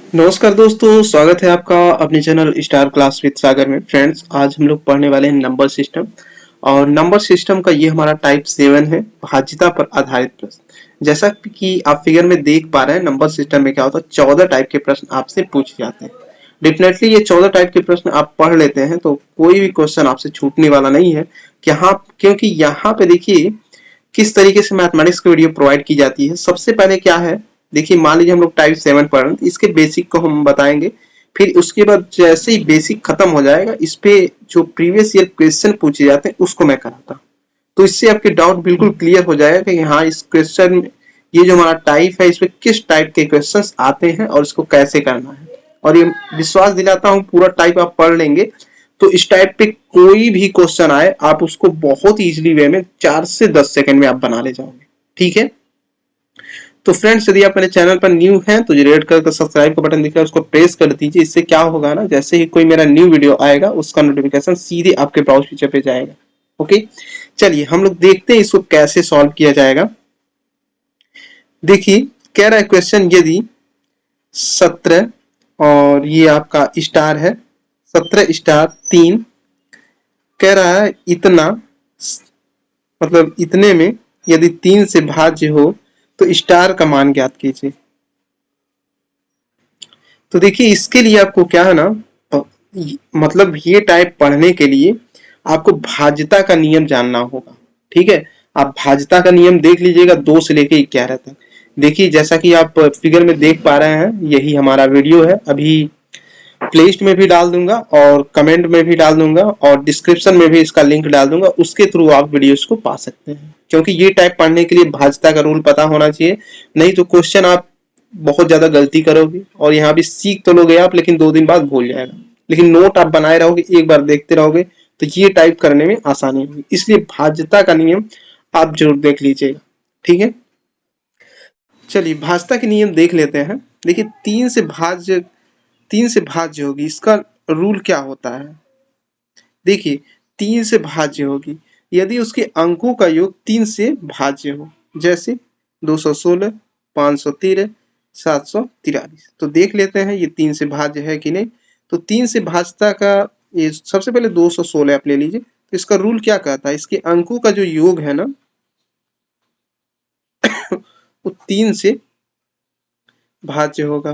नमस्कार दोस्तों, स्वागत है आपका अपने चैनल स्टार क्लास विद सागर में। फ्रेंड्स, आज हम लोग पढ़ने वाले हैं नंबर सिस्टम। और नंबर सिस्टम का ये हमारा टाइप 7 है, भाज्यता पर आधारित प्रश्न। जैसा कि आप फिगर में देख पा रहे हैं, नंबर सिस्टम में क्या होता है, 14 टाइप के प्रश्न आपसे पूछे जाते हैं। डेफिनेटली ये 14 टाइप के प्रश्न आप पढ़ लेते हैं तो कोई भी क्वेश्चन आपसे छूटने वाला नहीं है। क्योंकि यहाँ पे देखिए किस तरीके से मैथमेटिक्स की वीडियो प्रोवाइड की जाती है। सबसे पहले क्या है, देखिए मान लीजिए हम लोग टाइप 7 पढ़ रहे हैं, इसके बेसिक को हम बताएंगे। फिर उसके बाद जैसे ही बेसिक खत्म हो जाएगा, इस पे जो प्रीवियस ईयर क्वेश्चन पूछे जाते हैं उसको मैं कराता हूँ। तो इससे आपके डाउट बिल्कुल क्लियर हो जाएगा कि हाँ, इस क्वेश्चन में ये जो हमारा टाइप है, इसमें किस टाइप के क्वेश्चन आते हैं और इसको कैसे करना है। और ये विश्वास दिलाता हूँ, पूरा टाइप आप पढ़ लेंगे तो इस टाइप पे कोई भी क्वेश्चन आए, आप उसको बहुत इजीली वे में 4 से 10 सेकंड में आप बना ले जाओगे। ठीक है। तो फ्रेंड्स, यदि आप मेरे चैनल पर न्यू हैं तो जो रेड कलर का सब्सक्राइब का बटन दिख रहा है उसको प्रेस कर दीजिए। इससे क्या होगा ना, जैसे ही कोई मेरा न्यू वीडियो आएगा उसका नोटिफिकेशन सीधे आपके ब्राउज फीचर पे जाएगा। ओके, चलिए हम लोग देखते हैं इसको कैसे सॉल्व किया जाएगा। देखिए, कह रहा है क्वेश्चन, यदि 17 और ये आपका स्टार है, 17 स्टार 3, कह रहा है इतना, मतलब इतने में यदि 3 से भाज्य हो तो स्टार का मान ज्ञात कीजिए। तो देखिए इसके लिए आपको क्या है ना, मतलब ये टाइप पढ़ने के लिए आपको भाज्यता का नियम जानना होगा। ठीक है, आप भाज्यता का नियम देख लीजिएगा 2 से लेके 11 तक। देखिए जैसा कि आप फिगर में देख पा रहे हैं, यही हमारा वीडियो है। अभी प्लेलिस्ट में भी डाल दूंगा और कमेंट में भी डाल दूंगा और डिस्क्रिप्शन में भी इसका लिंक डाल दूंगा, उसके थ्रू आप वीडियोस को पा सकते हैं। क्योंकि ये टाइप पढ़ने के लिए भाज्यता का रूल पता होना चाहिए, नहीं तो क्वेश्चन आप बहुत ज्यादा गलती करोगे और यहाँ भी सीख तो लोगे आप, लेकिन 2 दिन बाद भूल जाएगा। लेकिन नोट आप बनाए रहोगे, एक बार देखते रहोगे तो ये टाइप करने में आसानी होगी। इसलिए भाज्यता का नियम आप जरूर देख लीजिएगा। ठीक है, चलिए भाज्यता के नियम देख लेते हैं। देखिए 3 से भाज्य होगी, इसका रूल क्या होता है। देखिए 3 से भाज्य होगी यदि उसके अंकों का योग 3 से भाज्य हो। जैसे 216, 513, 743। तो देख लेते हैं ये 3 से भाज्य है कि नहीं। तो 3 से भाज्यता का ये सबसे पहले 216 आप ले लीजिए। तो इसका रूल क्या कहता है, इसके अंकों का जो योग है ना वो 3 से भाज्य होगा।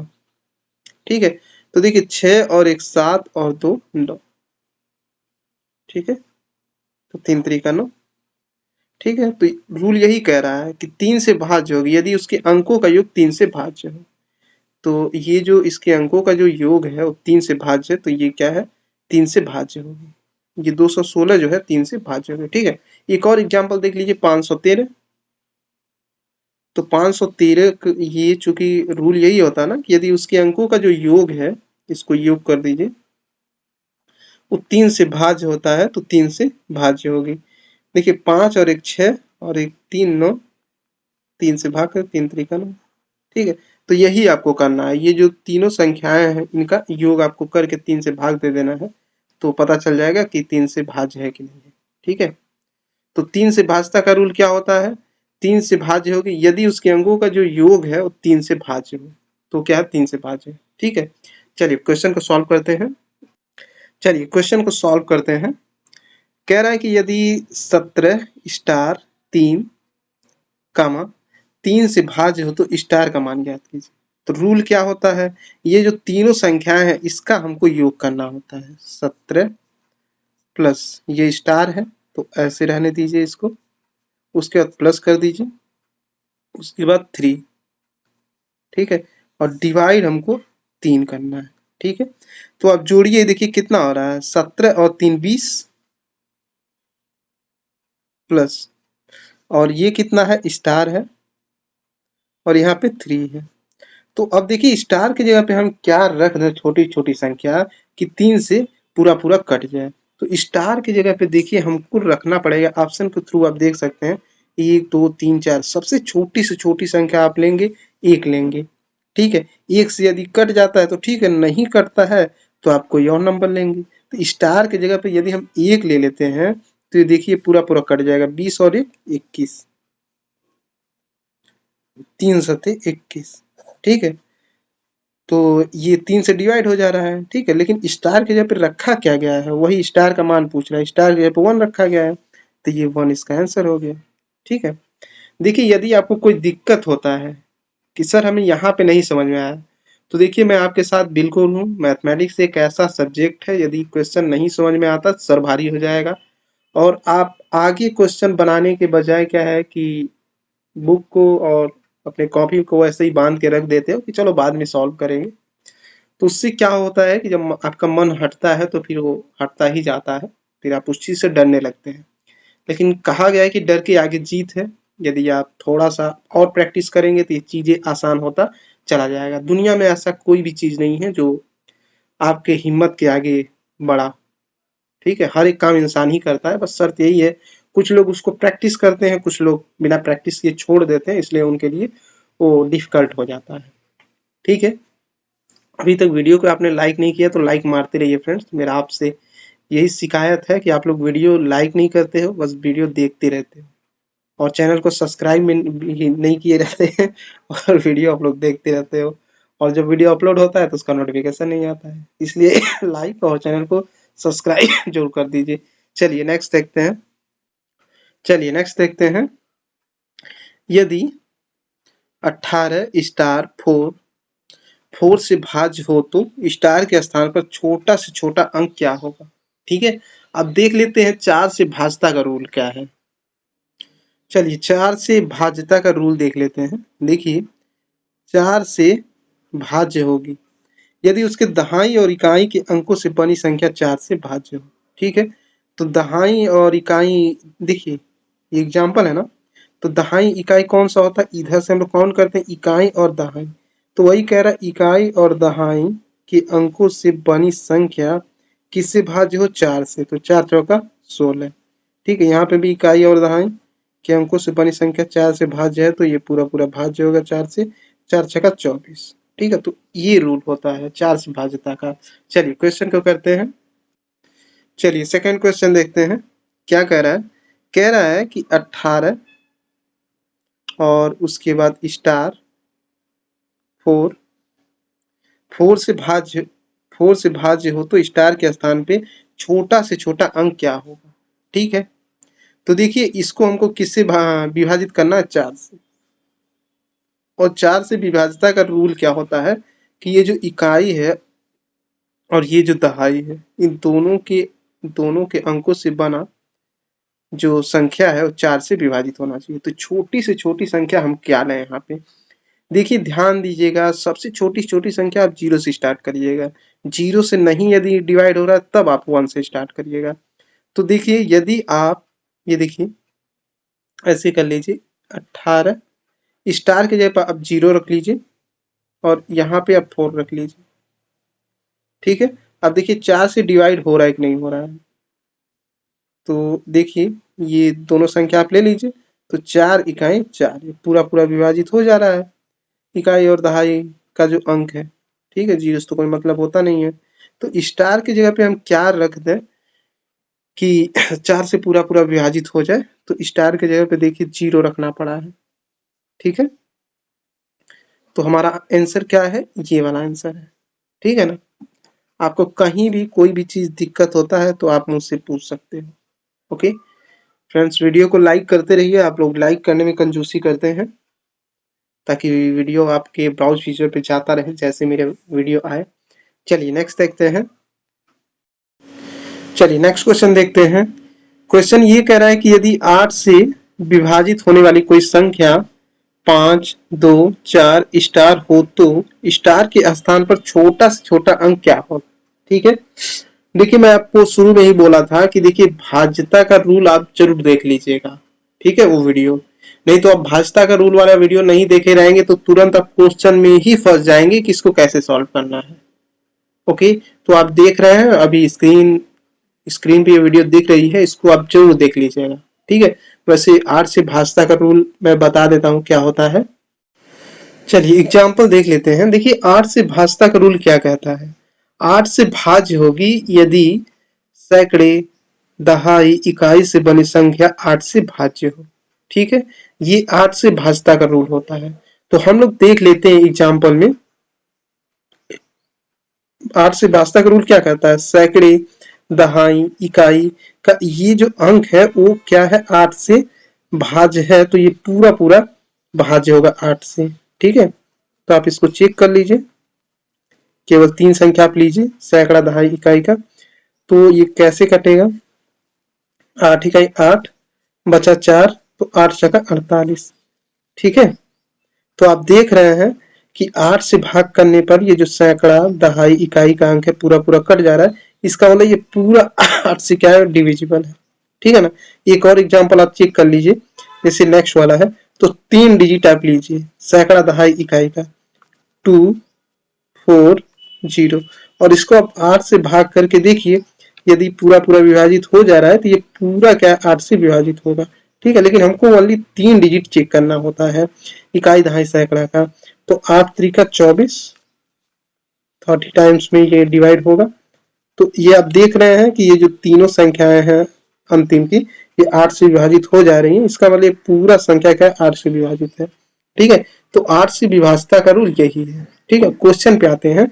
ठीक है, तो देखिए 6 और 1 7 और 2 9। ठीक है, तो 3 3 9। ठीक है, तो रूल यही कह रहा है कि 3 से भाज्य होगी यदि उसके अंकों का योग 3 से भाज्य हो। तो ये जो इसके अंकों का जो योग है वो 3 से भाज्य है, तो ये क्या है, 3 से भाज्य होगी। ये 216 जो है 3 से भाज्य होगी। ठीक है, एक और एग्जाम्पल देख लीजिए, 513। तो 513 ये चूंकि रूल यही होता है ना कि यदि उसके अंकों का जो योग है, इसको योग कर दीजिए, वो 3 से भाज्य होता है तो 3 से भाज्य होगी। देखिए 5 और 1 6 और 1 3 9, 3 से भाग कर 3 3 9। ठीक है, तो यही आपको करना है। ये जो तीनों संख्याएं हैं इनका योग आपको करके 3 से भाग दे देना है, तो पता चल जाएगा कि 3 से भाज्य है कि नहीं है। ठीक है, तो 3 से भाज्यता का रूल क्या होता है, 3 से भाज्य होगी यदि उसके अंकों का जो योग है वो 3 से भाज्य हो। तो क्या है, 3 से भाज्य है। ठीक है, चलिए क्वेश्चन को सॉल्व करते हैं। चलिए क्वेश्चन को सॉल्व करते हैं। कह रहा है कि यदि 17 स्टार 3 कामा 3 से भाज्य हो तो स्टार का मान ज्ञात कीजिए। तो रूल क्या होता है, ये जो तीनों संख्याएं हैं इसका हमको योग करना होता है। 17 प्लस ये स्टार है तो ऐसे रहने दीजिए इसको, उसके बाद प्लस कर दीजिए, उसके बाद 3। ठीक है, और डिवाइड हमको 3 करना है। ठीक है, तो अब जोड़िए, देखिए कितना हो रहा है, 17 और 3 20 प्लस, और ये कितना है, स्टार है और यहाँ पे 3 है। तो अब देखिए स्टार की जगह पे हम क्या रख दें, छोटी छोटी संख्या कि 3 से पूरा पूरा कट जाए। तो स्टार की जगह पे देखिए हमको रखना पड़ेगा, ऑप्शन के थ्रू आप देख सकते हैं 1 2 3 4, सबसे छोटी से छोटी संख्या आप लेंगे, 1 लेंगे। ठीक है, 1 से यदि कट जाता है तो ठीक है, नहीं कटता है तो आप कोई और नंबर लेंगे। तो स्टार की जगह पे यदि हम 1 ले लेते हैं तो ये देखिए पूरा पूरा कट जाएगा, 20 और 1 21, 3 सते 21। ठीक है, तो ये 3 से डिवाइड हो जा रहा है, ठीक है। लेकिन स्टार की जगह पे रखा क्या गया है, वही स्टार का मान पूछ रहा है, स्टार की जगह पे 1 रखा गया है, तो ये 1 इसका आंसर हो गया, ठीक है। देखिए यदि आपको कोई दिक्कत होता है कि सर हमें यहाँ पे नहीं समझ में आया, तो देखिए मैं आपके साथ बिल्कुल हूँ। मैथमेटिक्स एक ऐसा सब्जेक्ट है, यदि क्वेश्चन नहीं समझ में आता सर भारी हो जाएगा, और आप आगे क्वेश्चन बनाने के बजाय क्या है कि बुक को और अपने कॉपी को ऐसे ही बांध के रख देते हो कि चलो बाद में सॉल्व करेंगे। तो उससे क्या होता है कि जब आपका मन हटता है तो फिर वो हटता ही जाता है, फिर आप उस चीज से डरने लगते हैं। लेकिन कहा गया है कि डर के आगे जीत है। यदि आप थोड़ा सा और प्रैक्टिस करेंगे तो ये चीजें आसान होता चला जाएगा। दुनिया में ऐसा कोई भी चीज नहीं है जो आपके हिम्मत के आगे बढ़ा, ठीक है। हर एक काम इंसान ही करता है, बस शर्त यही है कुछ लोग उसको प्रैक्टिस करते हैं, कुछ लोग बिना प्रैक्टिस किए छोड़ देते हैं, इसलिए उनके लिए वो डिफिकल्ट हो जाता है, ठीक है। अभी तक वीडियो को आपने लाइक नहीं किया तो लाइक मारते रहिए फ्रेंड्स। मेरा आपसे यही शिकायत है कि आप लोग वीडियो लाइक नहीं करते हो, बस वीडियो देखते रहते हो, और चैनल को सब्सक्राइब भी नहीं किए रहते हैं और वीडियो आप लोग देखते रहते हो, और जब वीडियो अपलोड होता है तो उसका नोटिफिकेशन नहीं आता है, इसलिए लाइक और चैनल को सब्सक्राइब जरूर कर दीजिए। चलिए नेक्स्ट देखते हैं। यदि 18 स्टार 4 से भाज्य हो तो स्टार के स्थान पर छोटा से छोटा अंक क्या होगा, ठीक है। अब देख लेते हैं 4 से भाजता का रूल क्या है। चलिए 4 से भाज्यता का रूल देख लेते हैं। देखिए 4 से भाज्य होगी यदि उसके दहाई और इकाई के अंकों से बनी संख्या 4 से भाज्य हो, ठीक है। तो दहाई और इकाई, देखिए ये एग्जाम्पल है ना, तो दहाई इकाई कौन सा होता है, इधर से हम लोग काउंट करते हैं इकाई और दहाई, तो वही कह रहा है इकाई और दहाई के अंकों से बनी संख्या किससे भाज्य हो, 4 से, तो 4 चौका 16, ठीक है। यहाँ पे भी इकाई और दहाई के अंकों से बनी संख्या 4 से भाज्य है, तो ये पूरा पूरा भाज्य होगा 4 से, 4 छक्का 24, ठीक है। तो ये रूल होता है 4 से भाज्यता का। चलिए क्वेश्चन को करते हैं। चलिए सेकंड क्वेश्चन देखते हैं क्या कह रहा है। कह रहा है कि 18 और उसके बाद स्टार 4, 4 से भाज्य 4 से भाज्य हो तो स्टार के स्थान पे छोटा से छोटा अंक क्या होगा, ठीक है। तो देखिए इसको हमको किससे विभाजित करना है, 4 से, और 4 से विभाज्यता का रूल क्या होता है कि ये जो इकाई है और ये जो दहाई है, इन दोनों के अंकों से बना जो संख्या है वो 4 से विभाजित होना चाहिए। तो छोटी से छोटी संख्या हम क्या लें यहाँ पे, देखिए ध्यान दीजिएगा, सबसे छोटी छोटी संख्या आप 0 से स्टार्ट करिएगा, 0 से नहीं यदि डिवाइड हो रहा है तब आप 1 से स्टार्ट करिएगा। तो देखिए यदि आप ये देखिए ऐसे कर लीजिए, 18 स्टार की जगह पर आप 0 रख लीजिए और यहाँ पे आप 4 रख लीजिए, ठीक है। अब देखिए 4 से डिवाइड हो रहा है कि नहीं हो रहा है, तो देखिए ये दोनों संख्या आप ले लीजिए, तो 4 इकाई 4, ये पूरा पूरा विभाजित हो जा रहा है इकाई और दहाई का जो अंक है, ठीक है। 0 से तो कोई मतलब होता नहीं है, तो स्टार की जगह पे हम क्या रख दें कि 4 से पूरा पूरा विभाजित हो जाए, तो स्टार की जगह पे देखिए 0 रखना पड़ा है, ठीक है। तो हमारा आंसर क्या है, ये वाला आंसर है, ठीक है ना। आपको कहीं भी कोई भी चीज दिक्कत होता है तो आप मुझसे पूछ सकते हो, ओके। फ्रेंड्स वीडियो को लाइक करते रहिए, आप लोग लाइक करने में कंजूसी करते हैं ताकि वीडियो आपके ब्राउज फीचर पे जाता रहे जैसे मेरे वीडियो आए। चलिए नेक्स्ट देखते हैं। चलिए नेक्स्ट क्वेश्चन देखते हैं। क्वेश्चन ये कह रहा है कि यदि 8 से विभाजित होने वाली कोई संख्या 5, 2, 4 स्टार हो तो स्टार के स्थान पर छोटा से छोटा अंक क्या हो, ठीक है। देखिए मैं आपको शुरू में ही बोला था कि देखिए भाज्यता का रूल आप जरूर देख लीजिएगा, ठीक है, वो वीडियो, नहीं तो आप भाज्यता का रूल वाला वीडियो नहीं देखे रहेंगे तो तुरंत आप क्वेश्चन में ही फंस जाएंगे कि इसको कैसे सॉल्व करना है, ओके। तो आप देख रहे हैं अभी स्क्रीन स्क्रीन पे ये वीडियो दिख रही है, इसको आप जरूर देख लीजिएगा, ठीक है। वैसे 8 से भाज्यता का रूल मैं बता देता हूँ क्या होता है। चलिए एग्जाम्पल देख लेते हैं। देखिए 8 से भाज्यता का रूल क्या कहता है, 8 से भाज्य होगी यदि सैकड़े दहाई इकाई से बनी संख्या 8 से भाज्य हो, ठीक है। ये 8 से भाज्यता का रूल होता है। तो हम लोग देख लेते हैं एग्जाम्पल में 8 से भाजता का रूल क्या कहता है? सैकड़े, दहाई, इकाई का ये जो अंक है वो क्या है? 8 से भाज्य है, तो ये पूरा पूरा भाज्य होगा 8 से। ठीक है, तो आप इसको चेक कर लीजिए। केवल 3 संख्या आप लीजिए, सैकड़ा, दहाई, इकाई का। तो ये कैसे कटेगा? 8 इकाई 8 बचा 4, तो 8 छका 48। ठीक है, तो आप देख रहे हैं कि 8 से भाग करने पर ये जो सैकड़ा, दहाई, इकाई का अंक है पूरा पूरा कट जा रहा है। इसका मतलब ये पूरा 8 से क्या है? डिविजिबल है। ठीक है ना। एक और एग्जांपल आप चेक कर लीजिए, जैसे नेक्स्ट वाला है। तो 3 डिजिट आप लीजिए, सैकड़ा, दहाई, इकाई का 2 4 0, और इसको आप 8 से भाग करके देखिए। यदि पूरा पूरा विभाजित हो जा रहा है तो ये पूरा क्या 8 से विभाजित होगा। ठीक है, लेकिन हमको ओनली 3 डिजिट चेक करना होता है इकाई, दहाई, सैकड़ा का। तो 8 त्रिका 24, 30 टाइम्स में ये डिवाइड होगा। तो ये आप देख रहे हैं कि ये जो तीनों संख्याएं हैं अंतिम की, ये 8 से विभाजित हो जा रही है। इसका मतलब ये पूरा संख्या क्या है? 8 से विभाजित है। ठीक है, तो 8 से विभाजता का रूल यही है। ठीक है, क्वेश्चन पे आते हैं।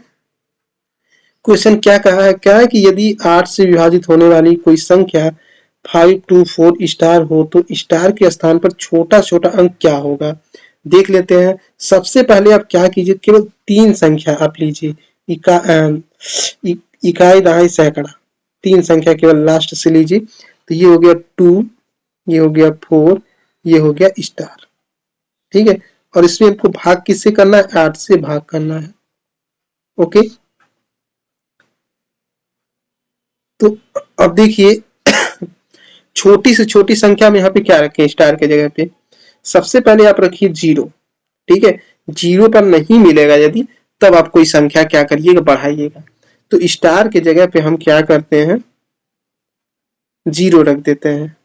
क्वेश्चन क्या कहा है? क्या है कि यदि 8 से विभाजित होने वाली कोई संख्या 524 स्टार हो तो स्टार के स्थान पर छोटा छोटा अंक क्या होगा? देख लेते हैं। सबसे पहले आप क्या कीजिए, केवल 3 संख्या आप लीजिए, इकाई, दहाई, सैकड़ा। 3 संख्या केवल लास्ट से लीजिए। तो ये हो गया 2, ये हो गया 4, ये हो गया स्टार। ठीक है, और इसमें आपको भाग किससे करना है? 8 से भाग करना है। ओके, तो अब देखिए छोटी से छोटी संख्या में यहाँ पे क्या रखें स्टार के जगह पे? सबसे पहले आप रखिए 0। ठीक है, 0 पर नहीं मिलेगा यदि, तब आप कोई संख्या क्या करिएगा? बढ़ाइएगा। तो स्टार के जगह पे हम क्या करते हैं? 0 रख देते हैं।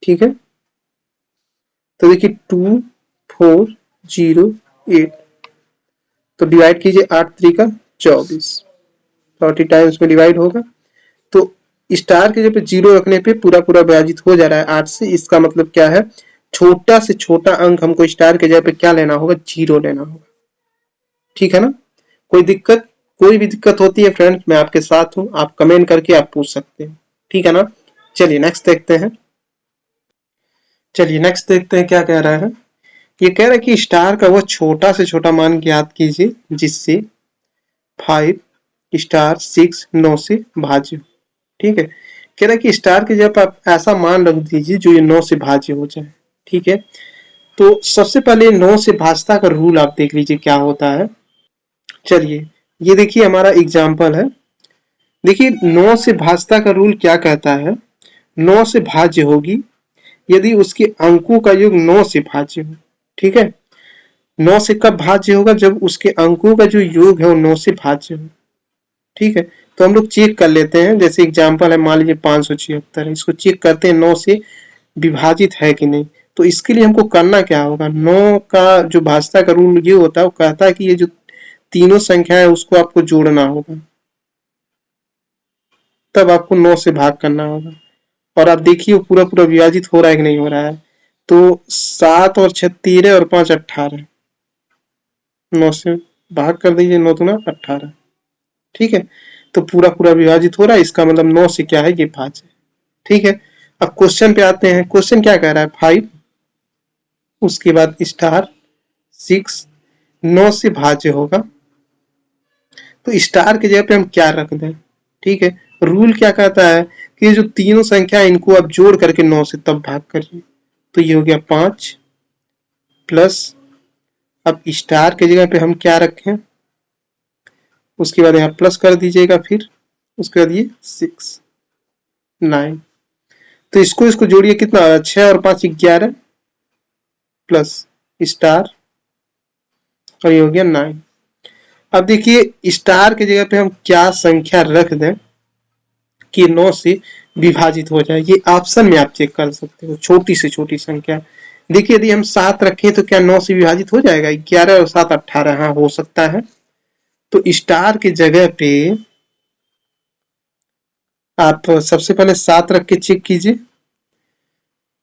ठीक है, तो देखिए 2 4 0 8, तो डिवाइड कीजिए 8 त्रिका 24, 40 टाइम्स में डिवाइड होगा। तो स्टार के जगह पे 0 रखने पे पूरा पूरा विभाजित हो जा रहा है 8 से। इसका मतलब क्या है? छोटा से छोटा अंक हमको स्टार के जगह पे क्या लेना होगा? 0 लेना होगा। ठीक है ना। कोई दिक्कत? कोई भी दिक्कत होती है फ्रेंड्स, मैं आपके साथ हूं, आप कमेंट करके आप पूछ सकते हैं। ठीक है ना। चलिए नेक्स्ट देखते हैं। चलिए नेक्स्ट देखते हैं क्या कह रहा है। ये कह रहा है कि स्टार का वो छोटा से छोटा मान ज्ञात कीजिए जिससे 5 स्टार 6 9 से भाज्य हो। ठीक है, कह रहा है कि स्टार के जब आप ऐसा मान रख दीजिए जो ये 9 से भाज्य हो जाए। ठीक है, तो सबसे पहले 9 से भाजता का रूल आप देख लीजिए क्या होता है। चलिए ये देखिए हमारा एग्जाम्पल है। देखिए 9 से भाजता का रूल क्या कहता है? 9 से भाज्य होगी यदि उसके अंकों का योग 9 से भाज्य हो। ठीक है, 9 से कब भाज्य होगा? जब उसके अंकों का जो योग है वो 9 से भाज्य हो। ठीक है, तो हम लोग चेक कर लेते हैं। जैसे एग्जाम्पल है, मान लीजिए 576 है, इसको चेक करते हैं 9 से विभाजित है कि नहीं। तो इसके लिए हमको करना क्या होगा? 9 का जो भाजता का रूल ये होता है, वो कहता है कि ये जो तीनों संख्या है उसको आपको जोड़ना होगा, तब आपको 9 से भाग करना होगा। और आप देखिए वो पूरा पूरा विभाजित हो रहा है कि नहीं हो रहा है। तो 7 और 6 13 और 5 18, 9 से भाग कर दीजिए, 9 दूना 18। ठीक है, तो पूरा पूरा विभाजित हो रहा है, इसका मतलब 9 से क्या है? ये भाज्य। ठीक है, अब क्वेश्चन पे आते हैं। क्वेश्चन क्या कह रहा है? 5, उसके बाद स्टार 6 9 से भाज्य होगा, तो स्टार की जगह पे हम क्या रख दें? ठीक है, रूल क्या कहता है कि जो तीनों संख्या इनको आप जोड़ करके 9 से तब भाग करिए। तो ये हो गया 5 प्लस, अब स्टार की जगह पे हम क्या रखें? उसके बाद यहाँ प्लस कर दीजिएगा, फिर उसके बाद ये 6 9, तो इसको इसको जोड़िए, कितना 6 और 5 11 प्लस स्टार, और ये हो गया 9। अब देखिए स्टार की जगह पे हम क्या संख्या रख दें कि 9 से विभाजित हो जाए? ये ऑप्शन में आप चेक कर सकते हो, छोटी से छोटी संख्या। देखिए यदि हम 7 रखें तो क्या 9 से विभाजित हो जाएगा? 11 और 7 18, हाँ हो सकता है। तो स्टार की जगह पे आप सबसे पहले 7 रख के चेक कीजिए।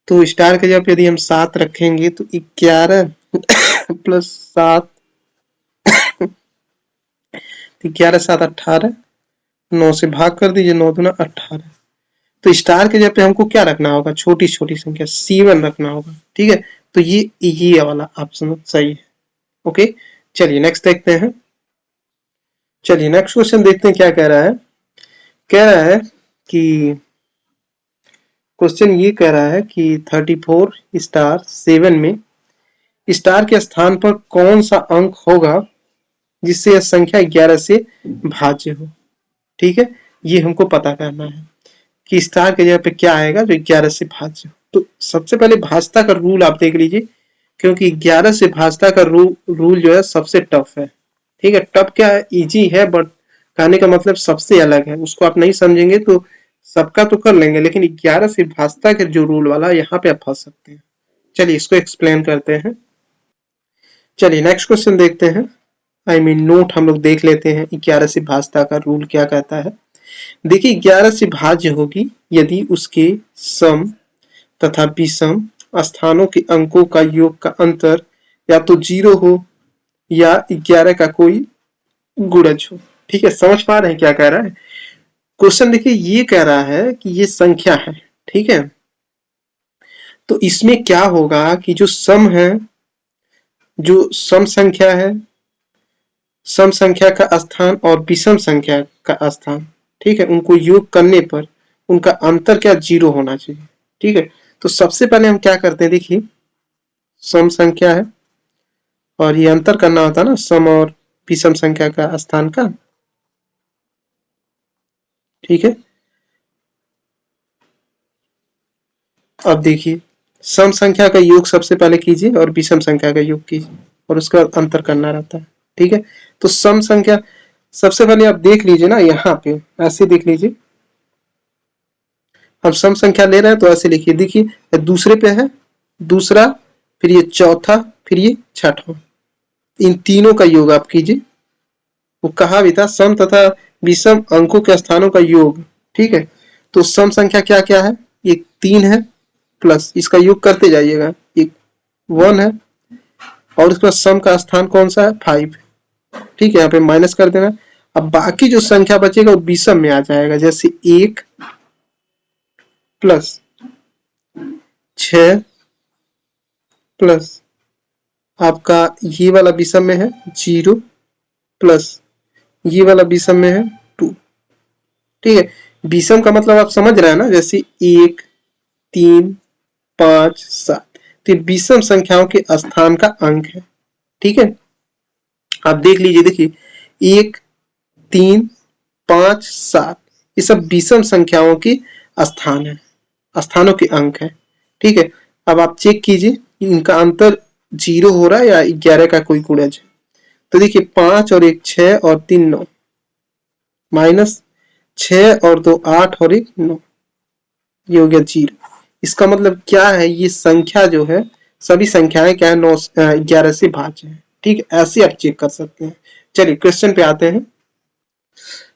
तो स्टार की जगह पे यदि हम 7 रखेंगे तो 11 प्लस 7, 11 7 18, 9 से भाग कर दीजिए, 9 दूना 18। तो स्टार के जगह पे हमको क्या रखना होगा, छोटी छोटी संख्या 7 रखना होगा। ठीक है, तो ये वाला ऑप्शन सही है। ओके, चलिए नेक्स्ट देखते हैं। चलिए नेक्स्ट क्वेश्चन देखते हैं क्या कह रहा है। कह रहा है कि क्वेश्चन ये कह रहा है कि 34 स्टार 7 में स्टार के स्थान पर कौन सा अंक होगा जिससे यह संख्या 11 से भाज्य हो। ठीक है, ये हमको पता करना है कि स्टार के जगह पे क्या आएगा जो 11 से भाज्य हो। तो सबसे पहले भाजता का रूल आप देख लीजिए, क्योंकि 11 से भाजता का रूल जो है सबसे टफ है। ठीक है, टफ क्या है, इजी है, बट कहने का मतलब सबसे अलग है। उसको आप नहीं समझेंगे तो सबका तो कर लेंगे, लेकिन 11 से भाजता के जो रूल वाला, यहाँ पे आप फंस सकते हैं। चलिए इसको एक्सप्लेन करते हैं। चलिए नेक्स्ट क्वेश्चन देखते हैं। नोट हम लोग देख लेते हैं 11 से भाजता का रूल क्या कहता है। देखिए 11 से भाज्य होगी यदि उसके सम तथा विषम स्थानों के अंकों का योग का अंतर या तो 0 हो या 11 का कोई गुणज हो। ठीक है, समझ पा रहे हैं क्या कह रहा है क्वेश्चन। देखिए ये कह रहा है कि ये संख्या है। ठीक है, तो इसमें क्या होगा कि जो सम है, जो सम संख्या है, सम संख्या का स्थान और विषम संख्या का स्थान, ठीक है, उनको योग करने पर उनका अंतर क्या 0 होना चाहिए। ठीक है, तो सबसे पहले हम क्या करते हैं, देखिए सम संख्या है और ये अंतर करना होता है ना सम और विषम संख्या का स्थान का। ठीक है, अब देखिए सम संख्या का योग सबसे पहले कीजिए और विषम संख्या का योग कीजिए और उसका अंतर करना रहता है। ठीक है, तो सम संख्या सबसे पहले आप देख लीजिए ना, यहाँ पे ऐसे देख लीजिए, हम सम संख्या ले रहे हैं तो ऐसे लिखिए। देखिए दूसरे पे है दूसरा, फिर ये चौथा, फिर ये छठा, इन तीनों का योग आप कीजिए। वो कहा भी था सम तथा विषम अंकों के स्थानों का योग। ठीक है, तो सम संख्या क्या क्या है, एक 3 है, प्लस इसका योग करते जाइएगा, एक 1 है, और उसके बाद सम का स्थान कौन सा है 5। ठीक है, यहाँ पे माइनस कर देना। अब बाकी जो संख्या बचेगा वो विषम में आ जाएगा, जैसे 1 प्लस 6 प्लस आपका ये वाला विषम में है 0 प्लस ये वाला विषम में है 2। ठीक है, विषम का मतलब आप समझ रहे हैं ना, जैसे 1 3 5 7, तो ये विषम संख्याओं के स्थान का अंक है। ठीक है, आप देख लीजिए, देखिए 1 3 5 7 ये सब विषम संख्याओं के स्थान है, स्थानों के अंक है। ठीक है, अब आप चेक कीजिए इनका अंतर 0 हो रहा है या 11 का कोई गुणज है। तो देखिए 5 और 1 6 और 3 9, माइनस 6 और 2 8 और 1 9, ये हो गया 0। इसका मतलब क्या है, ये संख्या जो है सभी संख्याएं क्या है 9 11 से भाज्य है। ठीक है, ऐसे आप चेक कर सकते हैं। चलिए क्वेश्चन पे आते हैं।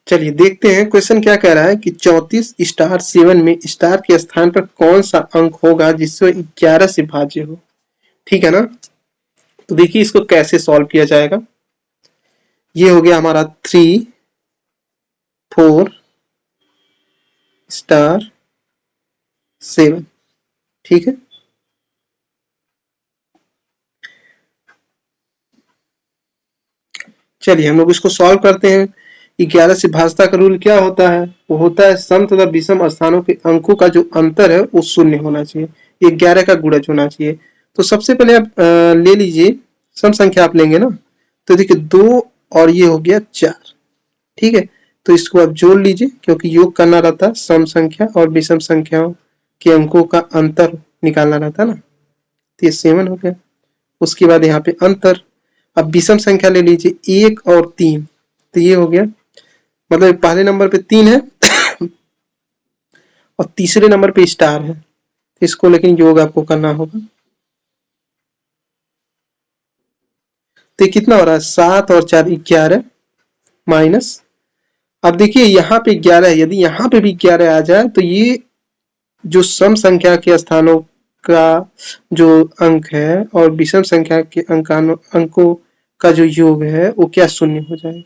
चलिए देखते हैं क्वेश्चन क्या कह रहा है कि 34 स्टार 7 में स्टार के स्थान पर कौन सा अंक होगा जिससे 11 से भाज्य हो। ठीक है ना, तो देखिए इसको कैसे सॉल्व किया जाएगा। ये हो गया हमारा 3 4 स्टार 7। ठीक है, चलिए हम लोग इसको सॉल्व करते हैं। 11 से भाजता का रूल क्या होता है, वो होता है सम तथा विषम स्थानों के अंकों का जो अंतर है वो 0 होना चाहिए, 11 का गुणज होना चाहिए। तो सबसे पहले आप ले लीजिए सम संख्या आप लेंगे ना, तो देखिए 2 और ये हो गया 4। ठीक है, तो इसको आप जोड़ लीजिए क्योंकि योग करना रहता है सम संख्या और विषम संख्याओं के अंकों का अंतर निकालना रहता है ना, तो ये 7 हो गया। उसके बाद यहाँ पे अंतर, अब विषम संख्या ले लीजिए 1 और 3, तो ये हो गया, मतलब पहले नंबर पे 3 है और तीसरे नंबर पे स्टार है, इसको लेकिन योग आपको करना होगा। तो ये कितना हो रहा है 7 और 4 11 माइनस, अब देखिए यहाँ पे 11 है, यदि यहाँ पे भी 11 आ जाए तो ये जो सम संख्या के स्थानों का जो अंक है और विषम संख्या के अंकों का जो योग है वो क्या 0 हो जाएगा।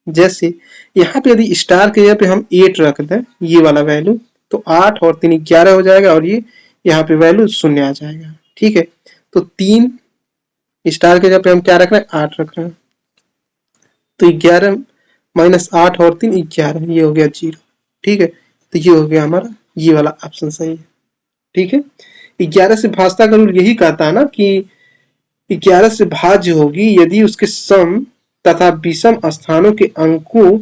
जैसे यहाँ पे यदि स्टार के जगह पे हम 8 रख दें, ये वाला वैल्यू, तो 8 और 3 11 हो जाएगा और ये यहाँ पे वैल्यू 0 आ जाएगा। ठीक है, तो 3 स्टार के जगह पे हम क्या रख रहे हैं, 8 रख रहे हैं, तो 11 माइनस 8 और 3 11, ये हो गया 0। ठीक है, तो ये हो गया हमारा, ये वाला ऑप्शन सही है। ठीक है, 11 से भाजता का रूल यही कहता है ना कि 11 से भाज्य होगी यदि उसके सम तथा विषम स्थानों के अंकों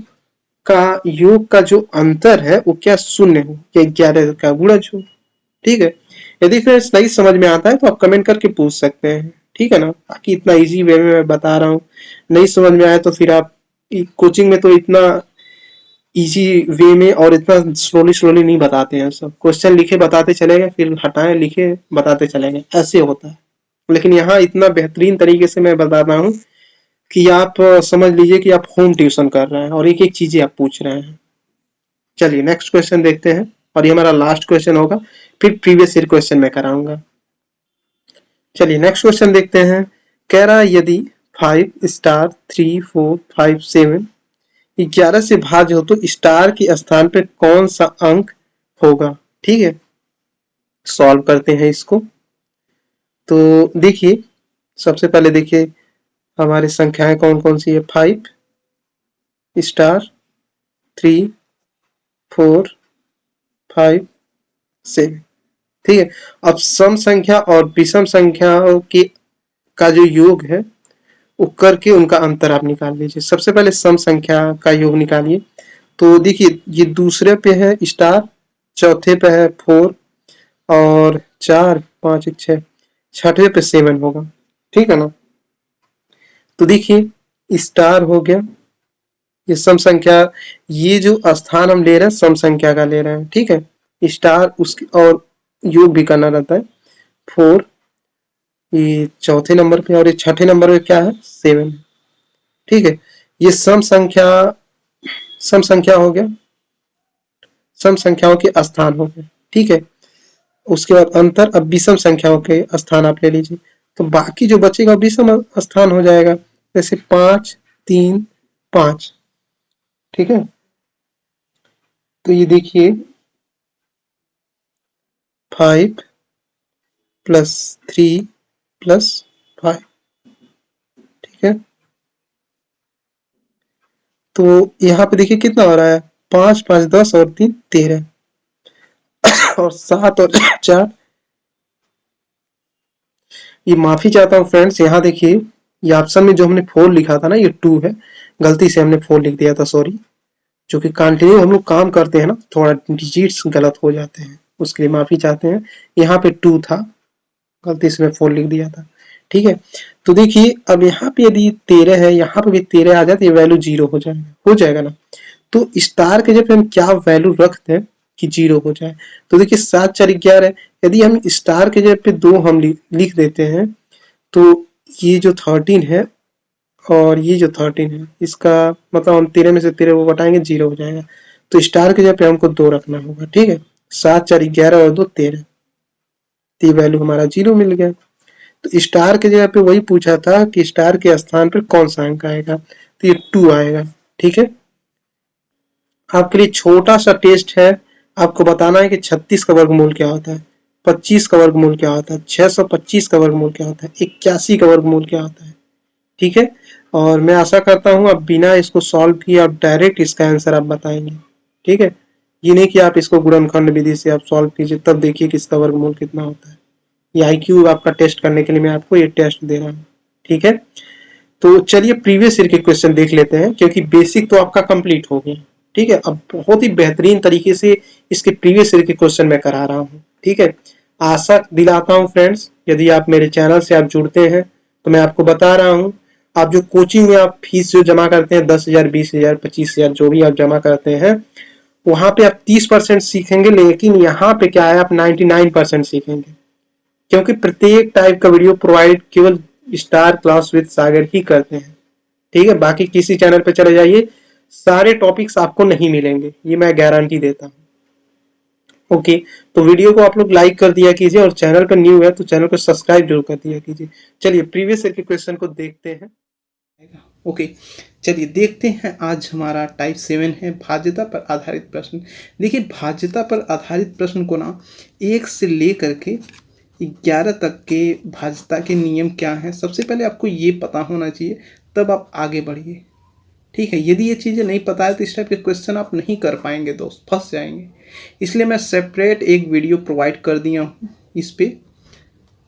का योग का जो अंतर है वो क्या शून्य हो या 11 का गुणज हो। ठीक है, यदि फिर नहीं समझ में आता है तो आप कमेंट करके पूछ सकते हैं। ठीक है ना, बाकी इतना इजी वे में मैं बता रहा हूँ, नहीं समझ में आया तो फिर आप कोचिंग में तो इतना इजी वे में और इतना स्लोली स्लोली नहीं बताते हैं, सब क्वेश्चन लिखे बताते चले गए, फिर हटाए लिखे बताते चले गए, ऐसे होता है। लेकिन यहाँ इतना बेहतरीन तरीके से मैं बताता हूँ कि आप समझ लीजिए कि आप होम ट्यूशन कर रहे हैं और एक एक चीजें आप पूछ रहे हैं। चलिए नेक्स्ट क्वेश्चन देखते हैं, और ये हमारा लास्ट क्वेश्चन होगा, फिर प्रीवियस ईयर क्वेश्चन मैं कराऊंगा। चलिए नेक्स्ट क्वेश्चन देखते हैं। कह रहा है यदि 5 स्टार 3 4 5 7 11 से भाज्य हो तो स्टार के स्थान पे कौन सा अंक होगा। ठीक है, सॉल्व करते हैं इसको। तो देखिए, सबसे पहले देखिए हमारी संख्याएं कौन कौन सी है, 5 स्टार 3 4 5 7। ठीक है, अब सम संख्या और विषम संख्याओं के का जो योग है वो करके उनका अंतर आप निकाल लीजिए। सबसे पहले सम संख्या का योग निकालिए। तो देखिए ये दूसरे पे है स्टार, चौथे पे है 4 और 4 5 6, छठे पे 7 होगा। ठीक है ना, तो देखिए स्टार हो गया, ये सम संख्या, ये जो स्थान हम ले रहे हैं सम संख्या का ले रहे हैं। ठीक है, स्टार उसकी और योग भी करना रहता है। 4 ये चौथे नंबर पे और ये छठे नंबर पे क्या है, 7। ठीक है, ये सम संख्या हो गया, सम संख्याओं के स्थान हो गए। ठीक है, उसके बाद अंतर, अब विषम संख्याओं के स्थान आप ले लीजिए, तो बाकी जो बचेगा विषम स्थान हो जाएगा, जैसे 5 3 5। ठीक है, तो ये देखिए 5 प्लस 3 प्लस 5। ठीक है, तो यहाँ पे देखिए कितना हो रहा है, 5 5 10 और 3 13 और 7 और 4, ये माफी चाहता हूँ फ्रेंड्स, यहाँ देखिए ये ऑप्शन में जो हमने 4 लिखा था ना, ये 2 है, गलती से हमने 4 लिख दिया था, सॉरी। जो कि कंटिन्यू हम लोग काम करते हैं ना, थोड़ा डिजिट्स गलत हो जाते हैं, उसके लिए माफी चाहते हैं। यहाँ पे 2 था, गलती से मैं 4 लिख दिया था। ठीक है, तो देखिए अब यहाँ पे यदि 13 है, यहाँ पे भी 13 आ जाए तो ये वैल्यू 0 हो जाएगा ना। तो स्टार के जब हम क्या वैल्यू रख दें कि 0 हो जाए, तो देखिए 7 4 11, यदि हम स्टार के जगह पे 2 हम लिख देते हैं, तो ये जो 13 है और ये जो 13 है, इसका मतलब हम 13 में से 13 वो घटाएंगे, 0 हो जाएगा। तो स्टार के जगह पे हमको 2 रखना होगा। ठीक है, 7 4 11 और 2 13, तो ये वैल्यू हमारा 0 मिल गया। तो स्टार के जगह पे वही पूछा था कि स्टार के स्थान पर कौन सा अंक आएगा, तो ये 2 आएगा। ठीक है, आपके लिए छोटा सा टेस्ट है, आपको बताना है कि 36 का वर्गमूल क्या होता है, 25 का वर्गमूल क्या होता है, 625 का वर्गमूल क्या होता है, 81 का वर्गमूल क्या होता है। ठीक है, और मैं आशा करता हूँ आप बिना इसको सॉल्व किए आप डायरेक्ट इसका आंसर आप बताएंगे। ठीक है, ये नहीं कि आप इसको गुणनखंड विधि से आप सॉल्व कीजिए तब देखिए कि इसका वर्गमूल कितना होता है। ये आईक्यू आपका टेस्ट करने के लिए मैं आपको ये टेस्ट दे रहा हूँ। ठीक है, तो चलिए प्रीवियस ईयर के क्वेश्चन देख लेते हैं, क्योंकि बेसिक तो आपका कंप्लीट हो गया। ठीक है, अब बहुत ही बेहतरीन तरीके से इसके प्रीवियस ईयर के क्वेश्चन मैं करा रहा हूँ। ठीक है, आशा दिलाता हूँ फ्रेंड्स, यदि आप मेरे चैनल से आप जुड़ते हैं तो मैं आपको बता रहा हूँ, आप जो कोचिंग में आप फीस जो जमा करते हैं 10,000 20,000 25,000 जो भी आप जमा करते हैं, वहां पे आप 30% सीखेंगे, लेकिन यहाँ पे क्या है, आप 99% सीखेंगे, क्योंकि प्रत्येक टाइप का वीडियो प्रोवाइड केवल स्टार क्लास विद सागर ही करते हैं। ठीक है, बाकी किसी चैनल पे चले जाइए, सारे टॉपिक्स आपको नहीं मिलेंगे, ये मैं गारंटी देता हूँ। ओके, तो वीडियो को आप लोग लाइक कर दिया कीजिए, और चैनल पर न्यू है तो चैनल को सब्सक्राइब जरूर कर दिया कीजिए। चलिए प्रीवियस ईयर के क्वेश्चन को देखते हैं। ओके, चलिए देखते हैं, आज हमारा टाइप 7 है भाज्यता पर आधारित प्रश्न। देखिए भाज्यता पर आधारित प्रश्न को ना 1 से लेकर के 11 तक के भाज्यता के नियम क्या हैं, सबसे पहले आपको ये पता होना चाहिए, तब आप आगे बढ़िए। ठीक है, यदि ये चीज़ें नहीं पता है तो इस टाइप के क्वेश्चन आप नहीं कर पाएंगे दोस्त, फंस जाएंगे। इसलिए मैं सेपरेट एक वीडियो प्रोवाइड कर दिया हूँ इस पर,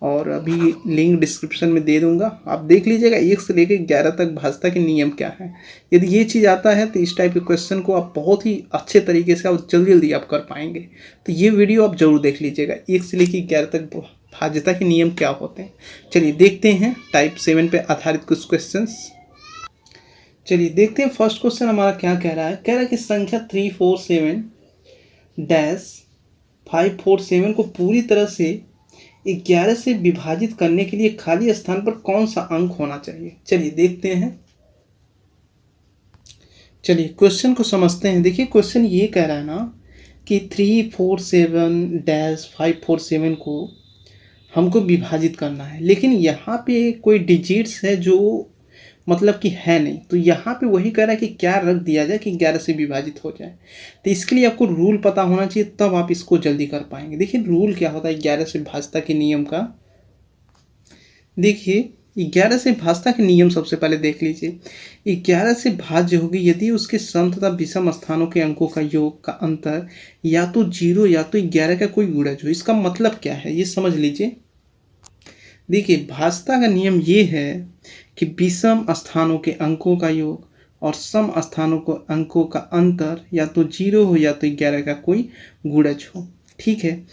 और अभी लिंक डिस्क्रिप्शन में दे दूंगा, आप देख लीजिएगा 1 से लेकर 11 तक भाज्यता के नियम क्या है। यदि ये चीज़ आता है तो इस टाइप के क्वेश्चन को आप बहुत ही अच्छे तरीके से और जल्दी जल्दी आप कर पाएंगे। तो ये वीडियो आप जरूर देख लीजिएगा, 1 से लेकर 11 तक भाज्यता के नियम क्या होते हैं। चलिए देखते हैं टाइप 7 पे आधारित कुछ क्वेश्चन। चलिए देखते हैं, फर्स्ट क्वेश्चन हमारा क्या कह रहा है। कह रहा है कि संख्या 347-547 को पूरी तरह से 11 से विभाजित करने के लिए खाली स्थान पर कौन सा अंक होना चाहिए। चलिए देखते हैं, चलिए क्वेश्चन को समझते हैं। देखिए क्वेश्चन ये कह रहा है ना कि 347-547 को हमको विभाजित करना है, लेकिन यहाँ पे कोई डिजिट्स है जो मतलब कि है नहीं, तो यहाँ पे वही कह रहा है कि क्या रख दिया जाए कि 11 से विभाजित हो जाए। तो इसके लिए आपको रूल पता होना चाहिए, तब आप इसको जल्दी कर पाएंगे। देखिए रूल क्या होता है 11 से भाज्यता के नियम का। देखिए 11 से भाज्यता के नियम सबसे पहले देख लीजिए। 11 से भाज्य होगी यदि उसके सम तथा विषम स्थानों के अंकों का योग का अंतर या तो 0 या तो 11 का कोई गुणज हो। इसका मतलब क्या है ये समझ लीजिए। देखिए भाज्यता का नियम ये है कि विषम स्थानों के अंकों का योग और सम स्थानों के अंकों का अंतर या तो 0 हो या तो 11 का कोई गुणज हो। ठीक है,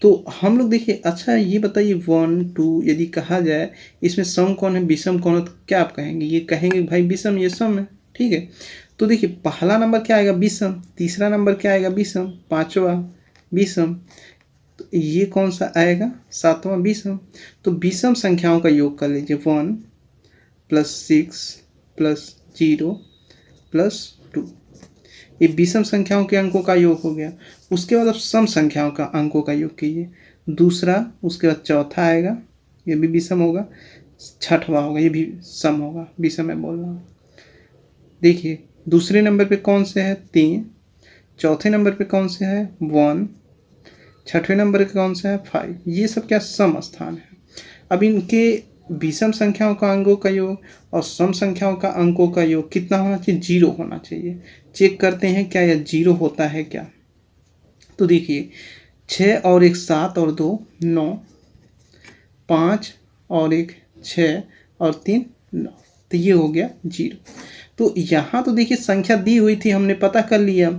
तो हम लोग देखिए, अच्छा ये बताइए 1 2 यदि कहा जाए इसमें सम कौन है विषम कौन है, तो क्या आप कहेंगे? ये कहेंगे भाई विषम, ये सम है। ठीक है, तो देखिए पहला नंबर क्या आएगा विषम, तीसरा नंबर क्या आएगा विषम, पांचवा विषम, तो ये कौन सा आएगा सातवां विषम। तो विषम संख्याओं का योग कर लीजिए 1 + 6 + 0 + 2, ये विषम संख्याओं के अंकों का योग हो गया। उसके बाद अब सम संख्याओं का अंकों का योग कीजिए, दूसरा, उसके बाद चौथा आएगा, ये भी विषम होगा, छठवां होगा, ये भी सम होगा, विषम मैं बोल रहा हूँ। देखिए दूसरे नंबर पे कौन से है 3, चौथे नंबर पे कौन से है 1, छठवें नंबर पे कौन सा है 5, ये सब क्या सम स्थान है। अब इनके विषम संख्याओं का अंकों का योग और सम संख्याओं का अंकों का योग कितना होना चाहिए 0 होना चाहिए। चेक करते हैं क्या यह 0 होता है क्या। तो देखिए 6 और 1 7 और 2 9, 5 और 1 6 और 3 9, तो ये हो गया 0। तो यहाँ तो देखिए संख्या दी हुई थी, हमने पता कर लिया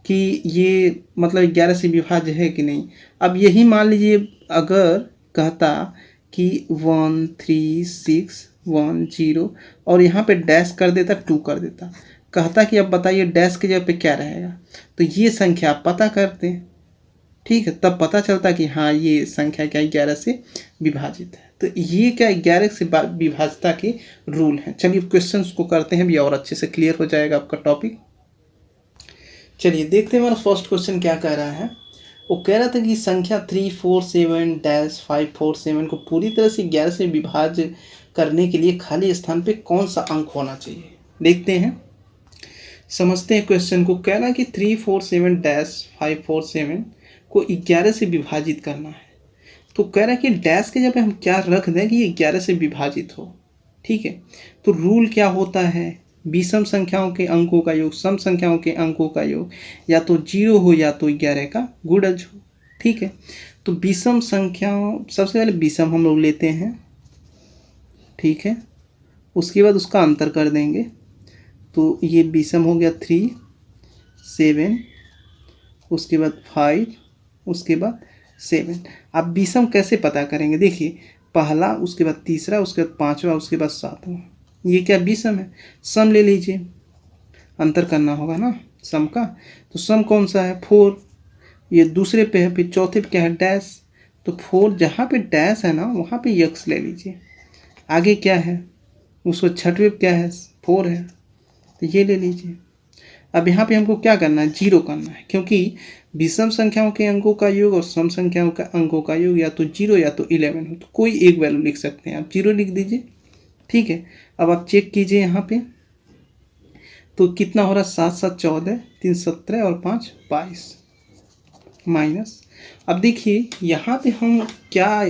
कि ये मतलब 11 से विभाज्य है कि नहीं। अब यही मान लीजिए अगर कहता कि 1 3 6 1 0 और यहाँ पे डैश कर देता 2 कर देता, कहता कि अब बताइए डैश की जगह पे क्या रहेगा, तो ये संख्या आप पता करते हैं। ठीक है, तब पता चलता कि हाँ ये संख्या क्या 11 से विभाजित है। तो ये क्या 11 से विभाज्यता के रूल हैं। चलिए क्वेश्चंस को करते हैं भी और अच्छे से क्लियर हो जाएगा आपका टॉपिक। चलिए देखते हैं हमारा फर्स्ट क्वेश्चन क्या कह रहा है। वो कह रहा था कि संख्या 347-547 को पूरी तरह से 11 से विभाज्य करने के लिए खाली स्थान पे कौन सा अंक होना चाहिए। देखते हैं, समझते हैं क्वेश्चन को। कह रहा है कि 347-547 को 11 से विभाजित करना है, तो कह रहा है कि डैश के जगह हम क्या रख दें कि ये 11 से विभाजित हो। ठीक है, तो रूल क्या होता है विषम संख्याओं के अंकों का योग सम संख्याओं के अंकों का योग या तो 0 हो या तो 11 का गुणज हो। ठीक है, तो विषम संख्याओं सबसे पहले विषम हम लोग लेते हैं। ठीक है, उसके बाद उसका अंतर कर देंगे, तो ये विषम हो गया 3 7, उसके बाद 5, उसके बाद 7। आप विषम कैसे पता करेंगे, देखिए पहला, उसके बाद तीसरा, उसके बाद पांचवा, उसके बाद सातवां, ये क्या विषम है। सम ले लीजिए, अंतर करना होगा ना सम का, तो सम कौन सा है 4, ये दूसरे पे है, फिर चौथे पे क्या है डैश, तो 4 जहाँ पे डैश है ना वहाँ पे यक्स ले लीजिए। आगे क्या है उसको छठवें पे क्या है 4 है, तो ये ले लीजिए। अब यहाँ पे हमको क्या करना है 0 करना है, क्योंकि विषम संख्याओं के अंकों का योग और सम संख्याओं का अंकों का योग या तो 0 या तो 11 हो, तो कोई एक वैल्यू लिख सकते हैं आप, 0 लिख दीजिए। ठीक है, अब आप चेक कीजिए यहाँ पे तो कितना हो रहा है, 7 7 14, 3 17 और 5 22 माइनस। अब देखिए यहाँ पे हम क्या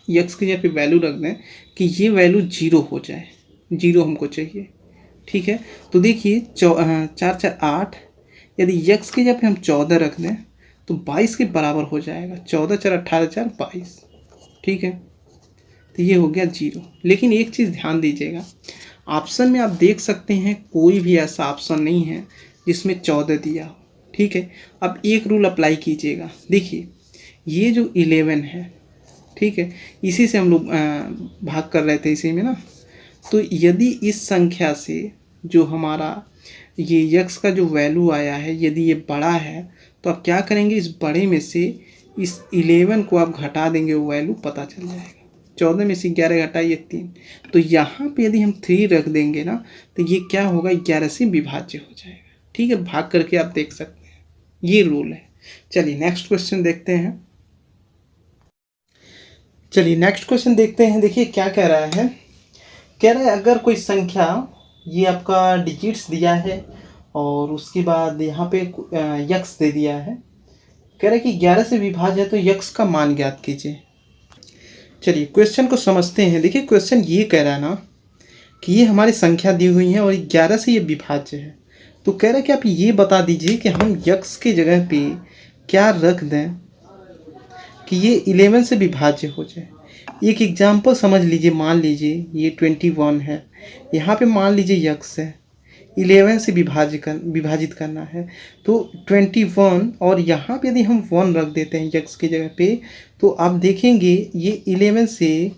यक्स की जगह पे वैल्यू रख दें कि ये वैल्यू 0 हो जाए, 0 हमको चाहिए। ठीक है, तो देखिए 4 4 8, यदि यक्स की जगह पे हम 14 रख दें तो 22 के बराबर हो जाएगा। 14 4 18 4 22। ठीक है, तो ये हो गया 0। लेकिन एक चीज़ ध्यान दीजिएगा, ऑप्शन में आप देख सकते हैं कोई भी ऐसा ऑप्शन नहीं है जिसमें 14 दिया हो। ठीक है, अब एक रूल अप्लाई कीजिएगा। देखिए ये जो 11 है, ठीक है, इसी से हम लोग भाग कर रहे थे इसी में ना। तो यदि इस संख्या से जो हमारा ये यक्स का जो वैल्यू आया है यदि ये बड़ा है तो आप क्या करेंगे, इस बड़े में से इस 11 को आप घटा देंगे, वो वैल्यू पता चल जाएगा। 14 में से 11 घटाइए 3, तो यहाँ पे यदि हम 3 रख देंगे ना तो ये क्या होगा, 11 से विभाज्य हो जाएगा। ठीक है, भाग करके आप देख सकते हैं, ये रूल है। चलिए नेक्स्ट क्वेश्चन देखते हैं। देखिए क्या कह रहा है, कह रहा है अगर कोई संख्या, ये आपका डिजिट्स दिया है और उसके बाद यहाँ पे यक्स दे दिया है, कह रहा है कि 11 से विभाज्य है तो यक्स का मान ज्ञात कीजिए। चलिए क्वेश्चन को समझते हैं। देखिए क्वेश्चन ये कह रहा है ना कि ये हमारी संख्या दी हुई है और 11 से ये विभाज्य है, तो कह रहा है कि आप ये बता दीजिए कि हम यक्स की जगह पे क्या रख दें कि ये 11 से विभाज्य हो जाए। एक एग्जाम्पल समझ लीजिए, मान लीजिए ये 21 है, यहाँ पे मान लीजिए यक्स है, 11 से विभाजित करना है तो 21, और यहाँ पे यदि हम 1 रख देते हैं यक्स की जगह पे तो आप देखेंगे ये 11 से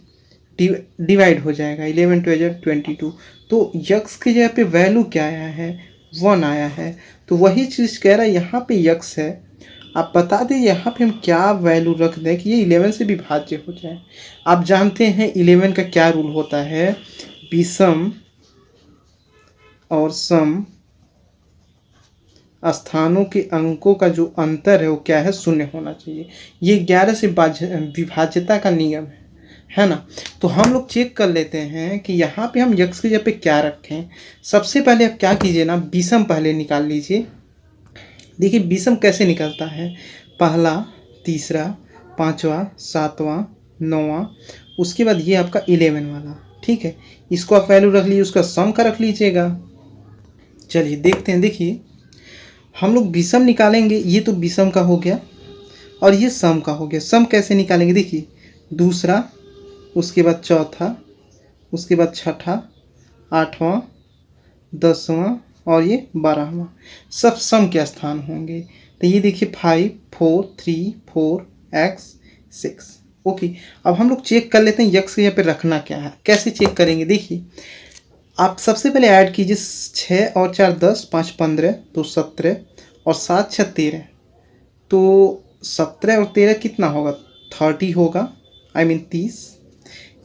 डिवाइड हो जाएगा। 11 2 22, तो यक्स की जगह पे वैल्यू क्या आया है, 1 आया है। तो वही चीज़ कह रहा है यहाँ पे यक्स है, आप बता दें यहाँ पे हम क्या वैल्यू रख दें कि ये 11 से विभाज्य हो जाए। आप जानते हैं 11 का क्या रूल होता है, विषम और सम स्थानों के अंकों का जो अंतर है वो क्या है, 0 होना चाहिए। ये 11 से विभाज्यता का नियम है ना। तो हम लोग चेक कर लेते हैं कि यहाँ पे हम यक्स की जगह पे क्या रखें। सबसे पहले आप क्या कीजिए ना, विषम पहले निकाल लीजिए। देखिए विषम कैसे निकलता है, पहला, तीसरा, पांचवा, सातवां, नौवां, उसके बाद ये आपका 11 वाला। ठीक है, इसको आप वैल्यू रख लीजिए, उसका सम का रख लीजिएगा। चलिए देखते हैं। देखिए हम लोग विषम निकालेंगे, ये तो विषम का हो गया और ये सम का हो गया। सम कैसे निकालेंगे, देखिए दूसरा, उसके बाद चौथा, उसके बाद छठा, 8वां, 10वां और ये 12वां, सब सम के स्थान होंगे। तो ये देखिए 5 4 3 4 x 6। ओके, अब हम लोग चेक कर लेते हैं यक्स यहाँ पे रखना क्या है। कैसे चेक करेंगे, देखिए आप सबसे पहले ऐड कीजिए 6 और 4 10, 5 15, तो 17 और 7 6 13, तो 17 और 13 कितना होगा, 30 होगा, आई मीन 30।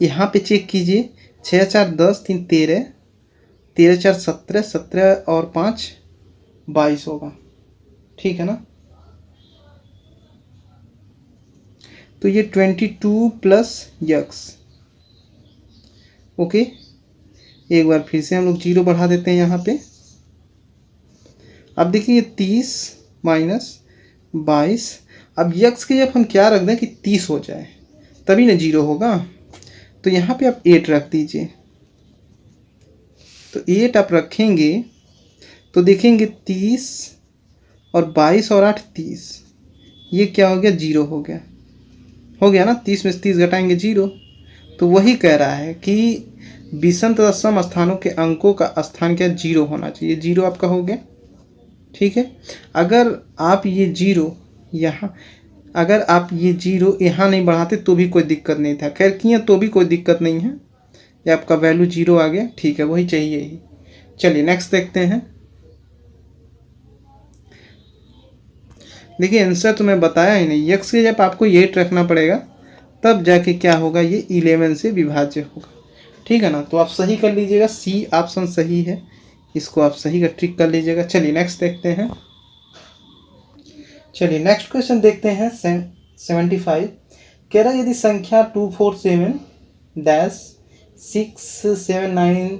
यहाँ पे चेक कीजिए 6 4 10 3 13, 13 4 17, 17 और 5 22 होगा। ठीक है ना, तो ये 22 प्लस यक्स। ओके, एक बार फिर से हम लोग 0 बढ़ा देते हैं यहाँ पे। अब देखिए ये 30 माइनस 22, अब यक्स की जब हम क्या रख दें कि 30 हो जाए तभी ना 0 होगा, तो यहाँ पे आप 8 रख दीजिए। तो 8 आप रखेंगे तो देखेंगे 30 और 22 और 8 30, ये क्या हो गया, 0 हो गया ना। 30 में से 30 घटाएंगे 0। तो वही कह रहा है कि विषम तथा सम स्थानों के अंकों का स्थान क्या, 0 होना चाहिए। 0 आपका हो गया। ठीक है, अगर आप ये 0 यहाँ, अगर आप ये 0 यहाँ नहीं बढ़ाते तो भी कोई दिक्कत नहीं था, खैर किए तो भी कोई दिक्कत नहीं है, ये आपका वैल्यू 0 आ गया। ठीक है, वही चाहिए ही। चलिए नेक्स्ट देखते हैं। देखिए आंसर तो मैं बताया ही नहीं, यक्स के जब आपको 8 रखना पड़ेगा तब जाके क्या होगा, ये 11 से विभाज्य होगा। ठीक है ना, तो आप सही कर लीजिएगा, सी ऑप्शन सही है, इसको आप सही का ट्रिक कर लीजिएगा। चलिए नेक्स्ट देखते हैं। चलिए नेक्स्ट क्वेश्चन देखते हैं। 75 कह रहा है यदि संख्या 247 6 7 9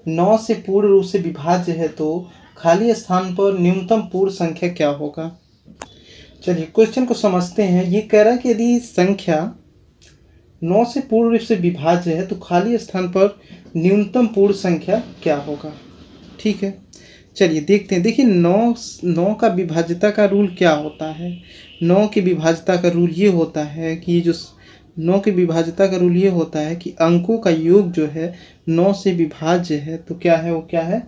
9 से पूर्ण रूप से विभाज्य है तो खाली स्थान पर न्यूनतम पूर्ण संख्या क्या होगा। चलिए क्वेश्चन को समझते हैं। ये कह रहा है कि यदि संख्या 9 से पूर्ण रूप से विभाज्य है तो खाली स्थान पर न्यूनतम पूर्ण संख्या क्या होगा। ठीक है, चलिए देखते हैं। देखिए 9 का विभाज्यता का रूल क्या होता है। 9 की विभाज्यता का रूल ये होता है कि जो 9 की विभाज्यता का रूल ये होता है कि अंकों का योग जो है 9 से विभाज्य है। तो क्या है, वो क्या है,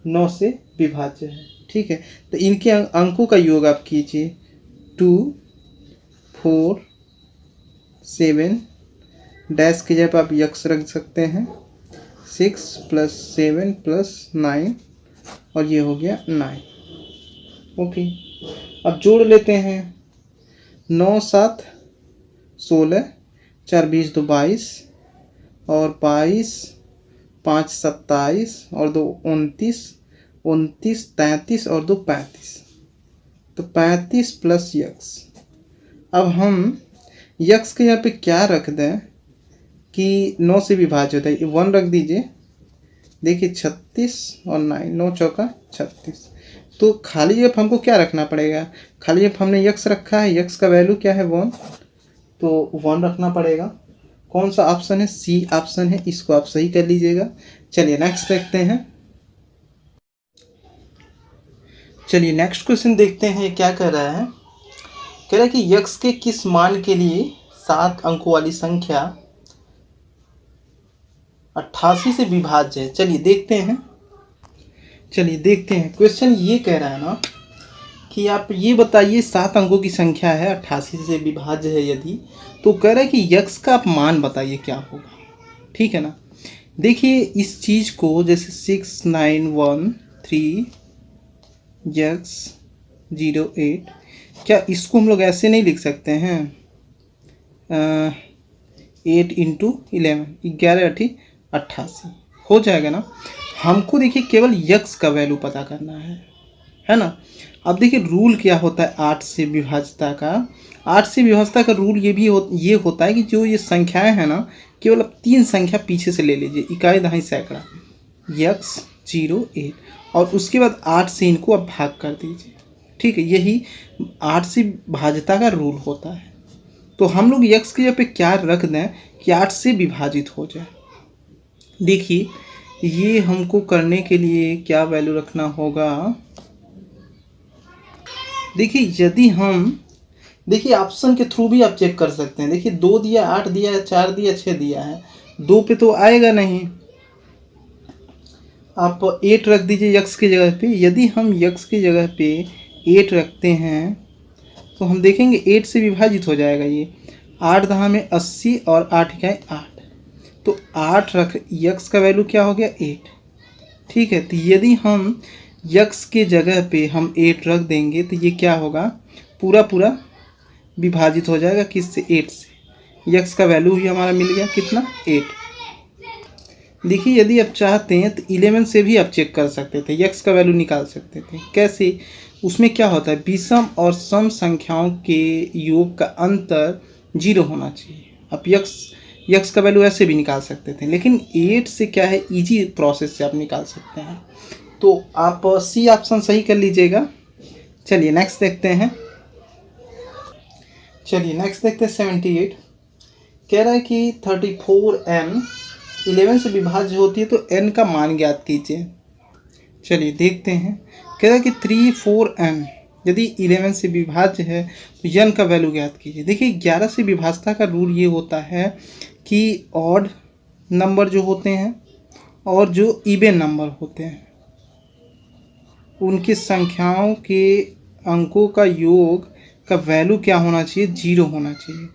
9 से विभाज्य है। ठीक है, तो इनके अंकों का योग आप कीजिए 2 4 7 डैश की जगह पर आप यक्स रख सकते हैं 6 + 7 + 9 और ये हो गया 9। ओके, अब जोड़ लेते हैं। 9 7 16 4 20 2 22 और 22 5 27 और 2 29 29 33 और 2 35, तो 35 + यक्स। अब हम यक्स के यहाँ पे क्या रख दें कि 9 से विभाज्य होता है, 1 रख दीजिए। देखिए 36 और 9 9 चौका 36। तो खाली जगह हमको क्या रखना पड़ेगा, खाली जगह हमने यक्स रखा है, यक्स का वैल्यू क्या है 1, तो 1 रखना पड़ेगा। कौन सा ऑप्शन है, सी ऑप्शन है, इसको आप सही कर लीजिएगा। चलिए नेक्स्ट देखते हैं। चलिए नेक्स्ट क्वेश्चन देखते हैं। ये क्या कह रहा है, कह रहा है कि यक्स के किस मान के लिए 7 अंकों वाली संख्या 88 से विभाज्य है। चलिए देखते हैं। क्वेश्चन ये कह रहा है ना कि आप ये बताइए 7 अंकों की संख्या है 88 से विभाज्य है यदि, तो कह रहा है कि यक्स का आप मान बताइए क्या होगा। ठीक है ना, देखिए इस चीज़ को जैसे 6 9 1 3 यक्स 0 8, क्या इसको हम लोग ऐसे नहीं लिख सकते हैं 8 × 11 11 8 88 हो जाएगा ना। हमको देखिए केवल यक्स का वैल्यू पता करना है ना। अब देखिए रूल क्या होता है 8 से विभाज्यता का। 8 से विभाज्यता का रूल ये होता है कि जो ये संख्याएं हैं ना, केवल आप 3 संख्या पीछे से ले लीजिए, इकाई दहाई सैकड़ा, यक्स 0 8, और उसके बाद 8 से इनको आप भाग कर दीजिए। ठीक है, यही 8 से भाज्यता का रूल होता है। तो हम लोग यक्स के जगह पे क्या रख दें कि 8 से विभाजित हो जाए। देखिए ये हमको करने के लिए क्या वैल्यू रखना होगा। देखिए यदि हम, देखिए ऑप्शन के थ्रू भी आप चेक कर सकते हैं। देखिए 2 दिया, 8 दिया, 4 दिया, 6 दिया है, 2 पे तो आएगा नहीं, आप 8 रख दीजिए यक्स की जगह पे। यदि हम यक्स की जगह पे 8 रखते हैं तो हम देखेंगे 8 से विभाजित हो जाएगा ये। 8 दहा में 80 और 8 क्या है 8, तो 8 रख, यक्स का वैल्यू क्या हो गया 8। ठीक है, तो यदि हम यक्स के जगह पे हम 8 रख देंगे तो ये क्या होगा, पूरा विभाजित हो जाएगा किससे, 8 से। यक्स का वैल्यू ही हमारा मिल गया कितना 8। देखिए यदि आप चाहते हैं तो 11 से भी आप चेक कर सकते थे, यक्स का वैल्यू निकाल सकते थे। कैसे, उसमें क्या होता है, विषम और सम संख्याओं के योग का अंतर 0 होना चाहिए। आप यक्स का वैल्यू ऐसे भी निकाल सकते थे, लेकिन 8 से क्या है, इजी प्रोसेस से आप निकाल सकते हैं। तो आप सी ऑप्शन सही कर लीजिएगा। चलिए नेक्स्ट देखते हैं। 78 कह रहा है कि 34n 11 से विभाज्य होती है तो n का मान ज्ञात कीजिए। चलिए देखते हैं। कह रहा है कि 34n यदि 11 से विभाज्य है तो n का वैल्यू ज्ञात कीजिए। देखिए 11 से विभाज्यता का रूल ये होता है कि ऑड नंबर जो होते हैं और जो इवन नंबर होते हैं उनकी संख्याओं के अंकों का योग का वैल्यू क्या होना चाहिए, 0 होना चाहिए।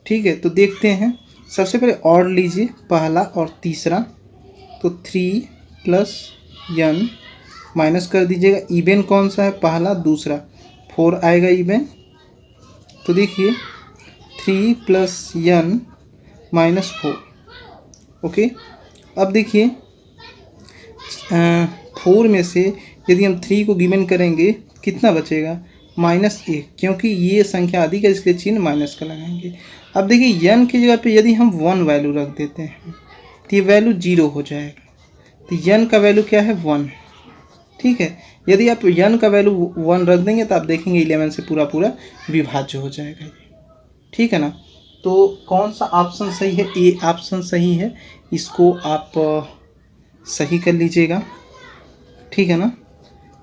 ठीक है, तो देखते हैं। सबसे पहले ऑड लीजिए, पहला और तीसरा, तो 3 + n माइनस कर दीजिएगा। इवन कौन सा है, पहला दूसरा, 4 आएगा इवन। तो देखिए 3 + n - 4। ओके, अब देखिए 4 में से यदि हम 3 को गिवन करेंगे कितना बचेगा, -1, क्योंकि ये संख्या अधिक है इसलिए चिन्ह माइनस का लगाएंगे। अब देखिए n की जगह पे यदि हम 1 वैल्यू रख देते हैं तो ये वैल्यू 0 हो जाएगा। तो n का वैल्यू क्या है 1। ठीक है, यदि आप n का वैल्यू 1 रख देंगे तो आप देखेंगे 11 से पूरा पूरा विभाज्य हो जाएगा ये, ठीक है ना। तो कौन सा ऑप्शन सही है? ए ऑप्शन सही है, इसको आप सही कर लीजिएगा, ठीक है ना।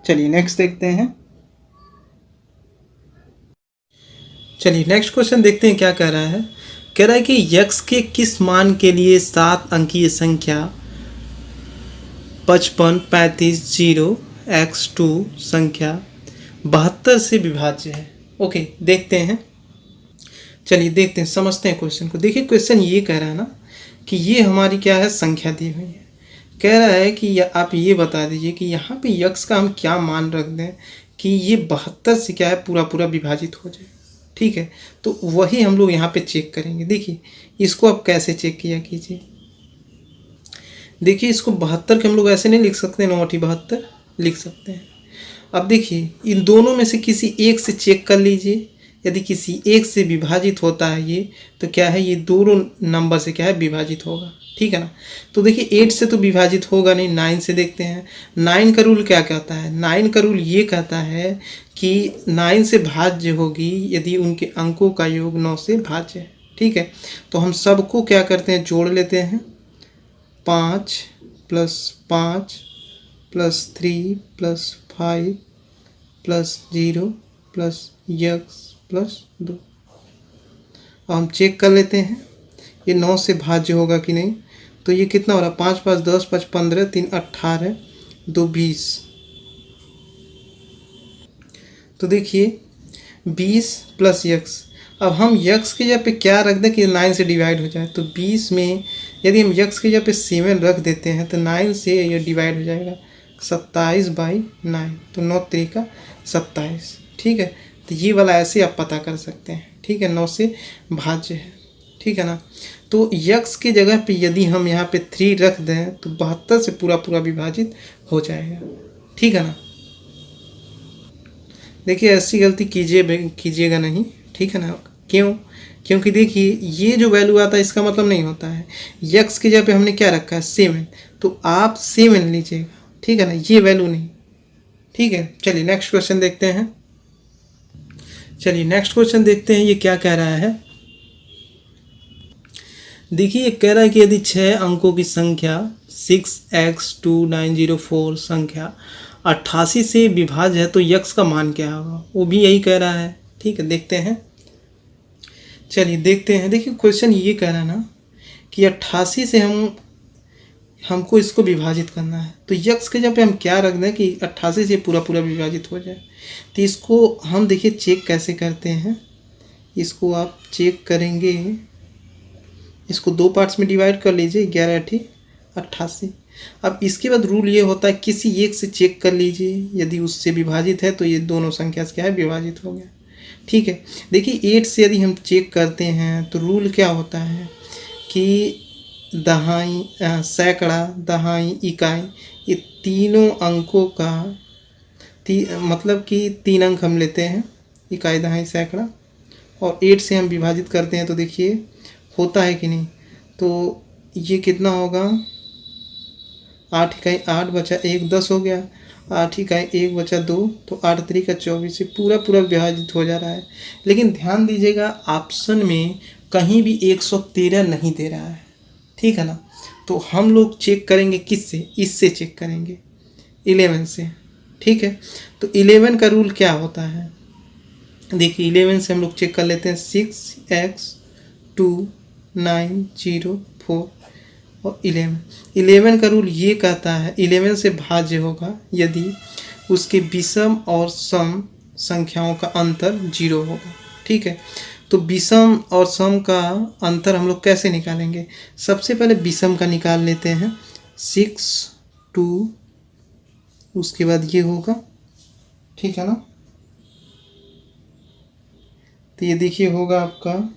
चलिए नेक्स्ट देखते हैं। चलिए नेक्स्ट क्वेश्चन देखते हैं क्या कह रहा है। कह रहा है कि यक्स के किस मान के लिए 7 अंकीय संख्या 55, 35, 0, x2 संख्या 72 से विभाज्य है। ओके देखते हैं, चलिए देखते हैं, समझते हैं क्वेश्चन को। देखिए क्वेश्चन ये कह रहा है ना कि ये हमारी क्या है, संख्या दी हुई है। कह रहा है कि आप ये बता दीजिए कि यहाँ पे यक्स का हम क्या मान रख दें कि ये 72 से क्या है पूरा पूरा विभाजित हो जाए, ठीक है। तो वही हम लोग यहाँ पे चेक करेंगे। देखिए इसको आप कैसे चेक किया कीजिए। देखिए इसको 72 के हम लोग ऐसे नहीं लिख सकते, 9/72 लिख सकते हैं। अब देखिए इन दोनों में से किसी एक से चेक कर लीजिए, यदि किसी एक से विभाजित होता है ये, तो क्या है, ये दोनों नंबर से क्या है विभाजित होगा, ठीक है ना। तो देखिए 8 से तो विभाजित होगा नहीं, 9 से देखते हैं। 9 का रूल क्या कहता है? 9 का रूल ये कहता है कि 9 से भाज्य होगी यदि उनके अंकों का योग 9 से भाज्य है, ठीक है। तो हम सबको क्या करते हैं, जोड़ लेते हैं। 5 + 5 + 3 + 5 + 0 + x + 2। अब हम चेक कर लेते हैं ये 9 से भाज्य होगा कि नहीं। तो ये कितना हो रहा है, 5 × 5 = 10, 5 × 15, 3 × 18, 2 = 20। तो देखिए 20 + x, अब हम x की जगह पे क्या रख दें कि 9 से डिवाइड हो जाए। तो 20 में यदि हम x की जगह पे 7 रख देते हैं तो 9 से ये डिवाइड हो जाएगा, 27/9। तो 9 × 3 = 27, ठीक है। तो ये वाला ऐसे आप पता कर सकते हैं, ठीक है, 9 से भाज्य है, ठीक है ना। तो x की जगह पे यदि हम यहाँ पे 3 रख दें तो 72 से पूरा पूरा विभाजित हो जाएगा, ठीक है ना। देखिए ऐसी गलती कीजिएगा नहीं, ठीक है ना। क्यों? क्योंकि देखिए ये जो वैल्यू आता है इसका मतलब नहीं होता है, यक्स की जगह पे हमने क्या रखा है, 7, तो आप 7 लीजिएगा, ठीक है ना, ये वैल्यू नहीं, ठीक है। चलिए नेक्स्ट क्वेश्चन देखते हैं। चलिए नेक्स्ट क्वेश्चन देखते हैं ये क्या कह रहा है। देखिए ये कह रहा है कि यदि 6 अंकों की संख्या 6x2904 संख्या 88 से विभाज्य है तो यक्स का मान क्या होगा, वो भी यही कह रहा है, ठीक है। देखते हैं, चलिए देखते हैं। देखिए क्वेश्चन ये कह रहा है ना कि 88 से हमको इसको विभाजित करना है। तो यक्स के जगह पे हम क्या रख दें कि 88 से पूरा पूरा विभाजित हो जाए। तो इसको हम देखिए चेक कैसे करते हैं। इसको आप चेक करेंगे, इसको 2 पार्ट्स में डिवाइड कर लीजिए, 11 × 88। अब इसके बाद रूल ये होता है किसी एक से चेक कर लीजिए, यदि उससे विभाजित है तो ये दोनों संख्या से क्या है विभाजित हो गया, ठीक है। देखिए 8 से यदि हम चेक करते हैं तो रूल क्या होता है कि दहाई, सैकड़ा, दहाई, इकाई, ये तीनों अंकों का मतलब कि 3 अंक हम लेते हैं, इकाई, दहाई, सैकड़ा, और 8 से हम विभाजित करते हैं तो देखिए होता है कि नहीं। तो ये कितना होगा, 8 इकाई 8 बचा 1, 10 हो गया। 8 इकाई 1 बचा 2, तो 8 × 3 = 24 से पूरा पूरा विभाजित हो जा रहा है। लेकिन ध्यान दीजिएगा ऑप्शन में कहीं भी 113 नहीं दे रहा है, ठीक है ना। तो हम लोग चेक करेंगे किससे, इससे चेक करेंगे, 11 से, ठीक है। तो 11 का रूल क्या होता है, देखिए 11 से हम लोग चेक कर लेते हैं। 6x2904 और 11 का रूल ये कहता है 11 से भाज्य होगा यदि उसके विषम और सम संख्याओं का अंतर 0 होगा, ठीक है। तो विषम और सम का अंतर हम लोग कैसे निकालेंगे, सबसे पहले विषम का निकाल लेते हैं। 6, 2, उसके बाद ये होगा, ठीक है ना। तो ये देखिए होगा आपका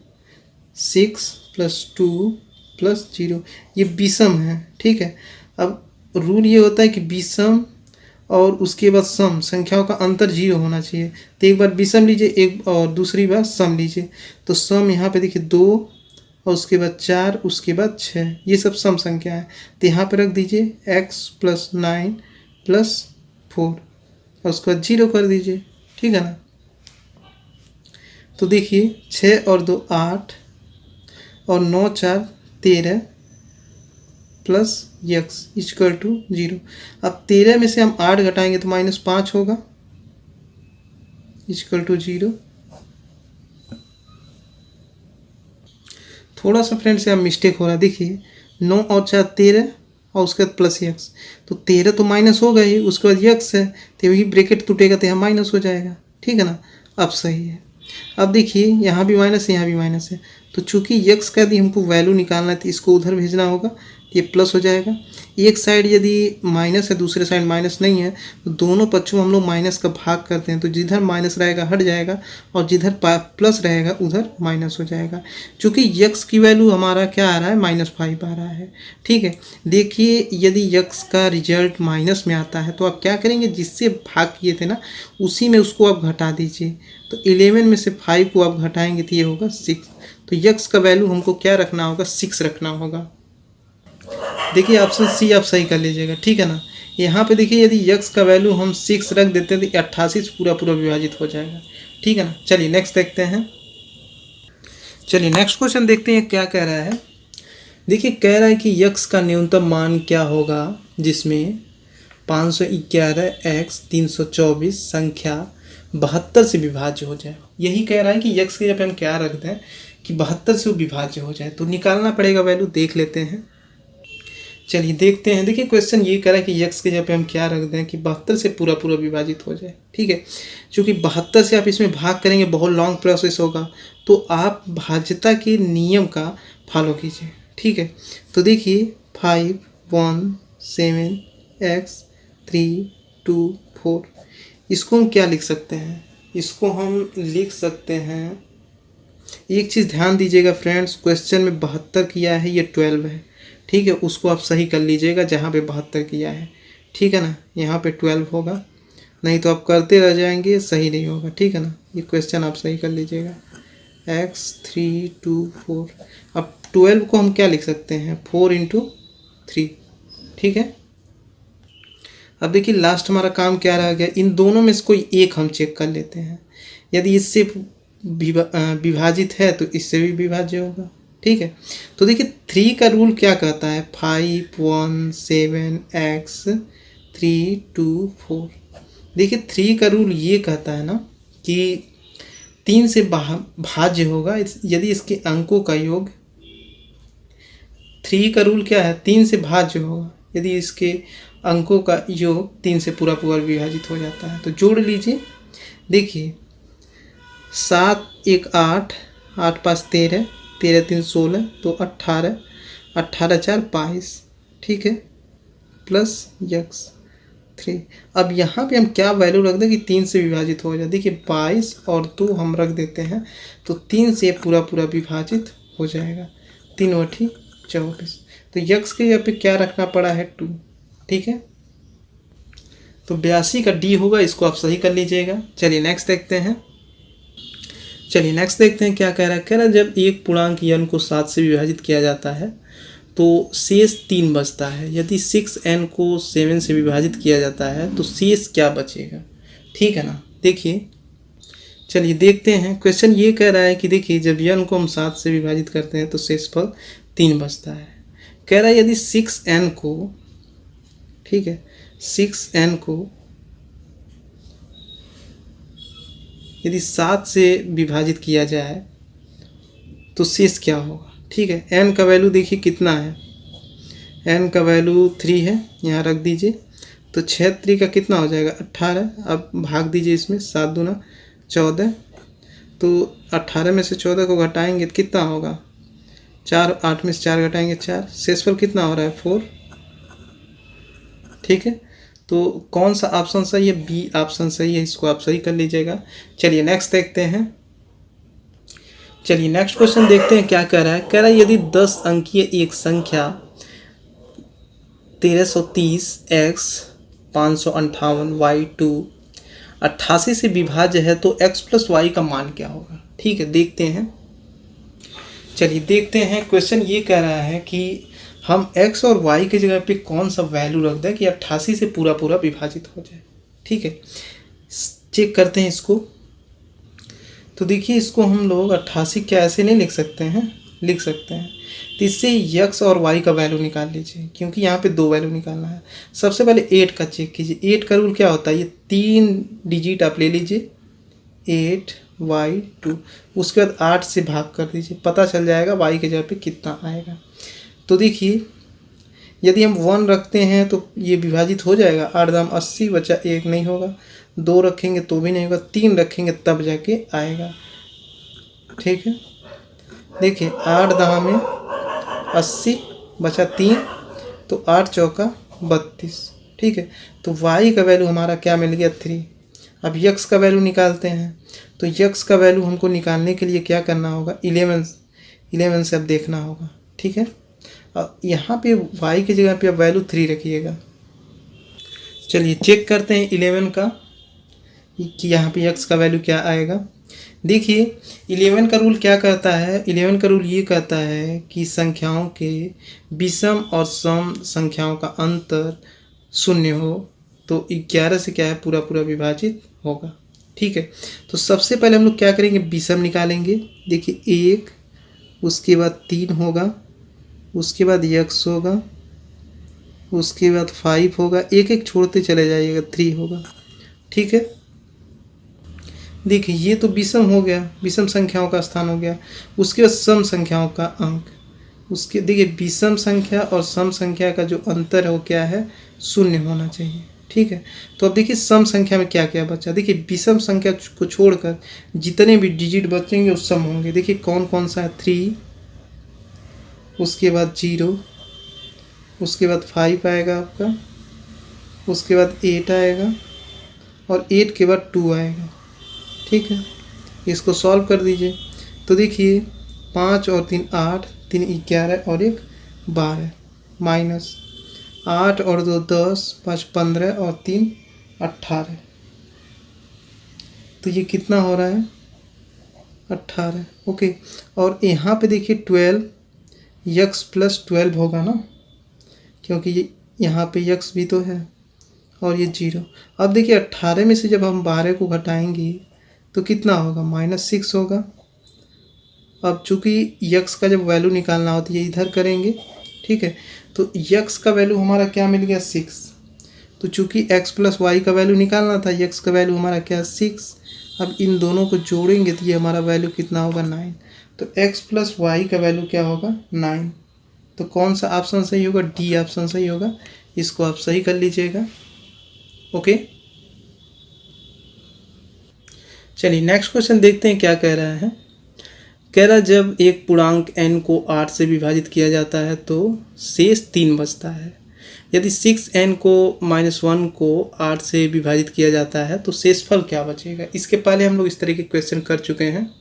6 + 2 + 0, ये विषम है, ठीक है। अब रूल ये होता है कि विषम और उसके बाद सम संख्याओं का अंतर 0 होना चाहिए। तो एक बार विषम लीजिए, एक और दूसरी बार सम लीजिए। तो सम यहाँ पे देखिए 2 और उसके बाद 4, उसके बाद 6, ये सब सम संख्या है। तो यहाँ पे रख दीजिए x + 9 + 4, और उसके बाद 0 कर दीजिए, ठीक है ना। तो देखिए 6 और 2 8 और 9 4 13 प्लस यक्स इक्वल टू 0। अब 13 में से हम 8 घटाएंगे तो -5 होगा इक्वल टू 0। थोड़ा सा फ्रेंड्स यहाँ मिस्टेक हो रहा है, देखिए 9 और 4 13 और उसके बाद प्लस यक्स, तो 13 तो माइनस होगा ही, उसके बाद यक्स है तो वही ब्रैकेट टूटेगा तो यहाँ माइनस हो जाएगा, ठीक है ना। अब सही है। अब देखिए यहाँ भी माइनस है, यहाँ भी माइनस है, तो चूंकि यक्स का यदि हमको वैल्यू निकालना है तो इसको उधर भेजना होगा, ये प्लस हो जाएगा। एक साइड यदि माइनस है दूसरे साइड माइनस नहीं है तो दोनों पक्षों में हम लोग माइनस का भाग करते हैं, तो जिधर माइनस रहेगा हट जाएगा और जिधर प्लस रहेगा उधर माइनस हो जाएगा। चूँकि यक्स की वैल्यू हमारा क्या आ रहा है -5 आ रहा है, ठीक है। देखिए यदि यक्स का रिजल्ट माइनस में आता है तो आप क्या करेंगे, जिससे भाग किए थे ना उसी में उसको आप घटा दीजिए, तो 11 में से 5 को आप घटाएंगे तो ये होगा 6। तो यक्स का वैल्यू हमको क्या रखना होगा, 6 रखना होगा। देखिए ऑप्शन सी आप सही कर लीजिएगा, ठीक है ना। यहाँ पे देखिए यदि यक्स का वैल्यू हम 6 रख देते हैं तो 88 से पूरा पूरा विभाजित हो जाएगा, ठीक है ना। चलिए नेक्स्ट देखते हैं। चलिए नेक्स्ट क्वेश्चन देखते हैं क्या कह रहा है। देखिए कह रहा है कि यक्स का न्यूनतम मान क्या होगा जिसमें 511x 324 संख्या 72 से विभाज्य हो जाए। यही कह रहा है कि यक्स के जब हम क्या रख दें कि 72 से विभाज्य हो जाए, तो निकालना पड़ेगा वैल्यू, देख लेते हैं। चलिए देखते हैं। देखिए क्वेश्चन ये कह रहा है कि यक्स के जगह पे हम क्या रख दें कि 72 से पूरा पूरा विभाजित हो जाए, ठीक है। क्योंकि 72 से आप इसमें भाग करेंगे बहुत लॉन्ग प्रोसेस होगा, तो आप भाज्यता के नियम का फॉलो कीजिए, ठीक है। तो देखिए 5 1 7 x 3 2 4, इसको हम क्या लिख सकते हैं, इसको हम लिख सकते हैं। एक चीज़ ध्यान दीजिएगा फ्रेंड्स, क्वेश्चन में 72 किया है, ये 12 है, ठीक है। उसको आप सही कर लीजिएगा जहाँ पे 72 किया है, ठीक है ना। यहाँ पे 12 होगा, नहीं तो आप करते रह जाएंगे, सही नहीं होगा, ठीक है ना। ये क्वेश्चन आप सही कर लीजिएगा। x 3 2 4, अब 12 को हम क्या लिख सकते हैं, 4 × 3, ठीक है। अब देखिए लास्ट हमारा काम क्या रह गया, इन दोनों में से कोई एक हम चेक कर लेते हैं। यदि इससे विभाजित है तो इससे भी विभाज्य होगा, ठीक है। तो देखिए 3 का रूल क्या कहता है, 5 1 7 x 3 2 4। देखिए 3 का रूल ये कहता है ना कि 3 से भाज्य होगा यदि इसके अंकों का योग, 3 का रूल क्या है, 3 से भाज्य होगा यदि इसके अंकों का योग 3 से पूरा पूरा विभाजित हो जाता है। तो जोड़ लीजिए, देखिए 7 1 8 8 5 13 13 3 16 तो 18 18 4 22, ठीक है, प्लस यक्स 3। अब यहाँ पे हम क्या वैल्यू रख दें कि 3 से विभाजित हो जाए। देखिए 22 और 2 हम रख देते हैं तो 3 से पूरा पूरा विभाजित हो जाएगा, 3 × 8 24। तो यक्स के यहाँ पे क्या रखना पड़ा है, 2, ठीक है। तो 82 का डी होगा, इसको आप सही कर लीजिएगा। चलिए नेक्स्ट देखते हैं। चलिए नेक्स्ट देखते हैं क्या कह रहा है। कह रहा है जब एक पूर्णांक n को 7 से विभाजित किया जाता है तो शेष 3 बचता है। यदि 6n को 7 से विभाजित किया जाता है तो शेष क्या बचेगा, ठीक है ना। देखिए चलिए देखते हैं। क्वेश्चन ये कह रहा है कि देखिए जब n को हम 7 से विभाजित करते हैं तो शेषफल 3 बचता है। कह रहा है यदि 6n को, ठीक है, 6n को यदि 7 से विभाजित किया जाए तो शेष क्या होगा, ठीक है। n का वैल्यू देखिए कितना है, n का वैल्यू 3 है, यहाँ रख दीजिए। तो 6 3 का कितना हो जाएगा, 18। अब भाग दीजिए इसमें, 7 दूना 14, तो 18 में से 14 को घटाएंगे तो कितना होगा, 4 8 में से 4 घटाएंगे 4, शेषफल कितना हो रहा है 4, ठीक है। तो कौन सा ऑप्शन सही है, बी ऑप्शन सही है, इसको आप सही कर लीजिएगा। चलिए नेक्स्ट देखते हैं। चलिए नेक्स्ट क्वेश्चन देखते हैं क्या कह रहा है। कह रहा है यदि 10 अंकीय एक संख्या 1330 x 558 y 2 88 से विभाज्य है तो x + y का मान क्या होगा, ठीक है, देखते हैं। चलिए देखते हैं। क्वेश्चन ये कह रहा है कि हम x और y की जगह पे कौन सा वैल्यू रख दें कि 88 से पूरा पूरा विभाजित हो जाए, ठीक है। चेक करते हैं इसको। तो देखिए इसको हम लोग 88 क्या ऐसे नहीं लिख सकते हैं, लिख सकते हैं। तो इससे यक्स और वाई का वैल्यू निकाल लीजिए, क्योंकि यहाँ पे 2 वैल्यू निकालना है। सबसे पहले 8 का चेक कीजिए। 8 का रूल क्या होता है, ये 3 डिजिट आप ले लीजिए, 8y2, उसके बाद 8 से भाग कर दीजिए, पता चल जाएगा y के जगह पे कितना आएगा। तो देखिए यदि हम 1 रखते हैं तो ये विभाजित हो जाएगा, 8 दाम 80 बचा 1 नहीं होगा, 2 रखेंगे तो भी नहीं होगा, 3 रखेंगे तब जाके आएगा। ठीक है, देखिए 8 दाम में 80 बचा 3, तो 8 चौका 32। ठीक है, तो y का वैल्यू हमारा क्या मिल गया 3। अब यक्स का वैल्यू निकालते हैं। तो यक्स का वैल्यू हमको निकालने के लिए क्या करना होगा, 11 से अब देखना होगा। ठीक है, अब यहाँ पे y की जगह पे अब वैल्यू 3 रखिएगा। चलिए चेक करते हैं 11 का कि यहाँ पे यक्स का वैल्यू क्या आएगा। देखिए 11 का रूल क्या कहता है, 11 का रूल ये कहता है कि संख्याओं के विषम और सम संख्याओं का अंतर 0 हो तो 11 से क्या है, पूरा पूरा विभाजित होगा। ठीक है, तो सबसे पहले हम लोग क्या करेंगे, विषम निकालेंगे। देखिए 1, उसके बाद 3 होगा, उसके बाद यक्स होगा, उसके बाद 5 होगा, एक एक छोड़ते चले जाइएगा, 3 होगा। ठीक है, देखिए ये तो विषम हो गया, विषम संख्याओं का स्थान हो गया। उसके बाद सम संख्याओं का अंक, उसके देखिए विषम संख्या और सम संख्या का जो अंतर है वो क्या है, 0 होना चाहिए। ठीक है, तो अब देखिए सम संख्या में क्या क्या बचा। देखिए विषम संख्या को छोड़कर जितने भी डिजिट बचेंगे वो सम होंगे। देखिए कौन कौन सा है, 3, उसके बाद 0, उसके बाद 5 आएगा आपका, उसके बाद 8 आएगा, और 8 के बाद 2 आएगा। ठीक है, इसको सॉल्व कर दीजिए। तो देखिए 5 और 3 8, 3 11 और 1 12, माइनस 8 और 2 10, 5 15 और 3 18। तो ये कितना हो रहा है, 18। ओके, और यहाँ पे देखिए 12 यक्स प्लस 12 होगा ना, क्योंकि ये यहाँ पे यक्स भी तो है और ये 0। अब देखिए 18 में से जब हम 12 को घटाएंगे तो कितना होगा, -6 होगा। अब चूंकि यक्स का जब वैल्यू निकालना होता है ये इधर करेंगे। ठीक है, तो यक्स का वैल्यू हमारा क्या मिल गया, 6। तो चूंकि x प्लस वाई का वैल्यू निकालना था, यक्स का वैल्यू हमारा क्या, 6। अब इन दोनों को जोड़ेंगे तो ये हमारा वैल्यू कितना होगा, 9। तो x प्लस वाई का वैल्यू क्या होगा, 9। तो कौन सा ऑप्शन सही होगा, डी ऑप्शन सही होगा। इसको आप सही कर लीजिएगा। ओके, चलिए नेक्स्ट क्वेश्चन देखते हैं क्या कह रहा है। कह रहा जब एक पूर्णांक n को 8 से विभाजित किया जाता है तो शेष 3 बचता है। यदि 6n को -1 को 8 से विभाजित किया जाता है तो शेषफल क्या बचेगा। इसके पहले हम लोग इस तरह के क्वेश्चन कर चुके हैं।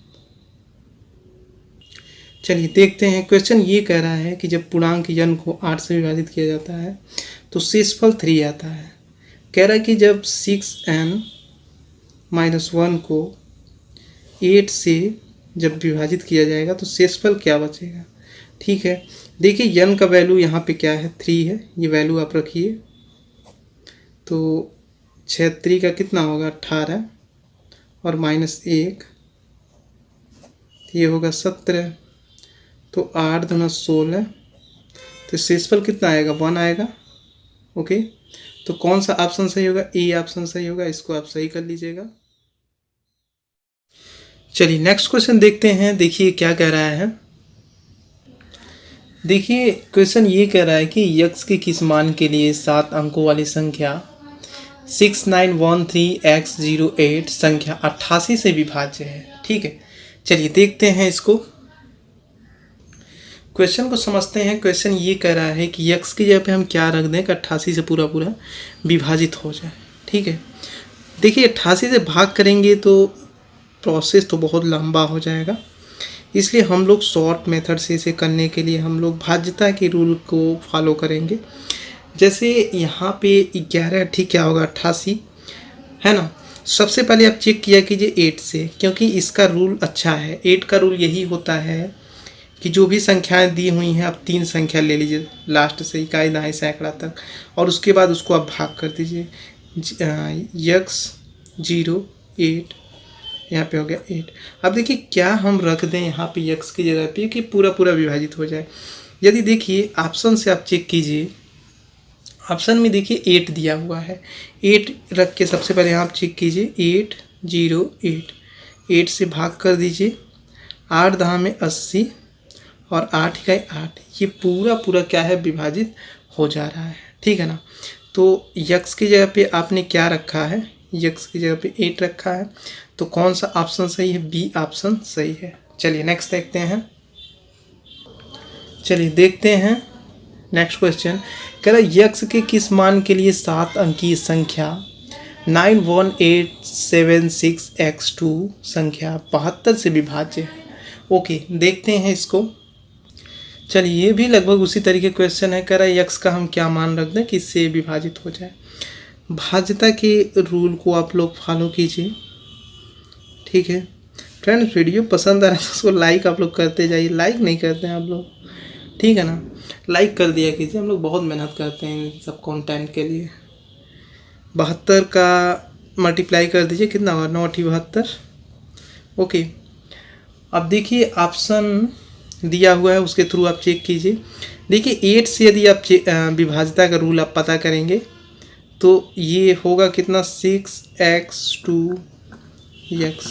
चलिए देखते हैं। क्वेश्चन ये कह रहा है कि जब पूर्णांक n को 8 से विभाजित किया जाता है तो शेषफल 3 आता है। कह रहा है कि जब 6n -1 को 8 से जब विभाजित किया जाएगा तो शेषफल क्या बचेगा। ठीक है, देखिए n का वैल्यू यहाँ पे क्या है, 3 है, ये वैल्यू आप रखिए। तो 6 का कितना होगा, 18, और -1 ये होगा 17, तो 8 दूना 16, तो शेषफल कितना आएगा, 1 आएगा। ओके, तो कौन सा ऑप्शन सही होगा, ए ऑप्शन सही होगा। इसको आप सही कर लीजिएगा। चलिए नेक्स्ट क्वेश्चन देखते हैं। देखिए क्या कह रहा है। देखिए क्वेश्चन ये कह रहा है कि यक्स के किस मान के लिए 7 अंकों वाली संख्या 6913x08 संख्या 88 से विभाज्य है। ठीक है, चलिए देखते हैं इसको, क्वेश्चन को समझते हैं। क्वेश्चन ये कह रहा है कि यक्स की जगह पे हम क्या रख दें कि 88 से पूरा पूरा विभाजित हो जाए। ठीक है, देखिए 88 से भाग करेंगे तो प्रोसेस तो बहुत लंबा हो जाएगा, इसलिए हम लोग शॉर्ट मेथड से इसे करने के लिए हम लोग भाज्यता के रूल को फॉलो करेंगे। जैसे यहाँ पे 11, ठीक क्या होगा, 88 है ना। सबसे पहले आप चेक किया कीजिए 8 से, क्योंकि इसका रूल अच्छा है। 8 का रूल यही होता है कि जो भी संख्याएं दी हुई हैं आप 3 संख्या ले लीजिए लास्ट से, इकाई दहाई सैकड़ा तक, और उसके बाद उसको आप भाग कर दीजिए। यक्स 0 8, यहाँ पे हो गया 8। अब देखिए क्या हम रख दें यहाँ पे यक्स की जगह पे कि पूरा पूरा विभाजित हो जाए। यदि देखिए ऑप्शन से आप चेक कीजिए, ऑप्शन में देखिए 8 दिया हुआ है, 8 रख के सबसे पहले यहाँ आप चेक कीजिए 8 0 8, 8 से भाग कर दीजिए, 8 दहा में 80 और 8 का 8, ये पूरा पूरा क्या है विभाजित हो जा रहा है, ठीक है ना। तो यक्स की जगह पे आपने क्या रखा है, यक्स की जगह पे 8 रखा है, तो कौन सा ऑप्शन सही है, बी ऑप्शन सही है। चलिए नेक्स्ट देखते हैं, चलिए देखते हैं नेक्स्ट क्वेश्चन। कह रहा यक्स के किस मान के लिए 7 अंकीय संख्या 91876x2 संख्या 72 से विभाज्य है। ओके देखते हैं इसको। चलिए ये भी लगभग उसी तरीके क्वेश्चन है। कह रहा है यक्स का हम क्या मान रख दें कि इससे विभाजित हो जाए। भाज्यता के रूल को आप लोग फॉलो कीजिए, ठीक है फ्रेंड्स। वीडियो पसंद आ रहा है तो उसको लाइक आप लोग करते जाइए, लाइक नहीं करते हैं आप लोग, ठीक है ना, लाइक कर दिया कीजिए। हम लोग बहुत मेहनत करते हैं इन सब कंटेंट के लिए। 72 का मल्टीप्लाई कर दीजिए, कितना होगा 9 × 72। ओके अब देखिए ऑप्शन दिया हुआ है उसके थ्रू आप चेक कीजिए। देखिए 8 से यदि आप विभाज्यता का रूल आप पता करेंगे तो ये होगा कितना 6x2x।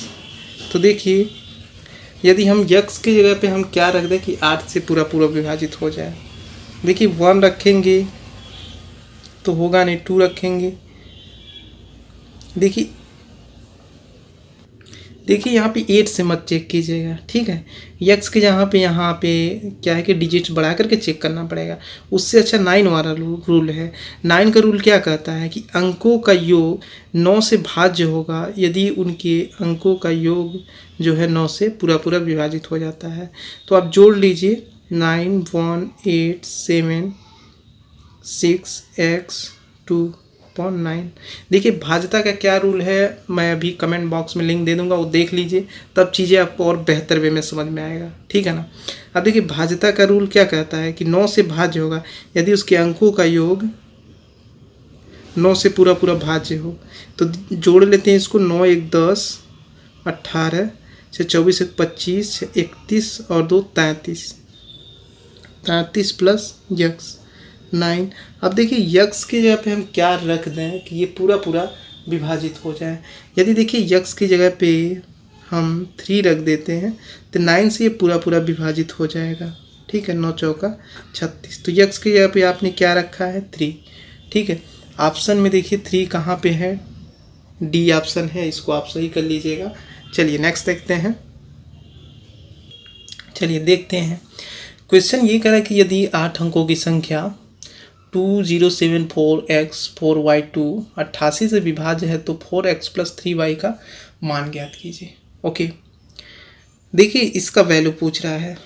तो देखिए यदि हम यक्स की जगह पे हम क्या रख दें कि 8 से पूरा पूरा विभाजित हो जाए। देखिए 1 रखेंगे तो होगा नहीं, 2 रखेंगे। देखिए यहाँ पे 8 से मत चेक कीजिएगा, ठीक है। यक्स के यहाँ पे क्या है कि डिजिट्स बढ़ा करके चेक करना पड़ेगा। उससे अच्छा 9 वाला रूल है। 9 का रूल क्या कहता है कि अंकों का योग 9 से भाज्य होगा यदि उनके अंकों का योग जो है 9 से पूरा पूरा विभाजित हो जाता है। तो आप जोड़ लीजिए 9 1 8 7 6x2/9। देखिए भाज्यता का क्या रूल है मैं अभी कमेंट बॉक्स में लिंक दे दूंगा, वो देख लीजिए, तब चीज़ें आपको और बेहतर वे में समझ में आएगा, ठीक है ना। अब देखिए भाज्यता का रूल क्या कहता है कि 9 से भाज्य होगा यदि उसके अंकों का योग 9 से पूरा पूरा भाज्य हो। तो जोड़ लेते हैं इसको, 9 1 10 18 से 24 1 25 31 और 2 33, 33 प्लस यक्स 9। अब देखिए यक्स की जगह पे हम क्या रख दें कि ये पूरा पूरा विभाजित हो जाए। यदि देखिए यक्स की जगह पे हम 3 रख देते हैं तो 9 से ये पूरा पूरा विभाजित हो जाएगा, ठीक है। 9 चौका 36। तो यक्स की जगह पे आपने क्या रखा है 3, ठीक है। ऑप्शन में देखिए 3 कहाँ पे है, डी ऑप्शन है, इसको आप सही कर लीजिएगा। चलिए नेक्स्ट देखते हैं, चलिए देखते हैं क्वेश्चन ये कह रहा है कि यदि 8 अंकों की संख्या 2074x4y2 88 से विभाज्य है तो 4x + 3y का मान ज्ञात कीजिए। ओके देखिए इसका वैल्यू पूछ रहा है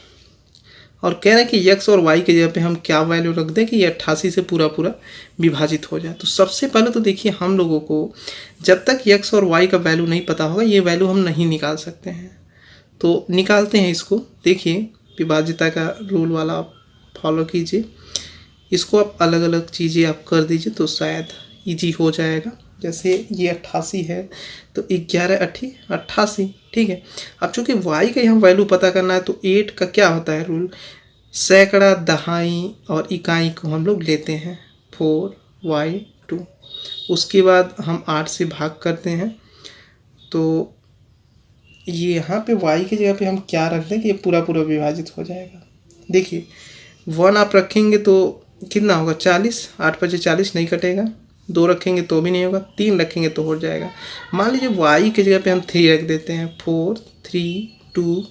और कह रहा है कि x और y की जगह पे हम क्या वैल्यू रख दें कि ये 88 से पूरा पूरा विभाजित हो जाए। तो सबसे पहले तो देखिए हम लोगों को जब तक x और y का वैल्यू नहीं पता होगा ये वैल्यू हम नहीं निकाल सकते हैं। तो निकालते हैं इसको। देखिए विभाज्यता का रूल वाला आप फॉलो कीजिए, इसको आप अलग अलग चीज़ें आप कर दीजिए तो शायद इजी हो जाएगा। जैसे ये 88 है तो 11 8 88, ठीक है। अब चूँकि y का यहाँ वैल्यू पता करना है तो 8 का क्या होता है रूल, सैकड़ा दहाई और इकाई को हम लोग लेते हैं 4y2। उसके बाद हम 8 से भाग करते हैं तो ये यहाँ पे y की जगह पे हम क्या रख दें कि ये पूरा पूरा विभाजित हो जाएगा। देखिए 1 आप रखेंगे तो कितना होगा 40, 8 × 5 = 40, नहीं कटेगा। 2 रखेंगे तो भी नहीं होगा, 3 रखेंगे तो हो जाएगा। मान लीजिए y की जगह पे हम 3 रख देते हैं 4 3 2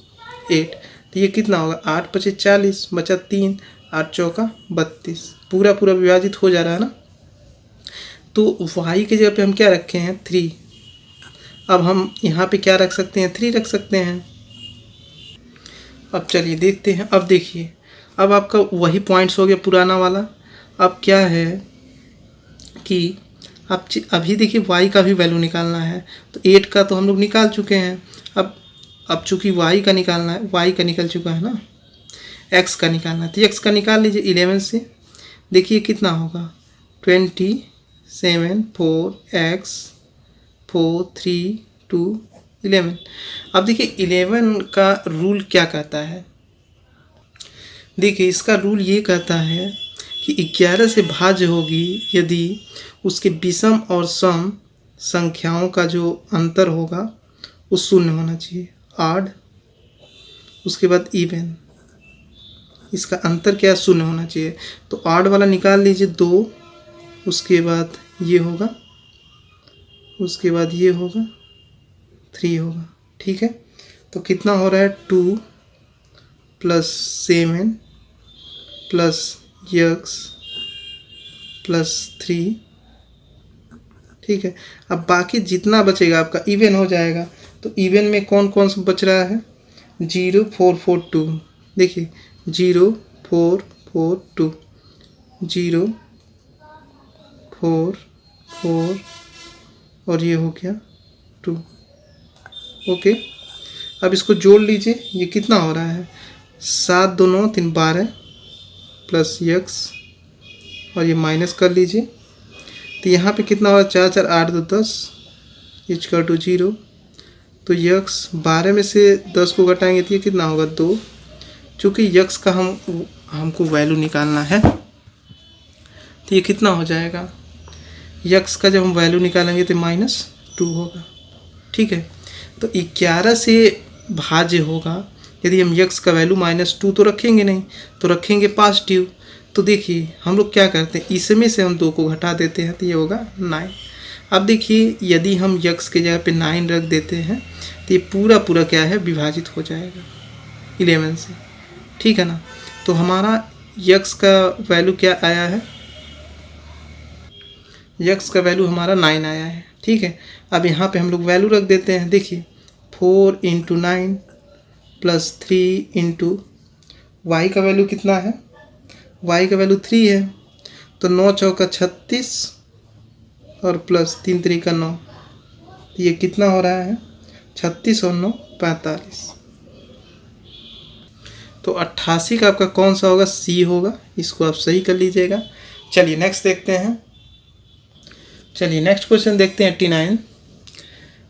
8, तो ये कितना होगा 8 × 5 = 40 बचा 3, 8 चौका 32, पूरा पूरा विभाजित हो जा रहा है ना। तो y की जगह पे हम क्या रखे हैं 3। अब हम यहाँ पे क्या रख सकते हैं 3 रख सकते हैं। अब चलिए देखते हैं। अब देखिए अब आपका वही पॉइंट्स हो गया पुराना वाला। अब क्या है कि अब अभी देखिए y का भी वैल्यू निकालना है तो 8 का तो हम लोग निकाल चुके हैं। अब चूँकि y का निकालना है, y का निकल चुका है ना, x का निकालना है तो x का निकाल लीजिए 11 से। देखिए कितना होगा 27 4x 4 3 2 11। अब देखिए 11 का रूल क्या कहता है, देखिए इसका रूल ये कहता है कि 11 से भाज्य होगी यदि उसके विषम और सम संख्याओं का जो अंतर होगा वो शून्य होना चाहिए। ऑड, उसके बाद इवन, इसका अंतर क्या शून्य होना चाहिए। तो ऑड वाला निकाल लीजिए 2, उसके बाद ये होगा, उसके बाद ये होगा, 3 होगा। ठीक है, तो कितना हो रहा है 2 + 7 + x + 3। ठीक है, अब बाकी जितना बचेगा आपका इवन हो जाएगा। तो इवन में कौन कौन सा बच रहा है, 0 4 4 2। देखिए 0 4 4 2, 0 4 4 और ये हो गया 2। ओके, अब इसको जोड़ लीजिए, ये कितना हो रहा है 7 2 9 3 12 + x और ये माइनस कर लीजिए। तो यहाँ पे कितना होगा 4 4 8 2 10 = 0। तो x 12 में से 10 को घटाएंगे तो ये कितना होगा 2। चूँकि x का हमको वैल्यू निकालना है तो ये कितना हो जाएगा, x का जब हम वैल्यू निकालेंगे तो -2 होगा। ठीक है, तो 11 से भाज्य होगा यदि हम x का वैल्यू -2 तो रखेंगे नहीं, तो रखेंगे पॉजिटिव। तो देखिए हम लोग क्या करते हैं, इसमें से हम 2 को घटा देते हैं तो ये होगा 9। अब देखिए यदि हम x के जगह पे 9 रख देते हैं तो ये पूरा पूरा क्या है, विभाजित हो जाएगा 11 से। ठीक है ना, तो हमारा x का वैल्यू क्या आया है, x का वैल्यू हमारा 9 आया है। ठीक है, अब यहाँ पे हम लोग वैल्यू रख देते हैं। देखिए 4 × 9 + 3 × y का वैल्यू कितना है, y का वैल्यू 3 है। तो 9 चौका 36 और प्लस 3 3 का 9, तो ये कितना हो रहा है 36 और 9 45। तो 88 का आपका कौन सा होगा, सी होगा। इसको आप सही कर लीजिएगा। चलिए नेक्स्ट देखते हैं। चलिए नेक्स्ट क्वेश्चन देखते हैं 89।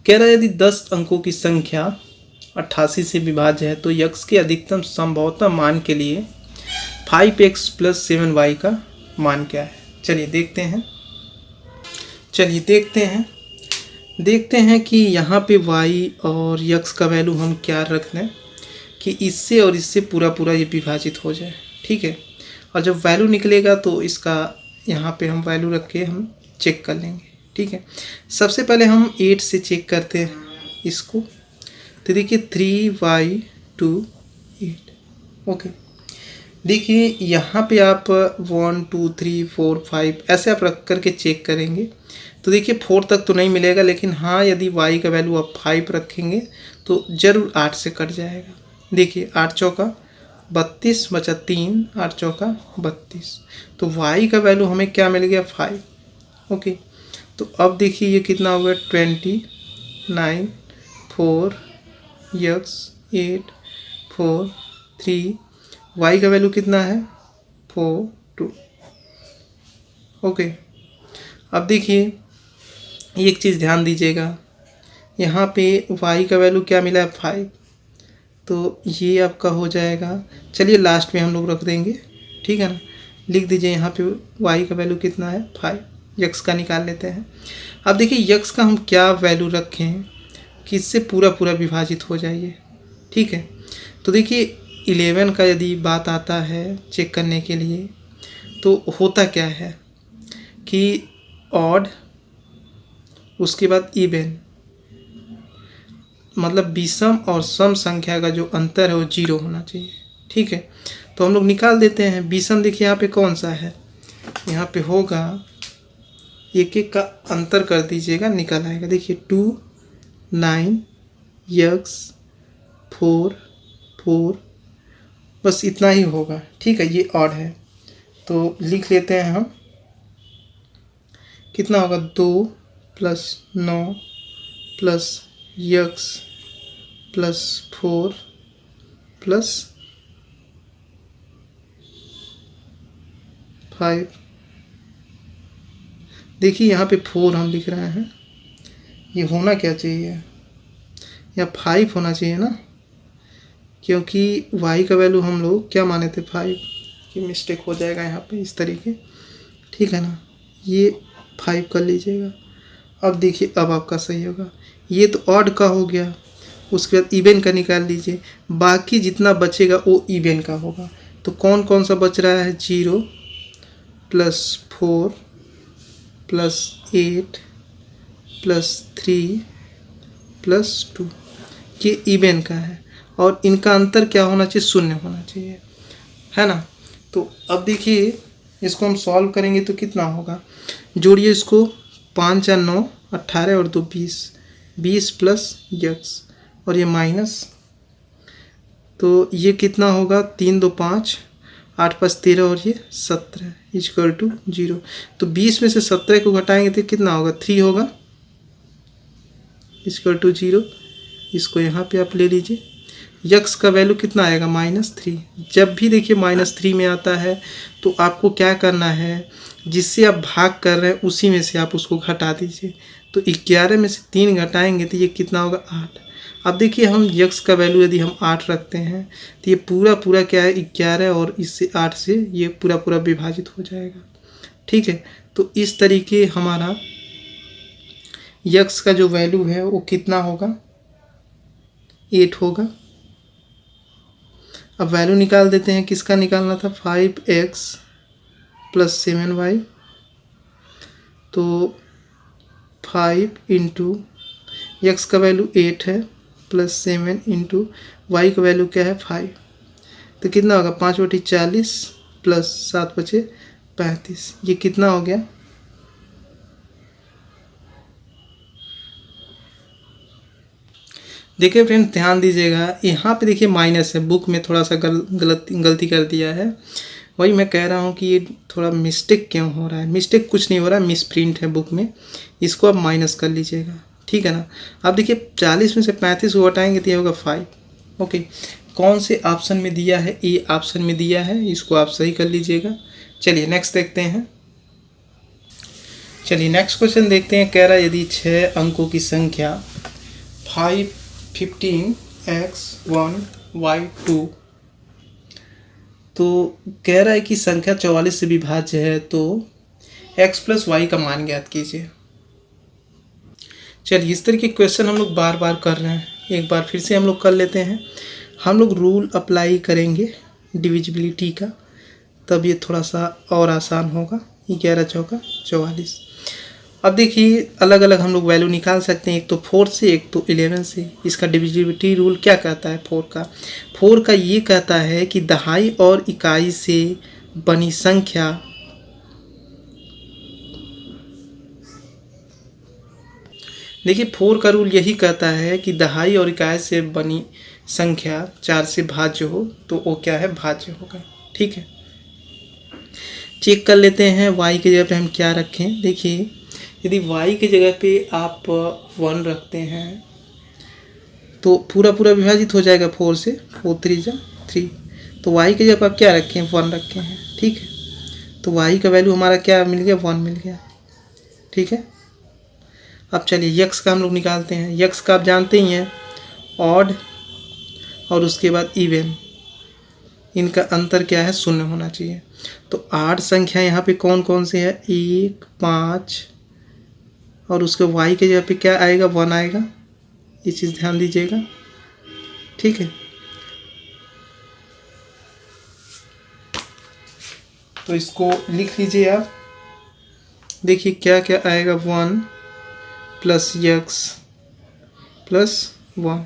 कह रहा है यदि 10 अंकों की संख्या 88 से विभाज्य है तो x के अधिकतम संभवतः मान के लिए 5x + 7y का मान क्या है। चलिए देखते हैं कि यहाँ पे y और x का वैल्यू हम क्या रख लें कि इससे और इससे पूरा पूरा ये विभाजित हो जाए। ठीक है, और जब वैल्यू निकलेगा तो इसका यहाँ पे हम वैल्यू रख के हम चेक कर लेंगे। ठीक है, सबसे पहले हम 8 से चेक करते हैं इसको। तो देखिए 3y = 8। ओके, देखिए यहाँ पे आप 1 2 3 4 5 ऐसे आप रख करके चेक करेंगे तो देखिए 4 तक तो नहीं मिलेगा, लेकिन हाँ यदि y का वैल्यू आप 5 रखेंगे तो ज़रूर 8 से कट जाएगा। देखिए 8 चौका 32 बचा 3, 8 चौका 32। तो y का वैल्यू हमें क्या मिल गया 5। ओके, तो अब देखिए ये कितना हो गया 29 4 x 8 4 3, y का वैल्यू कितना है 4 2। ओके, अब देखिए एक चीज़ ध्यान दीजिएगा, यहाँ पे y का वैल्यू क्या मिला है 5, तो ये आपका हो जाएगा। चलिए लास्ट में हम लोग रख देंगे। ठीक है ना, लिख दीजिए यहाँ पे y का वैल्यू कितना है 5। x का निकाल लेते हैं। अब देखिए x का हम क्या वैल्यू रखें कि इससे पूरा पूरा विभाजित हो जाइए। ठीक है, तो देखिए 11 का यदि बात आता है चेक करने के लिए तो होता क्या है कि ऑड, उसके बाद इवन, मतलब विषम और सम संख्या का जो अंतर है वो 0 होना चाहिए। ठीक है, तो हम लोग निकाल देते हैं। विषम देखिए यहाँ पे कौन सा है, यहाँ पे होगा, एक एक का अंतर कर दीजिएगा निकल आएगा। देखिए 2 9 x 4 4, बस इतना ही होगा। ठीक है, ये ऑड है तो लिख लेते हैं हम, कितना होगा 2 + 9 + x + 4 + 5। देखिए यहाँ पे 4 हम लिख रहे हैं, ये होना क्या चाहिए या 5 होना चाहिए ना, क्योंकि y का वैल्यू हम लोग क्या माने थे 5, कि मिस्टेक हो जाएगा यहाँ पे इस तरीके, ठीक है ना। ये 5 कर लीजिएगा। अब देखिए अब आपका सही होगा। ये तो ऑड का हो गया, उसके बाद इवन का निकाल लीजिए, बाकी जितना बचेगा वो इवन का होगा। तो कौन कौन सा बच रहा है, 0 + 4 + 8 + 3 + 2, ये इवन का है और इनका अंतर क्या होना चाहिए, 0 होना चाहिए, है ना। तो अब देखिए इसको हम सॉल्व करेंगे तो कितना होगा, जोड़िए इसको, 5 या 9 18 और 2 20, 20 + x और ये माइनस, तो ये कितना होगा, 3 2 5, 8 5 13 और ये 17 = 0। तो 20 में से 17 को घटाएंगे तो कितना होगा, 3 होगा = 0। इसको यहाँ पे आप ले लीजिए। यक्स का वैल्यू कितना आएगा, -3। जब भी देखिए -3 में आता है तो आपको क्या करना है, जिससे आप भाग कर रहे हैं उसी में से आप उसको घटा दीजिए। तो 11 में से 3 घटाएंगे तो ये कितना होगा, 8। अब देखिए हम यक्स का वैल्यू यदि हम 8 रखते हैं तो ये पूरा पूरा क्या है, 11, और इससे 8 से ये पूरा पूरा विभाजित हो जाएगा, ठीक है। तो इस तरीके हमारा यक्स का जो वैल्यू है वो कितना होगा, 8 होगा। अब वैल्यू निकाल देते हैं, किसका निकालना था, 5x + 7y। तो 5 × x का वैल्यू 8 है + 7 × y का वैल्यू क्या है, 5। तो कितना होगा, 5/40 + 7/35, ये कितना हो गया, देखिए फ्रेंड ध्यान दीजिएगा, यहाँ पे देखिए माइनस है, बुक में थोड़ा सा गलती कर दिया है। वही मैं कह रहा हूँ कि ये थोड़ा मिस्टेक क्यों हो रहा है, मिस्टेक कुछ नहीं हो रहा है, मिस प्रिंट है बुक में, इसको आप माइनस कर लीजिएगा, ठीक है ना। अब देखिए 40 में से 35 को हटाएंगे तो ये होगा 5, ओके। कौन से ऑप्शन में दिया है, ए ऑप्शन में दिया है, इसको आप सही कर लीजिएगा। चलिए नेक्स्ट देखते हैं। चलिए नेक्स्ट क्वेश्चन देखते हैं। कह रहा है यदि 6 अंकों की संख्या 5 15 x 1 y 2, तो कह रहा है कि संख्या 44 से विभाज्य है, तो x + y का मान ज्ञात कीजिए। चलिए इस तरह के क्वेश्चन हम लोग बार बार कर रहे हैं, एक बार फिर से हम लोग कर लेते हैं। हम लोग रूल अप्लाई करेंगे डिविजिबिलिटी का, तब ये थोड़ा सा और आसान होगा। 11 चौका 44। अब देखिए अलग अलग हम लोग वैल्यू निकाल सकते हैं, एक तो 4 से, एक तो 11 से। इसका डिविजिबिलिटी रूल क्या कहता है, 4 का ये कहता है कि दहाई और इकाई से बनी संख्या देखिए 4 का रूल यही कहता है कि दहाई और इकाई से बनी संख्या 4 से भाज्य हो तो वो क्या है, भाज्य होगा, ठीक है। चेक कर लेते हैं y की जगह पे हम क्या रखें। देखिए यदि y की जगह पे आप 1 रखते हैं तो पूरा पूरा विभाजित हो जाएगा 4 से, 4 3 3। तो y की जगह पे आप क्या रखें, 1 रखे हैं, ठीक है। तो y का वैल्यू हमारा क्या मिल गया, 1 मिल गया, ठीक है। अब चलिए x का हम लोग निकालते हैं। x का आप जानते ही हैं, ऑड और उसके बाद इवन, इनका अंतर क्या है, 0 होना चाहिए। तो 8 संख्या यहाँ पे कौन कौन से है, 1 5, और उसके y के जगह पे क्या आएगा, 1 आएगा, ये चीज़ ध्यान दीजिएगा, ठीक है। तो इसको लिख लीजिए आप। देखिए क्या क्या आएगा, 1 + x + 1,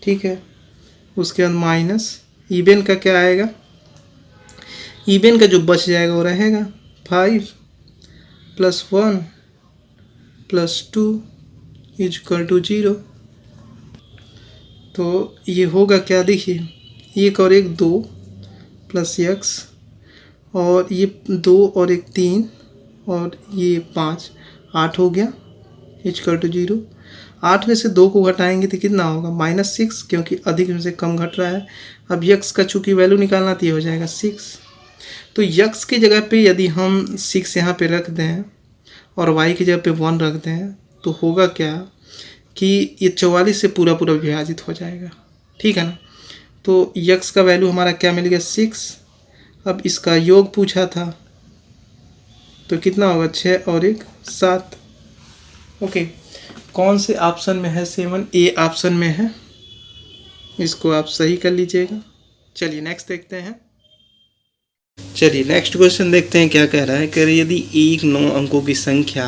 ठीक है। उसके बाद माइनस इवन का क्या आएगा, इवन का जो बच जाएगा वो रहेगा 5 + 1 + 2 = 0। तो ये होगा क्या, देखिए 1 और 1 2 + x, और ये 2 और 1 3, और ये 5, 8 हो गया = 0। 8 में से 2 को घटाएंगे तो कितना होगा, -6, क्योंकि अधिक में से कम घट रहा है। अब x का चूँकि वैल्यू निकालना तो ये हो जाएगा 6। तो x की जगह पे यदि हम 6 यहाँ पे रख दें और y की जगह पे 1 रख दें तो होगा क्या कि ये 44 से पूरा पूरा विभाजित हो जाएगा, ठीक है ना। तो यक्स का वैल्यू हमारा क्या मिल गया 6। अब इसका योग पूछा था तो कितना होगा 6 और 1 7। ओके, कौन से ऑप्शन में है 7? ए ऑप्शन में है, इसको आप सही कर लीजिएगा। चलिए नेक्स्ट देखते हैं। चलिए नेक्स्ट क्वेश्चन देखते हैं क्या कह रहा है। कह रहे यदि एक 9 अंकों की संख्या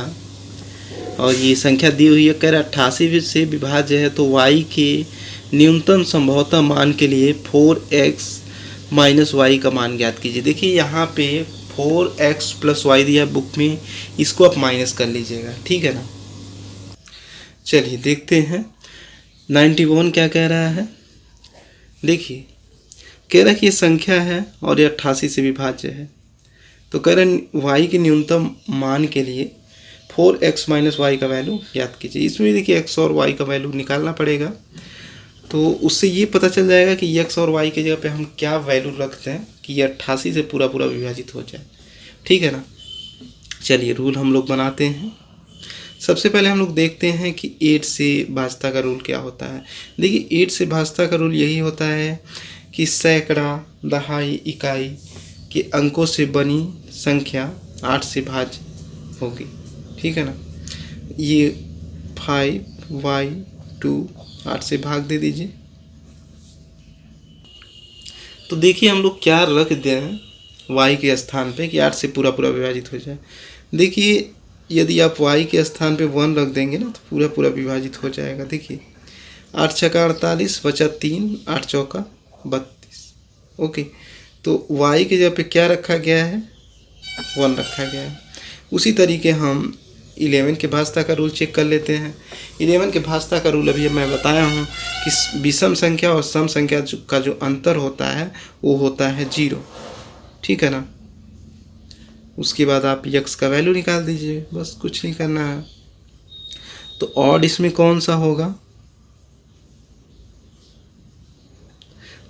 और ये संख्या दी हुई है, कह रहा 88 से विभाज्य है, तो y के न्यूनतम संभवतः मान के लिए 4x माइनस वाई का मान ज्ञात कीजिए। देखिए यहाँ पे 4x प्लस वाई दिया बुक में, इसको आप माइनस कर लीजिएगा, ठीक है ना। चलिए देखते हैं 91 क्या कह रहा है। देखिए कह रहा है कि ये संख्या है और ये 88 से विभाज्य है, तो कह रहा है वाई के न्यूनतम मान के लिए 4x माइनस वाई का वैल्यू ज्ञात कीजिए। इसमें देखिए x और y का वैल्यू निकालना पड़ेगा, तो उससे ये पता चल जाएगा कि x और y के जगह पे हम क्या वैल्यू रखते हैं कि ये 88 से पूरा पूरा विभाजित हो जाए, ठीक है ना। चलिए रूल हम लोग बनाते हैं। सबसे पहले हम लोग देखते हैं कि 8 से भाजता का रूल क्या होता है। देखिए 8 से भाजता का रूल यही होता है कि सैकड़ा, दहाई, इकाई के अंकों से बनी संख्या 8 से भाज्य होगी, ठीक है ना। ये 5y2 8 से भाग दे दीजिए। तो देखिए हम लोग क्या रख दें y के स्थान पे कि 8 से पूरा पूरा विभाजित हो जाए। देखिए यदि आप y के स्थान पे 1 रख देंगे ना तो पूरा पूरा विभाजित हो जाएगा। देखिए 8 छक्का 48 बचा 3, 8 चौका 32। ओके, तो y के जगह पे क्या रखा गया है 1 रखा गया है। उसी तरीके हम 11 के भाजता का रूल चेक कर लेते हैं। 11 के भाजता का रूल अभी मैं बताया हूँ कि विषम संख्या और सम संख्या का जो अंतर होता है वो होता है 0, ठीक है ना। उसके बाद आप यक्स का वैल्यू निकाल दीजिए, बस कुछ नहीं करना है। तो ऑड इसमें कौन सा होगा,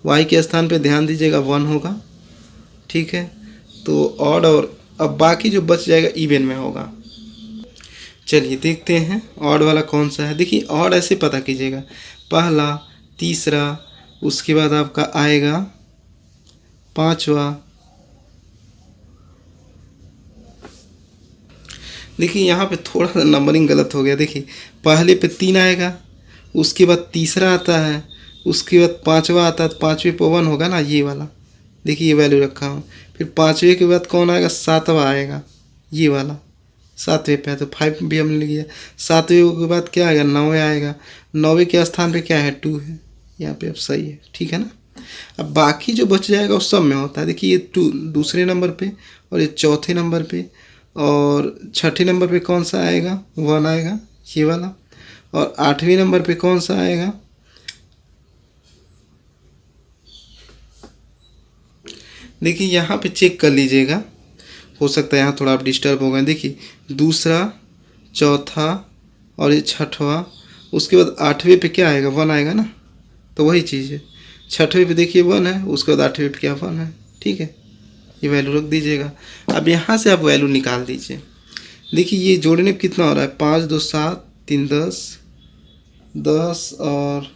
y के स्थान पे ध्यान दीजिएगा 1 होगा, ठीक है। तो ऑड और अब बाकी जो बच जाएगा इवन में होगा। चलिए देखते हैं ऑड वाला कौन सा है। देखिए ऑड ऐसे पता कीजिएगा, पहला, तीसरा, उसके बाद आपका आएगा पांचवा। देखिए यहाँ पे थोड़ा सा नंबरिंग गलत हो गया। देखिए पहले पे 3 आएगा, उसके बाद तीसरा आता है, उसके बाद पांचवा आता है, तो पाँचवें पे 1 होगा ना, ये वाला। देखिए ये वैल्यू रखा हूँ। फिर पाँचवें के बाद कौन आएगा, 7वां आएगा, ये वाला 7वें पे है, तो 5 भी हमने लिख दिया। 7वें के बाद क्या आएगा, 9वें आएगा। 9वें के स्थान पे क्या है, 2 है, यहाँ पे अब सही है, ठीक है ना। अब बाकी जो बच जाएगा उस सब में होता है। देखिए ये 2 दूसरे नंबर पे, और ये चौथे नंबर पे, और छठे नंबर पे कौन सा आएगा, 1 आएगा, ये वाला। और 8वें नंबर पे कौन सा आएगा, देखिए यहाँ पे चेक कर लीजिएगा, हो सकता है यहाँ थोड़ा आप डिस्टर्ब हो गए। देखिए दूसरा, चौथा और ये छठवां, उसके बाद 8वें पे क्या आएगा, 1 आएगा ना, तो वही चीज़ है। 6वें पे देखिए 1 है, उसके बाद 8वें पे क्या 1 है, ठीक है। ये वैल्यू रख दीजिएगा। अब यहाँ से आप वैल्यू निकाल दीजिए। देखिए ये जोड़ने पे कितना हो रहा है, 5 2 7 3 10, 10 और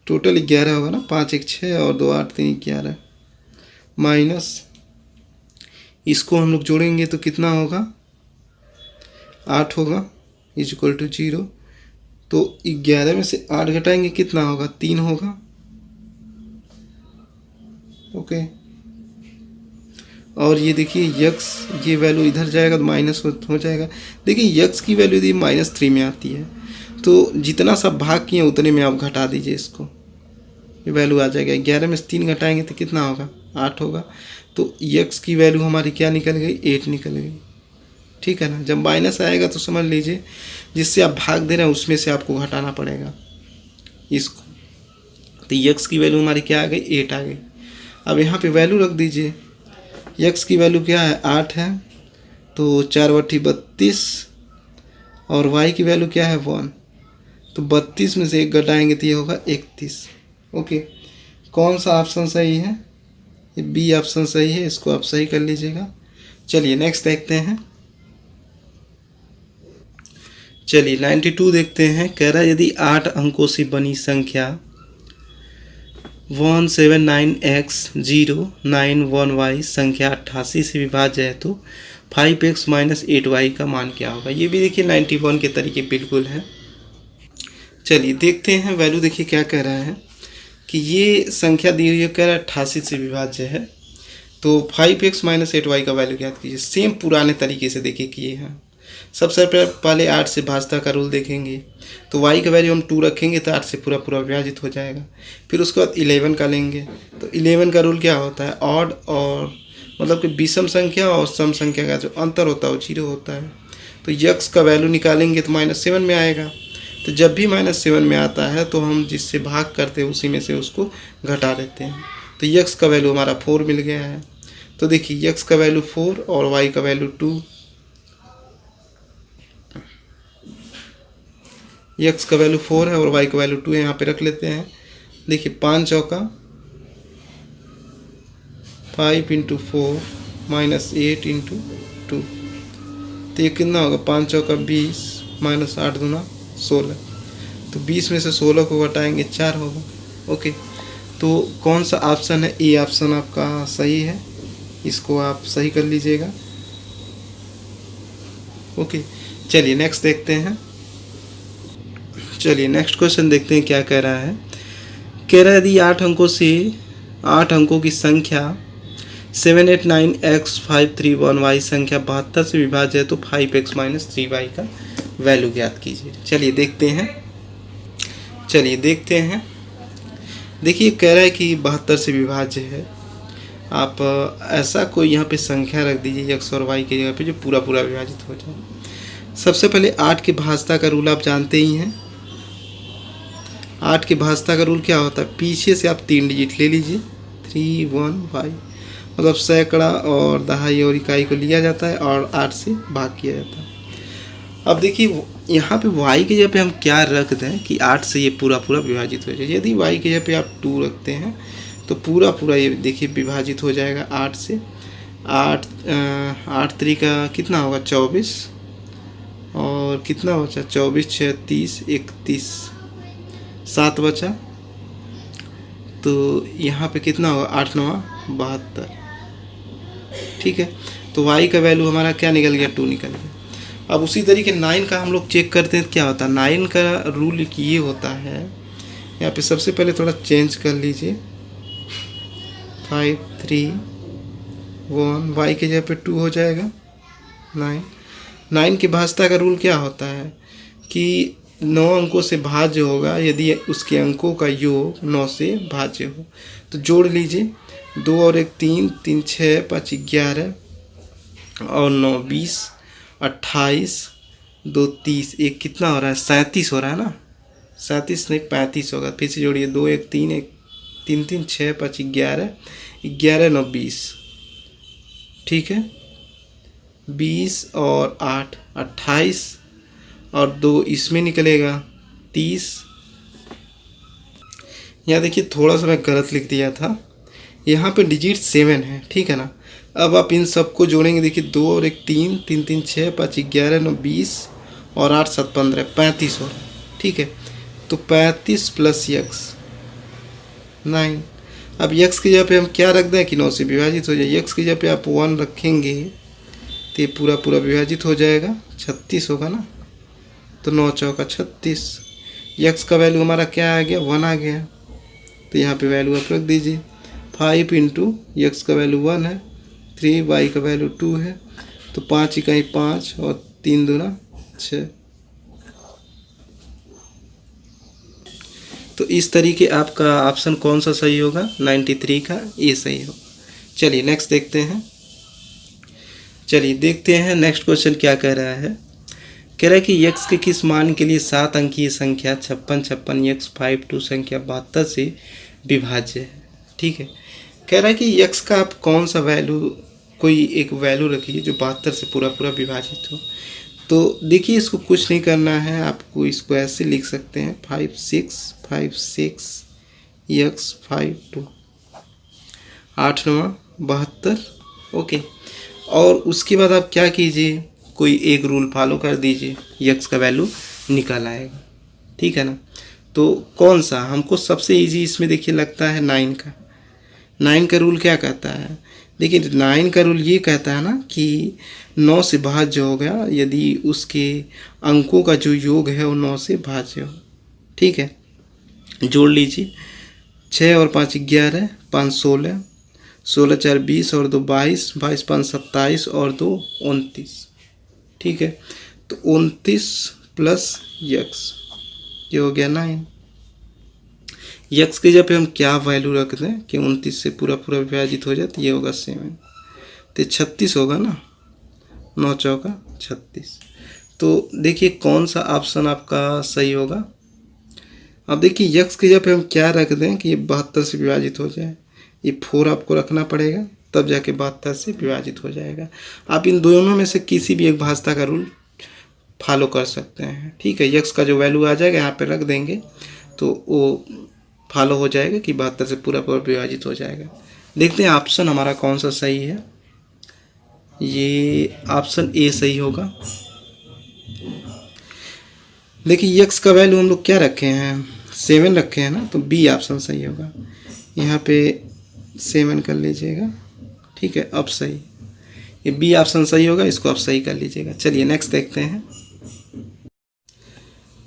टोटल 11 होगा ना, 5 1 6 और 2 8 3 11, माइनस इसको हम लोग जोड़ेंगे तो कितना होगा, 8 होगा, इज इक्वल टू 0। तो 11 में से 8 घटाएंगे कितना होगा, 3 होगा, ओके। और ये देखिए यक्स, ये वैल्यू इधर जाएगा तो माइनस हो जाएगा। देखिए यक्स की वैल्यू यदि -3 में आती है तो जितना सब भाग किए उतने में आप घटा दीजिए इसको, ये वैल्यू आ जाएगा। 11 में से 3 घटाएंगे तो कितना होगा, 8 होगा। तो यक्स की वैल्यू हमारी क्या निकल गई, 8 निकल गई, ठीक है ना। जब माइनस आएगा तो समझ लीजिए जिससे आप भाग दे रहे हैं उसमें से आपको घटाना पड़ेगा इसको। तो यक्स की वैल्यू हमारी क्या आ गई, 8 आ गई। अब यहाँ पे वैल्यू रख दीजिए। यक्स की वैल्यू क्या है, 8 है, तो 4 बट्टी 32, और वाई की वैल्यू क्या है, 1, तो 32 में से 1 घटाएंगे तो ये होगा 31। ओके, कौन सा ऑप्शन सही है, ये बी ऑप्शन सही है, इसको आप सही कर लीजिएगा। चलिए नेक्स्ट देखते हैं। चलिए 92 देखते हैं। कह रहा है यदि 8 अंकों से बनी संख्या 179x091y संख्या 88 से विभाज्य है तो 5x माइनस 8y का मान क्या होगा। ये भी देखिए 91 के तरीके बिल्कुल है। चलिए देखते हैं वैल्यू। देखिए क्या कह रहा है कि ये संख्या दी हुई है, कह रहा है 88 से विभाज्य है तो 5x माइनस 8y का वैल्यू ज्ञात कीजिए। सेम पुराने तरीके से देखिए किए हैं। सबसे पहले 8 से भाजता का रूल देखेंगे तो y का वैल्यू हम 2 रखेंगे तो 8 से पूरा पूरा विभाजित हो जाएगा। फिर उसके बाद 11 का लेंगे तो 11 का रूल क्या होता है, ऑड और मतलब कि विषम संख्या और सम संख्या का जो अंतर होता है वो 0 होता है। तो यक्स का वैल्यू निकालेंगे तो -7 में आएगा। तो जब भी -7 में आता है तो हम जिससे भाग करते हैं उसी में से उसको घटा देते हैं। तो यक्स का वैल्यू हमारा 4 मिल गया है। तो देखिए यक्स का वैल्यू 4 और वाई का वैल्यू 2। यक्स का वैल्यू 4 है और वाई का वैल्यू 2 है, यहाँ पे रख लेते हैं। देखिए 5 चौका 5 × 4 -8 × 2 तो ये कितना होगा, 5 चौका 20 -8 दूना 16। तो 20 में से 16 को घटाएंगे 4 होगा। ओके, तो कौन सा ऑप्शन है, ए ऑप्शन आपका सही है, इसको आप सही कर लीजिएगा। ओके, चलिए नेक्स्ट देखते हैं। चलिए नेक्स्ट क्वेश्चन देखते हैं क्या कह रहा है। कह रहा है यदि 8 अंकों की संख्या 789x531y संख्या 72 से विभाज्य है तो 5x माइनस 3y का वैल्यू ज्ञात कीजिए। चलिए देखते हैं। देखिए कह रहा है कि 72 से विभाज्य है। आप ऐसा कोई यहाँ पे संख्या रख दीजिए x और y की जगह पे जो पूरा पूरा विभाजित हो जाए। सबसे पहले 8 के भाजता का रूल आप जानते ही हैं। 8 के भाजता का रूल क्या होता है, पीछे से आप 3 डिजिट ले लीजिए 315 मतलब सैकड़ा और दहाई और इकाई को लिया जाता है और 8 से भाग किया जाता है। अब देखिए यहाँ पे y की जगह पे हम क्या रख दें कि 8 से ये पूरा पूरा विभाजित हो जाए। यदि y की जगह पे आप 2 रखते हैं तो पूरा पूरा ये देखिए विभाजित हो जाएगा 8 से। 8 3 का कितना होगा 24 और कितना बचा 24 6 30 31 7 बचा। तो यहाँ पे कितना होगा 8 9 72। ठीक है, तो y का वैल्यू हमारा क्या निकल गया 2 निकल गया। अब उसी तरीके 9 का हम लोग चेक करते हैं क्या होता है। 9 का रूल ये होता है, यहाँ पे सबसे पहले थोड़ा चेंज कर लीजिए 5 3 1 y के जगह पे 2 हो जाएगा 9 के भाजता का रूल क्या होता है कि 9 अंकों से भाज्य होगा यदि उसके अंकों का योग 9 से भाज्य हो। तो जोड़ लीजिए 2 और 1 3 3 6 5 11 और 9 20 28 2 30 1 कितना हो रहा है 37 हो रहा है ना, 37 नहीं 35 होगा। फिर से जोड़िए 2 1 3 1 3 3 6 5 11 11 9 20। ठीक है, 20 और 8 28 और 2 इसमें निकलेगा 30। यहाँ देखिए थोड़ा सा मैं गलत लिख दिया था, यहाँ पे डिजिट 7 है। ठीक है ना, अब आप इन सबको जोड़ेंगे। देखिए 2 और 1 3 3 3 6 5 11 9 20 और 8 7 15 35 हो रहा है। ठीक है, तो 35 प्लस यक्स 9। अब यक्स की जगह पे हम क्या रख दें कि 9 से विभाजित हो जाए। यक्स की जगह पे आप 1 रखेंगे तो ये पूरा पूरा विभाजित हो जाएगा 36 होगा ना। तो 9 चौका 36। यक्स का वैल्यू हमारा क्या आ गया 1 आ गया। तो यहाँ पे वैल्यू आप रख दीजिए 5 × यक्स का वैल्यू 1 है, 3 वाई का वैल्यू 2 है। तो 5 इकाई 5 और 3 दूना 6। तो इस तरीके आपका ऑप्शन कौन सा सही होगा 93 का ये सही हो। चलिए नेक्स्ट देखते हैं। नेक्स्ट क्वेश्चन क्या कह रहा है। कह रहा है कि यक्स के किस मान के लिए 7 अंकीय संख्या 56 56 यक्स 52 संख्या 72 से विभाज्य है। ठीक है, कह रहा है कि यक्स का आप कौन सा वैल्यू, कोई एक वैल्यू रखिए जो 72 से पूरा पूरा विभाजित हो। तो देखिए इसको कुछ नहीं करना है, आपको इसको ऐसे लिख सकते हैं 5 6 5 6 यक्स 52 8 9 72। ओके, और उसके बाद आप क्या कीजिए कोई एक रूल फॉलो कर दीजिए, यक्स का वैल्यू निकल आएगा, ठीक है ना। तो कौन सा हमको सबसे इजी इसमें देखिए लगता है 9 का। 9 का रूल क्या कहता है, देखिए 9 का रूल ये कहता है ना कि 9 से भाज्य हो गया यदि उसके अंकों का जो योग है वो 9 से भाज्य हो, ठीक है। जोड़ लीजिए, 6 और 5 11, 5 16, 16 4 20 और 2 22, 22 5 27 और 2 29, ठीक है। तो 29 प्लस यक्स, ये हो गया 9। यक्स की जगह पे हम क्या वैल्यू रख दें कि 29 से पूरा पूरा विभाजित हो जाए, तो ये होगा 7, तो 36 होगा ना, 9 चौका 36। तो देखिए कौन सा ऑप्शन आपका सही होगा। अब देखिए यक्स की जगह पे हम क्या रख दें कि ये 72 से विभाजित हो जाए, ये 4 आपको रखना पड़ेगा, तब जाके 72 से विभाजित हो जाएगा। आप इन दोनों में से किसी भी एक भाज्यता का रूल फॉलो कर सकते हैं, ठीक है। यक्स का जो वैल्यू आ जाएगा यहाँ पे रख देंगे तो वो फॉलो हो जाएगा कि 72 से पूरा पूरा विभाजित हो जाएगा। देखते हैं ऑप्शन हमारा कौन सा सही है, ये ऑप्शन ए सही होगा। देखिए यक्स का वैल्यू हम लोग क्या रखे हैं, 7 रखे हैं ना, तो बी ऑप्शन सही होगा। यहाँ पे 7 कर लीजिएगा, ठीक है। अब सही, ये बी ऑप्शन सही होगा, इसको आप सही कर लीजिएगा। चलिए नेक्स्ट देखते हैं।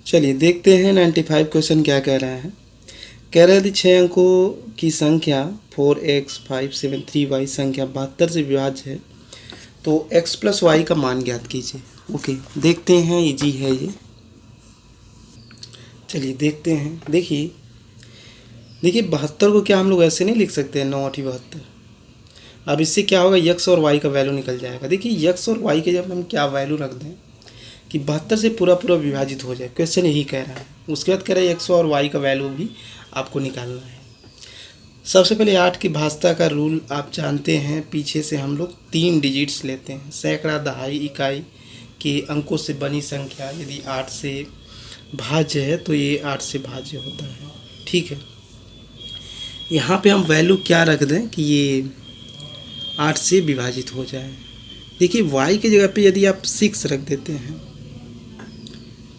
चलिए देखते हैं 95 क्वेश्चन क्या कह रहा है। कह रहा है यदि 6 अंकों की संख्या 4x 5 7 3y संख्या 72 से विभाज्य है तो x प्लस वाई का मान ज्ञात कीजिए। ओके, देखते हैं, इजी है ये। चलिए देखते हैं। देखिए 72 को क्या हम लोग ऐसे नहीं लिख सकते हैं 9 8 72। अब इससे क्या होगा, यक्स और वाई का वैल्यू निकल जाएगा। देखिए यक्स और वाई के जब हम क्या वैल्यू रख दें कि 72 से पूरा पूरा विभाजित हो जाए, क्वेश्चन यही कह रहा है। उसके बाद कह रहा है एक्स और वाई का वैल्यू भी आपको निकालना है। सबसे पहले 8 की भाज्यता का रूल आप जानते हैं, पीछे से हम लोग 3 डिजिट्स लेते हैं। सैकड़ा, दहाई, इकाई के अंकों से बनी संख्या यदि 8 से भाज्य है तो ये 8 से भाज्य होता है, ठीक है। यहाँ पे हम वैल्यू क्या रख दें कि ये 8 से विभाजित हो जाए। देखिए y की जगह पे यदि आप 6 रख देते हैं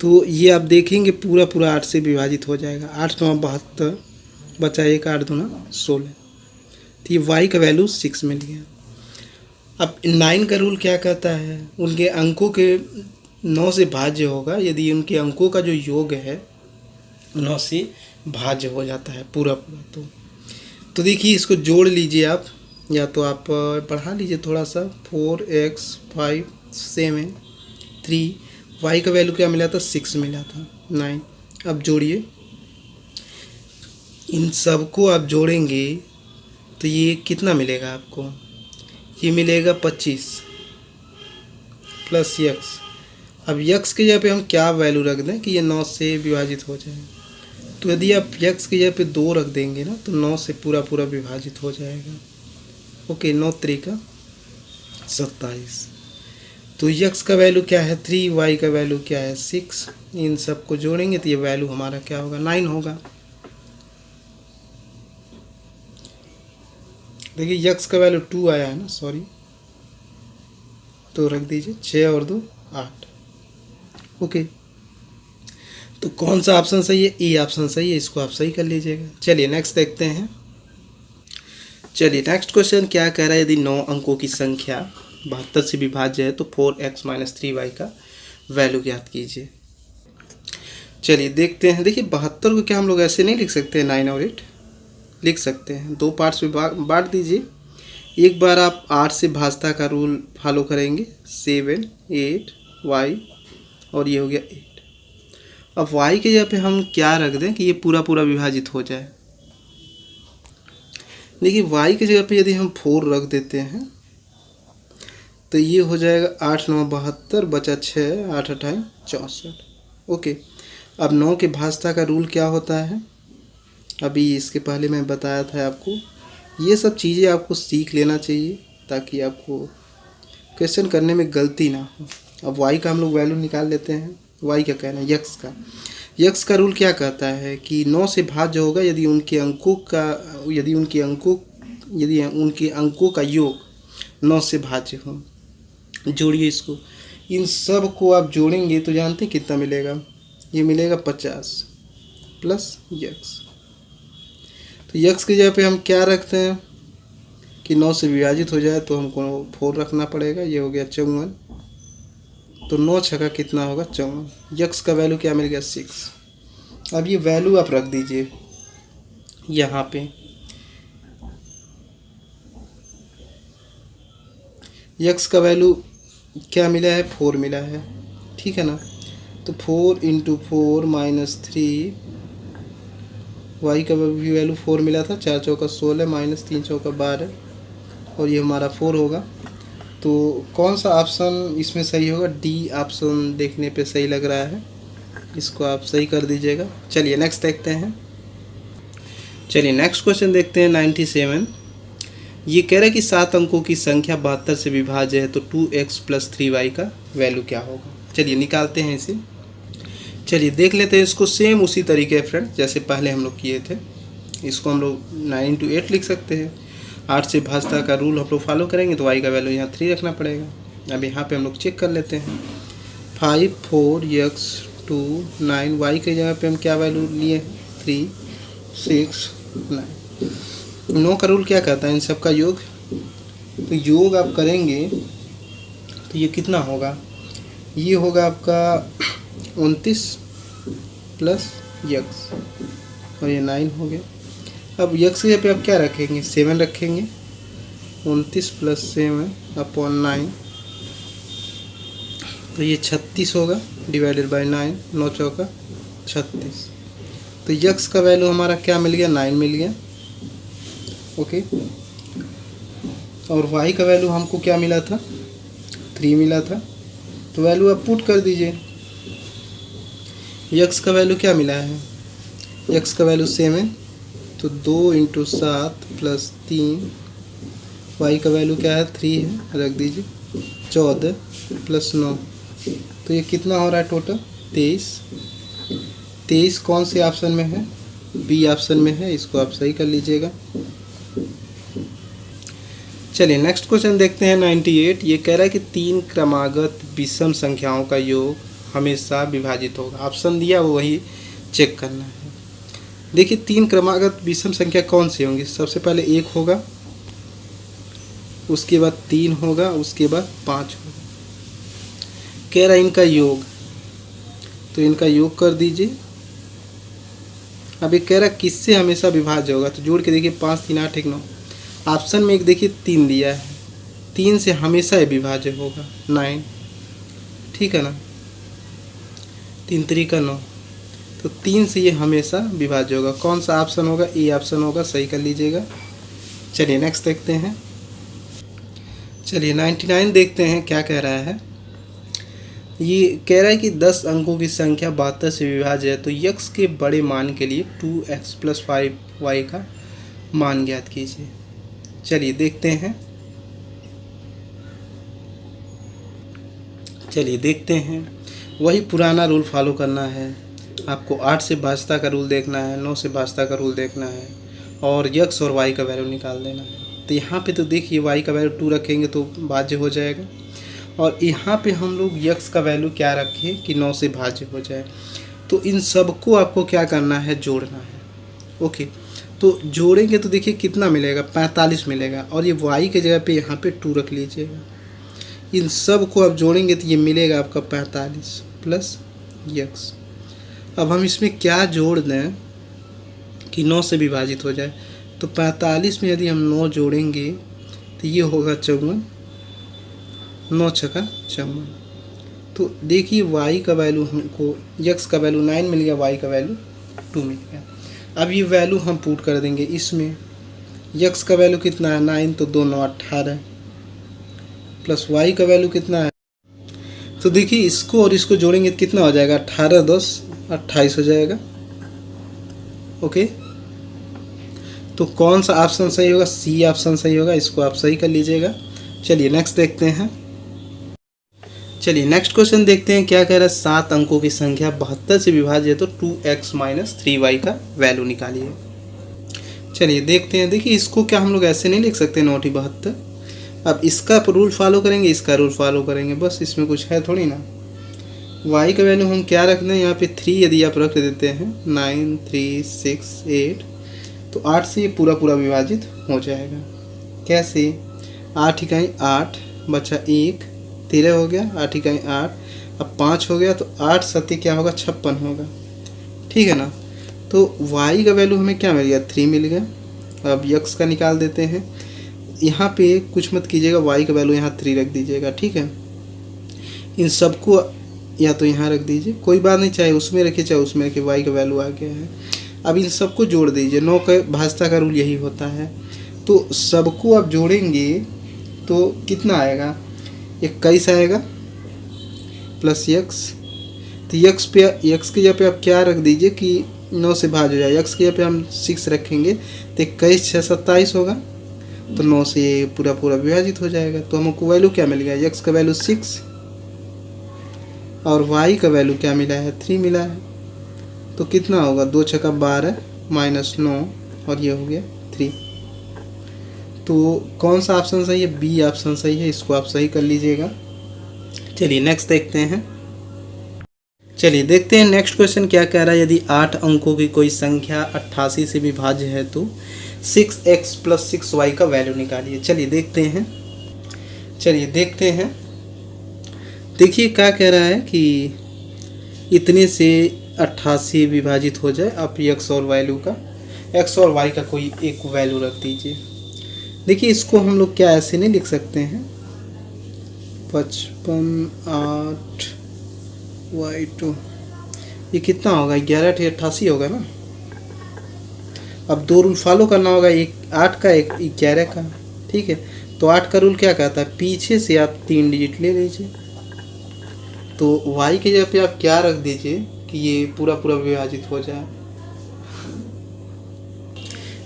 तो ये आप देखेंगे पूरा पूरा 8 से विभाजित हो जाएगा। 8 9 72, बचा 1 8 2 16, तो ये y का वैल्यू 6 मिल गया। अब 9 का रूल क्या कहता है, उनके अंकों के 9 से भाज्य होगा यदि उनके अंकों का जो योग है 9 से भाज्य हो जाता है पूरा पूरा। तो देखिए इसको जोड़ लीजिए आप, या तो आप बढ़ा लीजिए थोड़ा सा। 4x 5 7 3, y का वैल्यू क्या मिला था, 6 मिला था, 9। अब जोड़िए, इन सब को आप जोड़ेंगे तो ये कितना मिलेगा आपको, ये मिलेगा 25 प्लस यक्स। अब यक्स की जगह पे हम क्या वैल्यू रख दें कि ये 9 से विभाजित हो जाए, तो यदि आप यक्स की जगह पे 2 रख देंगे ना तो 9 से पूरा पूरा विभाजित हो जाएगा। ओके, 9 3 27। तो यक्स का वैल्यू क्या है 3, वाई का वैल्यू क्या है 6। इन सब को जोड़ेंगे तो ये वैल्यू हमारा क्या होगा 9 होगा। देखिए यक्स का वैल्यू 2 आया है ना, सॉरी, तो रख दीजिए 6 और 2 8। ओके, तो कौन सा ऑप्शन सही है, ए ऑप्शन सही है, इसको आप सही कर लीजिएगा। चलिए नेक्स्ट देखते हैं। चलिए नेक्स्ट क्वेश्चन क्या कह रहा है, यदि 9 अंकों की संख्या 72 से विभाज्य है तो 4x - 3y का वैल्यू ज्ञात कीजिए। चलिए देखते हैं। देखिए 72 को क्या हम लोग ऐसे नहीं लिख सकते, 9 और 8 लिख सकते हैं। 2 पार्ट्स में बांट दीजिए। एक बार आप 8 से भाज्यता का रूल फॉलो करेंगे, 7 8 y, और ये हो गया 8। अब y के जगह पे हम क्या रख दें कि ये पूरा पूरा विभाजित हो जाए। देखिए y की जगह पे यदि हम 4 रख देते हैं तो ये हो जाएगा 8 9 72, बचा 6 8 28 64। ओके, अब 9 के भाज्यता का रूल क्या होता है, अभी इसके पहले मैं बताया था आपको। ये सब चीज़ें आपको सीख लेना चाहिए ताकि आपको क्वेश्चन करने में गलती ना हो। अब y का हम लोग वैल्यू निकाल लेते हैं। y क्या कहना है, यक्स का रूल क्या कहता है कि 9 से भाज्य होगा यदि उनके अंकों का योग 9 से भाज्य हो। जोड़िए इसको, इन सब को आप जोड़ेंगे तो जानते हैं कितना मिलेगा, ये मिलेगा 50 प्लस यक्स। तो यक्स की जगह पे हम क्या रखते हैं कि 9 से विभाजित हो जाए तो हमको 4 रखना पड़ेगा, ये हो गया 54। तो 9 छका कितना होगा 54। यक्स का वैल्यू क्या मिल गया 6। अब ये वैल्यू आप रख दीजिए यहाँ पे। यक्स का वैल्यू क्या मिला है 4 मिला है, ठीक है ना। तो 4 × 4 - 3, वाई का भी वैल्यू 4 मिला था, 4 चौका 16 - 3 चौका 12, और ये हमारा 4 होगा। तो कौन सा ऑप्शन इसमें सही होगा, डी ऑप्शन देखने पे सही लग रहा है, इसको आप सही कर दीजिएगा। चलिए नेक्स्ट देखते हैं। चलिए नेक्स्ट क्वेश्चन देखते हैं 97। ये कह रहा है कि 7 अंकों की संख्या 72 से विभाज्य है तो 2x + 3y का वैल्यू क्या होगा। चलिए निकालते हैं इसे। चलिए देख लेते हैं इसको सेम उसी तरीके फ्रेंड जैसे पहले हम लोग किए थे। इसको हम लोग 9 × 8 लिख सकते हैं। 8 से भाजता का रूल हम लोग फॉलो करेंगे तो y का वैल्यू यहाँ 3 रखना पड़ेगा। अब यहाँ पे हम लोग चेक कर लेते हैं। 5 4 x 2 9, y की जगह पे हम क्या वैल्यू लिए 3 6 9। 9 का रूल क्या कहता है इन सब का योग। तो योग आप करेंगे तो ये कितना होगा, ये होगा आपका 29 प्लस यक्स, और ये 9 हो गया। अब यक्स के पे आप क्या रखेंगे 7 रखेंगे। 29 + 7/9, तो ये 36 होगा /9, 9 चौका 36। तो यक्स का वैल्यू हमारा क्या मिल गया 9 मिल गया, ओके। और वाई का वैल्यू हमको क्या मिला था 3 मिला था। तो वैल्यू आप पुट कर दीजिए। यक्स का वैल्यू क्या मिला है, यक्स का वैल्यू 7, तो 2 × 7 + 3, वाई का वैल्यू क्या है 3 है, रख दीजिए 14 + 9, तो ये कितना हो रहा है टोटल 23। 23 कौन से ऑप्शन में है, बी ऑप्शन में है, इसको आप सही कर लीजिएगा। चलिए नेक्स्ट क्वेश्चन देखते हैं 98। ये कह रहा है कि 3 क्रमागत विषम संख्याओं का योग हमेशा विभाजित होगा। ऑप्शन दिया वो वही चेक करना है। देखिए 3 क्रमागत विषम संख्या कौन सी होंगी, सबसे पहले 1 होगा, उसके बाद 3 होगा, उसके बाद 5 होगा। कह रहा है इनका योग, तो इनका योग कर दीजिए। अब ये कह रहा है किससे हमेशा विभाज्य होगा, तो जोड़ के देखिए 5 3 8 1 9। ऑप्शन में एक देखिए 3 दिया है, 3 से हमेशा ये विभाज्य होगा 9, ठीक है ना, 3 3 का 9, तो 3 से ये हमेशा विभाज्य होगा। कौन सा ऑप्शन होगा, ए ऑप्शन होगा, सही कर लीजिएगा। चलिए नेक्स्ट देखते हैं। चलिए 99 देखते हैं क्या कह रहा है। ये कह रहा है कि 10 अंकों की संख्या 72 से विभाज्य है तो यक्स के बड़े मान के लिए 2x + 5y का मान ज्ञात कीजिए। चलिए देखते हैं। चलिए देखते हैं, वही पुराना रूल फॉलो करना है। आपको 8 से भाजता का रूल देखना है, 9 से भाजता का रूल देखना है, और यक्स और वाई का वैल्यू निकाल देना है। तो यहाँ पे तो देखिए वाई का वैल्यू 2 रखेंगे तो भाज्य हो जाएगा, और यहाँ पे हम लोग यक्स का वैल्यू क्या रखें कि 9 से भाज्य हो जाए। तो इन सबको आपको क्या करना है, जोड़ना है, ओके। तो जोड़ेंगे तो देखिए कितना मिलेगा 45 मिलेगा, और ये वाई की जगह पे यहाँ पे 2 रख लीजिएगा। इन सब को आप जोड़ेंगे तो ये मिलेगा आपका 45 प्लस यक्स। अब हम इसमें क्या जोड़ दें कि 9 से विभाजित हो जाए, तो 45 में यदि हम 9 जोड़ेंगे तो ये होगा 54, 9 छका 54। तो देखिए वाई का वैल्यू हमको, यक्स का वैल्यू 9 मिल गया, वाई का वैल्यू 2 मिल गया। अब ये वैल्यू हम पुट कर देंगे इसमें। यक्स का वैल्यू कितना है 9, तो 2 9 18, प्लस वाई का वैल्यू कितना है, तो देखिए इसको और इसको जोड़ेंगे तो कितना हो जाएगा 18 10 28 हो जाएगा, ओके। तो कौन सा ऑप्शन सही होगा, सी ऑप्शन सही होगा, इसको आप सही कर लीजिएगा। चलिए नेक्स्ट देखते हैं। चलिए नेक्स्ट क्वेश्चन देखते हैं क्या कह रहा है। 7 अंकों की संख्या 72 से विभाज्य है तो 2x - 3y का वैल्यू निकालिए। चलिए देखते हैं। देखिए इसको क्या हम लोग ऐसे नहीं लिख सकते 9 × 72। अब इसका रूल फॉलो करेंगे, इसका रूल फॉलो करेंगे, बस इसमें कुछ है थोड़ी ना। y का वैल्यू हम क्या रख दें यहाँ पे 3 यदि आप रख देते हैं 9 3 6 8, तो 8 से ये पूरा पूरा विभाजित हो जाएगा। कैसे? 8 इकाई 8 बचा 1, 13 हो गया, 8 इकाई 8, अब 5 हो गया, तो 8 सत्य क्या होगा 56 होगा। ठीक है ना। तो y का वैल्यू हमें क्या मिल गया 3 मिल गया। अब x का निकाल देते हैं। यहाँ पे कुछ मत कीजिएगा, y का वैल्यू यहाँ 3 रख दीजिएगा। ठीक है, इन सबको या तो यहाँ रख दीजिए, कोई बात नहीं, चाहे उसमें रखिए चाहे उसमें रखिए, y का वैल्यू आ गया है। अब इन सबको जोड़ दीजिए, 9 का भाजता का रूल यही होता है। तो सबको आप जोड़ेंगे तो कितना आएगा 21 आएगा प्लस x। तो x की जगह पे आप क्या रख दीजिए कि 9 से भाग हो जाए, x की जगह पे हम 6 रखेंगे तो 21 6 27 होगा, तो 9 से ये पूरा पूरा विभाजित हो जाएगा। तो हमको वैल्यू क्या मिल गया, x का वैल्यू 6 और y का वैल्यू क्या मिला है 3 मिला है। तो कितना होगा 2 छक्का 12 माइनस 9 और ये हो गया 3। तो कौन सा ऑप्शन सही है, बी ऑप्शन सही है, इसको आप सही कर लीजिएगा। चलिए नेक्स्ट देखते हैं। चलिए देखते हैं नेक्स्ट क्वेश्चन क्या कह रहा है। यदि 8 अंकों की कोई संख्या 88 से विभाज्य है तो 6x प्लस 6y का वैल्यू निकालिए। चलिए देखते हैं। देखिए क्या कह रहा है कि इतने से 88 विभाजित हो जाए, आप x और वैल्यू का x और y का कोई एक वैल्यू रख दीजिए। देखिए इसको हम लोग क्या ऐसे नहीं लिख सकते हैं 55 8 y2, ये कितना होगा 11 8 88 होगा ना। अब 2 रूल फॉलो करना होगा, एक 8 का एक 11 का। ठीक है, तो 8 का रूल क्या कहता है, पीछे से आप 3 डिजिट ले लीजिए। तो y की जगह पे आप क्या रख दीजिए कि ये पूरा पूरा विभाजित हो जाए।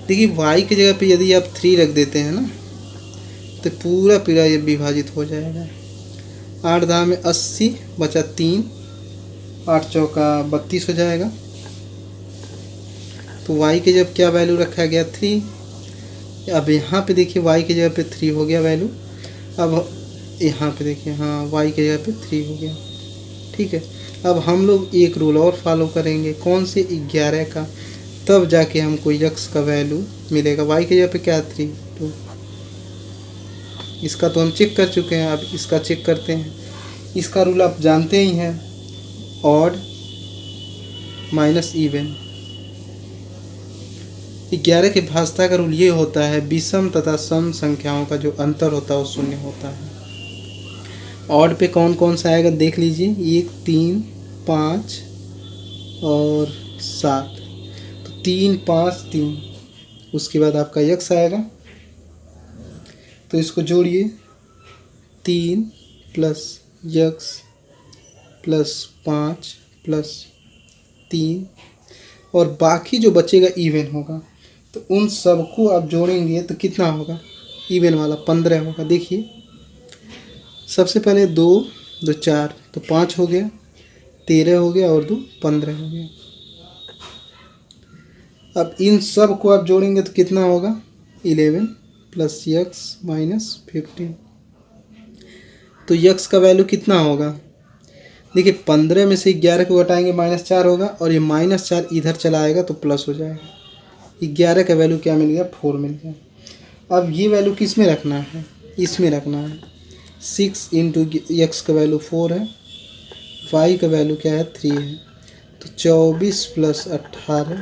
देखिए y की जगह पे यदि आप 3 रख देते हैं ना तो पूरा पूरा ये विभाजित हो जाएगा। 8 दाम में 80 बचा 3, 8 चौका 32 हो जाएगा। तो y की जगह क्या वैल्यू रखा गया 3। अब यहाँ पे देखिए y की जगह पे 3 हो गया वैल्यू। अब यहाँ पे देखिए हाँ y की जगह पे 3 हो गया। ठीक है, अब हम लोग एक रूल और फॉलो करेंगे, कौन से 11 का, तब जाके हमको x का वैल्यू मिलेगा। y की जगह पे क्या 3 2, इसका तो हम चेक कर चुके हैं, अब इसका चेक करते हैं। इसका रूल आप जानते ही हैं, ऑड माइनस इवन। 11 के भाजता का रूल ये होता है, विषम तथा सम संख्याओं का जो अंतर होता है वो शून्य होता है। ऑड पे कौन कौन सा आएगा देख लीजिए, 1 3 5 और 7, तो 3 5 3, उसके बाद आपका x आएगा, तो इसको जोड़िए 3 प्लस x प्लस 5 प्लस 3, और बाकी जो बचेगा इवन होगा। तो उन सबको आप जोड़ेंगे तो कितना होगा, इवन वाला 15 होगा। देखिए सबसे पहले 2 2 4, तो 5 हो गया, 13 हो गया और 2 15 हो गया। अब इन सब को आप जोड़ेंगे तो कितना होगा 11 प्लस x माइनस 15। तो x का वैल्यू कितना होगा, देखिए 15 में से 11 को घटाएंगे -4 होगा, और ये -4 इधर चला आएगा तो प्लस हो जाएगा। 11 का वैल्यू क्या मिल गया 4 मिल गया। अब ये वैल्यू किस में रखना है, इसमें रखना है। 6 इंटू x का वैल्यू 4 है, y का वैल्यू क्या है 3 है, तो 24 प्लस 18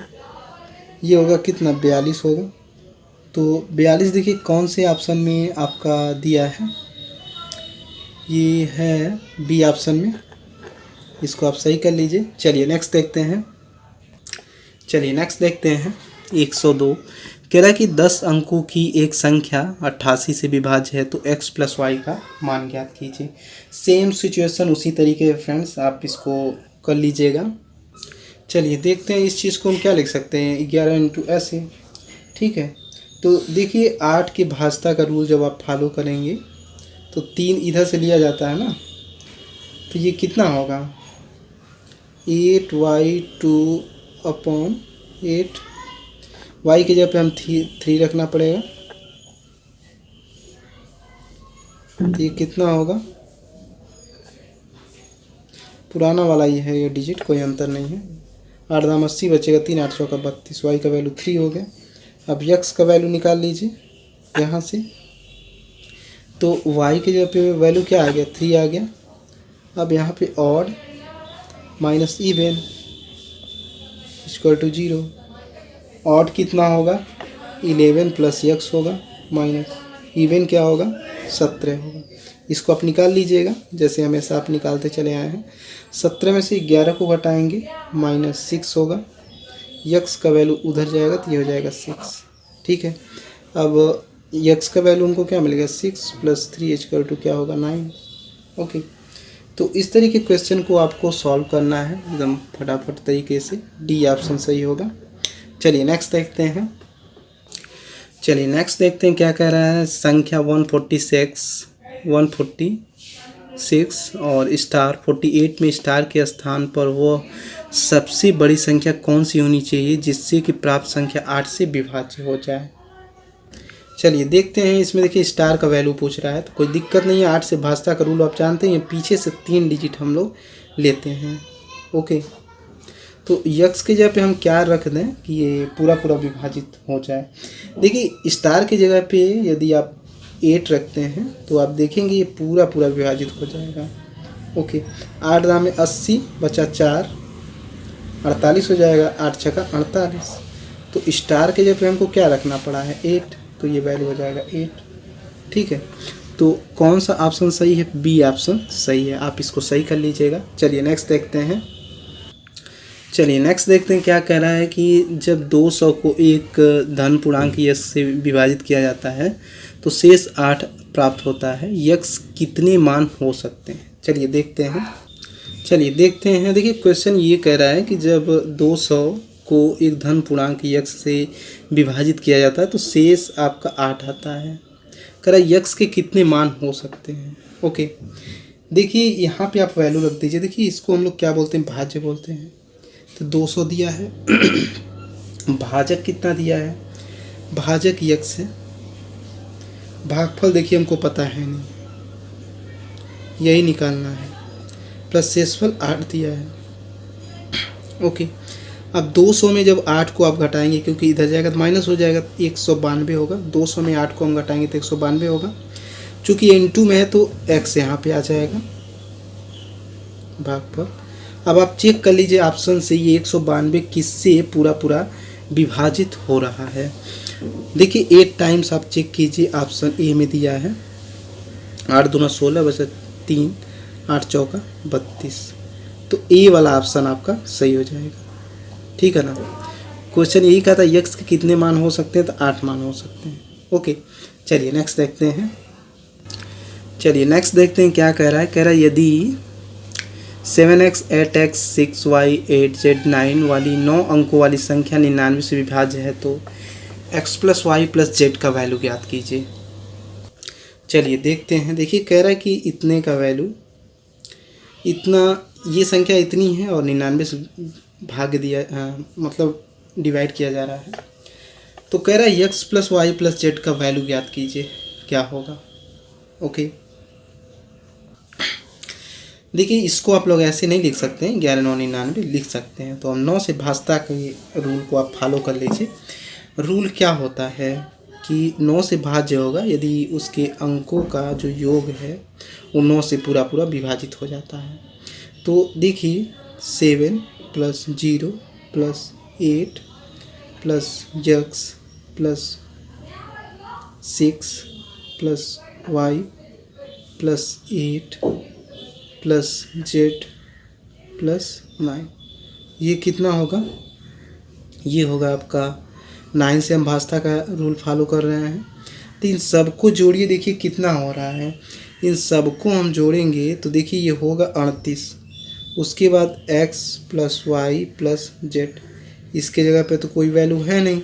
ये होगा कितना 42 होगा। तो 42 देखिए कौन से ऑप्शन में आपका दिया है, ये है बी ऑप्शन में, इसको आप सही कर लीजिए। चलिए नेक्स्ट देखते हैं। 102 कह रहा है कि 10 अंकों की एक संख्या 88 से विभाज्य है तो x प्लस वाई का मान ज्ञात कीजिए। सेम सिचुएशन उसी तरीके फ्रेंड्स आप इसको कर लीजिएगा। चलिए देखते हैं इस चीज़ को हम क्या लिख सकते हैं, 11 इंटू ऐसे। ठीक है, तो देखिए 8 के भाजता का रूल जब आप फॉलो करेंगे तो 3 इधर से लिया जाता है ना, तो ये कितना होगा 8y2 अपॉन 8, y की जगह पे हम 3 रखना पड़ेगा, तो ये कितना होगा, पुराना वाला ही है ये डिजिट, कोई अंतर नहीं है। 8 दाम 80 बचेगा 3, 8 चौका 32, वाई का वैल्यू 3 हो गया। अब यक्स का वैल्यू निकाल लीजिए यहाँ से, तो वाई के जगह पे वैल्यू क्या आ गया, 3 आ गया। अब यहाँ पे odd minus even equal to 0। Odd कितना होगा, 11 प्लस यक्स होगा, माइनस इवेन क्या होगा, 17 होगा। इसको आप निकाल लीजिएगा जैसे हमेशा आप निकालते चले आए हैं। 17 में से 11 को घटाएंगे -6 होगा, यक्स का वैल्यू उधर जाएगा तो ये हो जाएगा 6। ठीक है, अब यक्स का वैल्यू हमको क्या मिलेगा, 6 + 3 इक्वल टू क्या होगा, 9। ओके, तो इस तरीके के क्वेश्चन को आपको सॉल्व करना है एकदम फटाफट तरीके से। डी ऑप्शन सही होगा। चलिए नेक्स्ट देखते हैं। क्या कह रहा है। संख्या 146 और स्टार 48 में स्टार के स्थान पर वो सबसे बड़ी संख्या कौन सी होनी चाहिए जिससे कि प्राप्त संख्या 8 से विभाज्य हो जाए। चलिए देखते हैं। इसमें देखिए स्टार का वैल्यू पूछ रहा है तो कोई दिक्कत नहीं है। 8 से भाजता का रूल आप जानते हैं, पीछे से 3 डिजिट हम लोग लेते हैं। ओके, तो यक्स के जगह पे हम क्या रख दें कि ये पूरा विभाजित हो जाए। देखिए स्टार की जगह पे यदि आप 8 रखते हैं तो आप देखेंगे ये पूरा विभाजित हो जाएगा। ओके, 8 दाम में 80 बचा 4, 48 हो जाएगा। 8 छक्का 48। तो स्टार के जगह पे हमको क्या रखना पड़ा है, 8, तो ये वैल्यू हो जाएगा 8। ठीक है, तो कौन सा ऑप्शन सही है, बी ऑप्शन सही है। आप इसको सही कर लीजिएगा। चलिए नेक्स्ट देखते हैं। क्या कह रहा है कि जब 200 को एक धन पूर्णांक यक्स से विभाजित किया जाता है तो शेष 8 प्राप्त होता है। यक्स कितने मान हो सकते हैं। चलिए देखते हैं। देखिए क्वेश्चन ये कह रहा है कि जब 200 को एक धन पूर्णांक यक्स से विभाजित किया जाता है तो शेष आपका 8 आता है। कह रहा है यक्स के कितने मान हो सकते हैं। ओके, देखिए यहाँ पे आप वैल्यू रख दीजिए। देखिए इसको हम लोग क्या बोलते हैं, भाज्य बोलते हैं। तो 200 दिया है भाजक कितना दिया है, भाजक यक्स है। भागफल देखिए हमको पता है नहीं, यही निकालना है। प्लस शेषफल 8 दिया है। ओके, अब 200 में जब 8 को आप घटाएंगे क्योंकि इधर जाएगा तो माइनस हो जाएगा, 192 होगा। 200 में 8 को हम घटाएंगे तो 192 होगा। चूँकि n2 में है तो x यहाँ पे आ जाएगा भागफल। अब आप चेक कर लीजिए ऑप्शन से ये 192 किससे पूरा विभाजित हो रहा है। देखिए 8 टाइम्स आप चेक कीजिए, ऑप्शन ए में दिया है 8 दूना 16 बचा 3, 8 चौका 32। तो ए वाला ऑप्शन आपका सही हो जाएगा। ठीक है ना, क्वेश्चन यही कहा था यक्स के कितने मान हो सकते हैं, तो 8 मान हो सकते हैं। ओके, चलिए नेक्स्ट देखते हैं। क्या कह रहा है। यदि 7x 8x 6y 8z 9 वाली 9 अंकों वाली संख्या 99 से विभाज्य है तो x + y + z का वैल्यू ज्ञात कीजिए। चलिए देखते हैं। देखिए कह रहा है कि इतने का वैल्यू इतना, ये संख्या इतनी है और 99 से भाग दिया, मतलब डिवाइड किया जा रहा है। तो कह रहा है x + y + z का वैल्यू ज्ञात कीजिए, क्या होगा। ओके, देखिए इसको आप लोग ऐसे नहीं लिख सकते हैं, 11 9 99 लिख सकते हैं। तो हम 9 से भाजता के रूल को आप फॉलो कर लीजिए। रूल क्या होता है कि 9 से भाज्य होगा यदि उसके अंकों का जो योग है वो 9 से पूरा विभाजित हो जाता है। तो देखिए 7 + 0 + 8 + x + 6 + y + 8 + z + 9, ये कितना होगा, ये होगा आपका 9 से हम भाजता का रूल फॉलो कर रहे हैं। तो इन सबको जोड़िए, देखिए कितना हो रहा है। इन सबको हम जोड़ेंगे तो देखिए ये होगा 38। उसके बाद x + y + z, इसके जगह पे तो कोई वैल्यू है नहीं,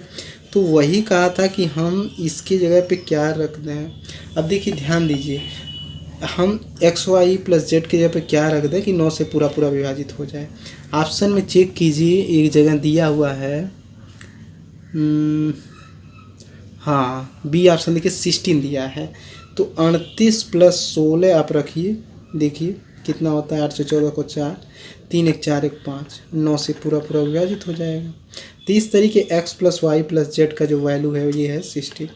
तो वही कहा था कि हम इसके जगह पे क्या रख दें। अब देखिए ध्यान दीजिए, हम x y + z के जगह पे क्या रख दें कि 9 से पूरा विभाजित हो जाए। ऑप्शन में चेक कीजिए, एक जगह दिया हुआ है, हाँ बी ऑप्शन देखिए 16 दिया है। तो 38 प्लस 16 आप रखिए, देखिए कितना होता है। 8 से 14 को 4, 3 1 4 1 5, 9 से पूरा पूरा विभाजित हो जाएगा। तो इस तरीके x plus y plus z का जो वैल्यू है ये है 60।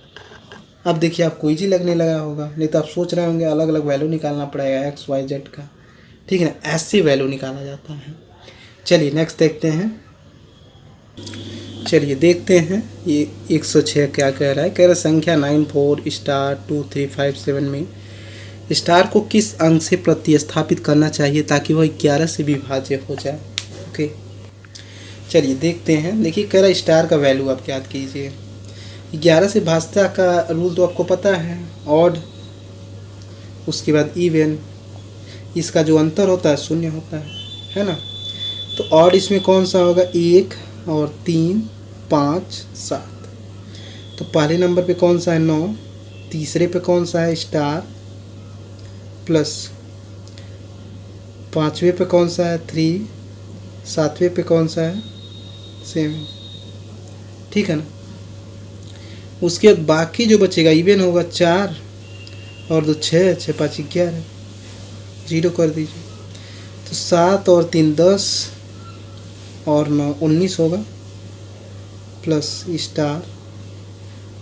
अब देखिए आपको इजी लगने लगा होगा, नहीं तो आप सोच रहे होंगे अलग अलग वैल्यू निकालना पड़ेगा एक्स वाई जेड का, ठीक है ना, ऐसे वैल्यू निकाला जाता है। चलिए नेक्स्ट देखते हैं। चलिए देखते हैं ये 106 क्या कह रहा है। कह रहा है संख्या 9 4 स्टार 2 3 5 7 में स्टार को किस अंक से प्रतिस्थापित करना चाहिए ताकि वह 11 से विभाज्य हो जाए। ओके चलिए देखते हैं। देखिए कह रहा है स्टार का वैल्यू आप याद कीजिए। 11 से भाज्यता का रूल तो आपको पता है, ऑड उसके बाद इवन, इसका जो अंतर होता है शून्य होता है ना। तो ऑड इसमें कौन सा होगा, 1 और 3 5 7। तो पहले नंबर पे कौन सा है 9, तीसरे पे कौन सा है स्टार, प्लस पाँचवें पे कौन सा है 3, सातवें पे कौन सा है 7, ठीक है ना। उसके बाद बाकी जो बचेगा इवन होगा 4 और 2 6, 6 5 11, 0 कर दीजिए। तो 7 और 3 10 और 9 19 होगा, plus star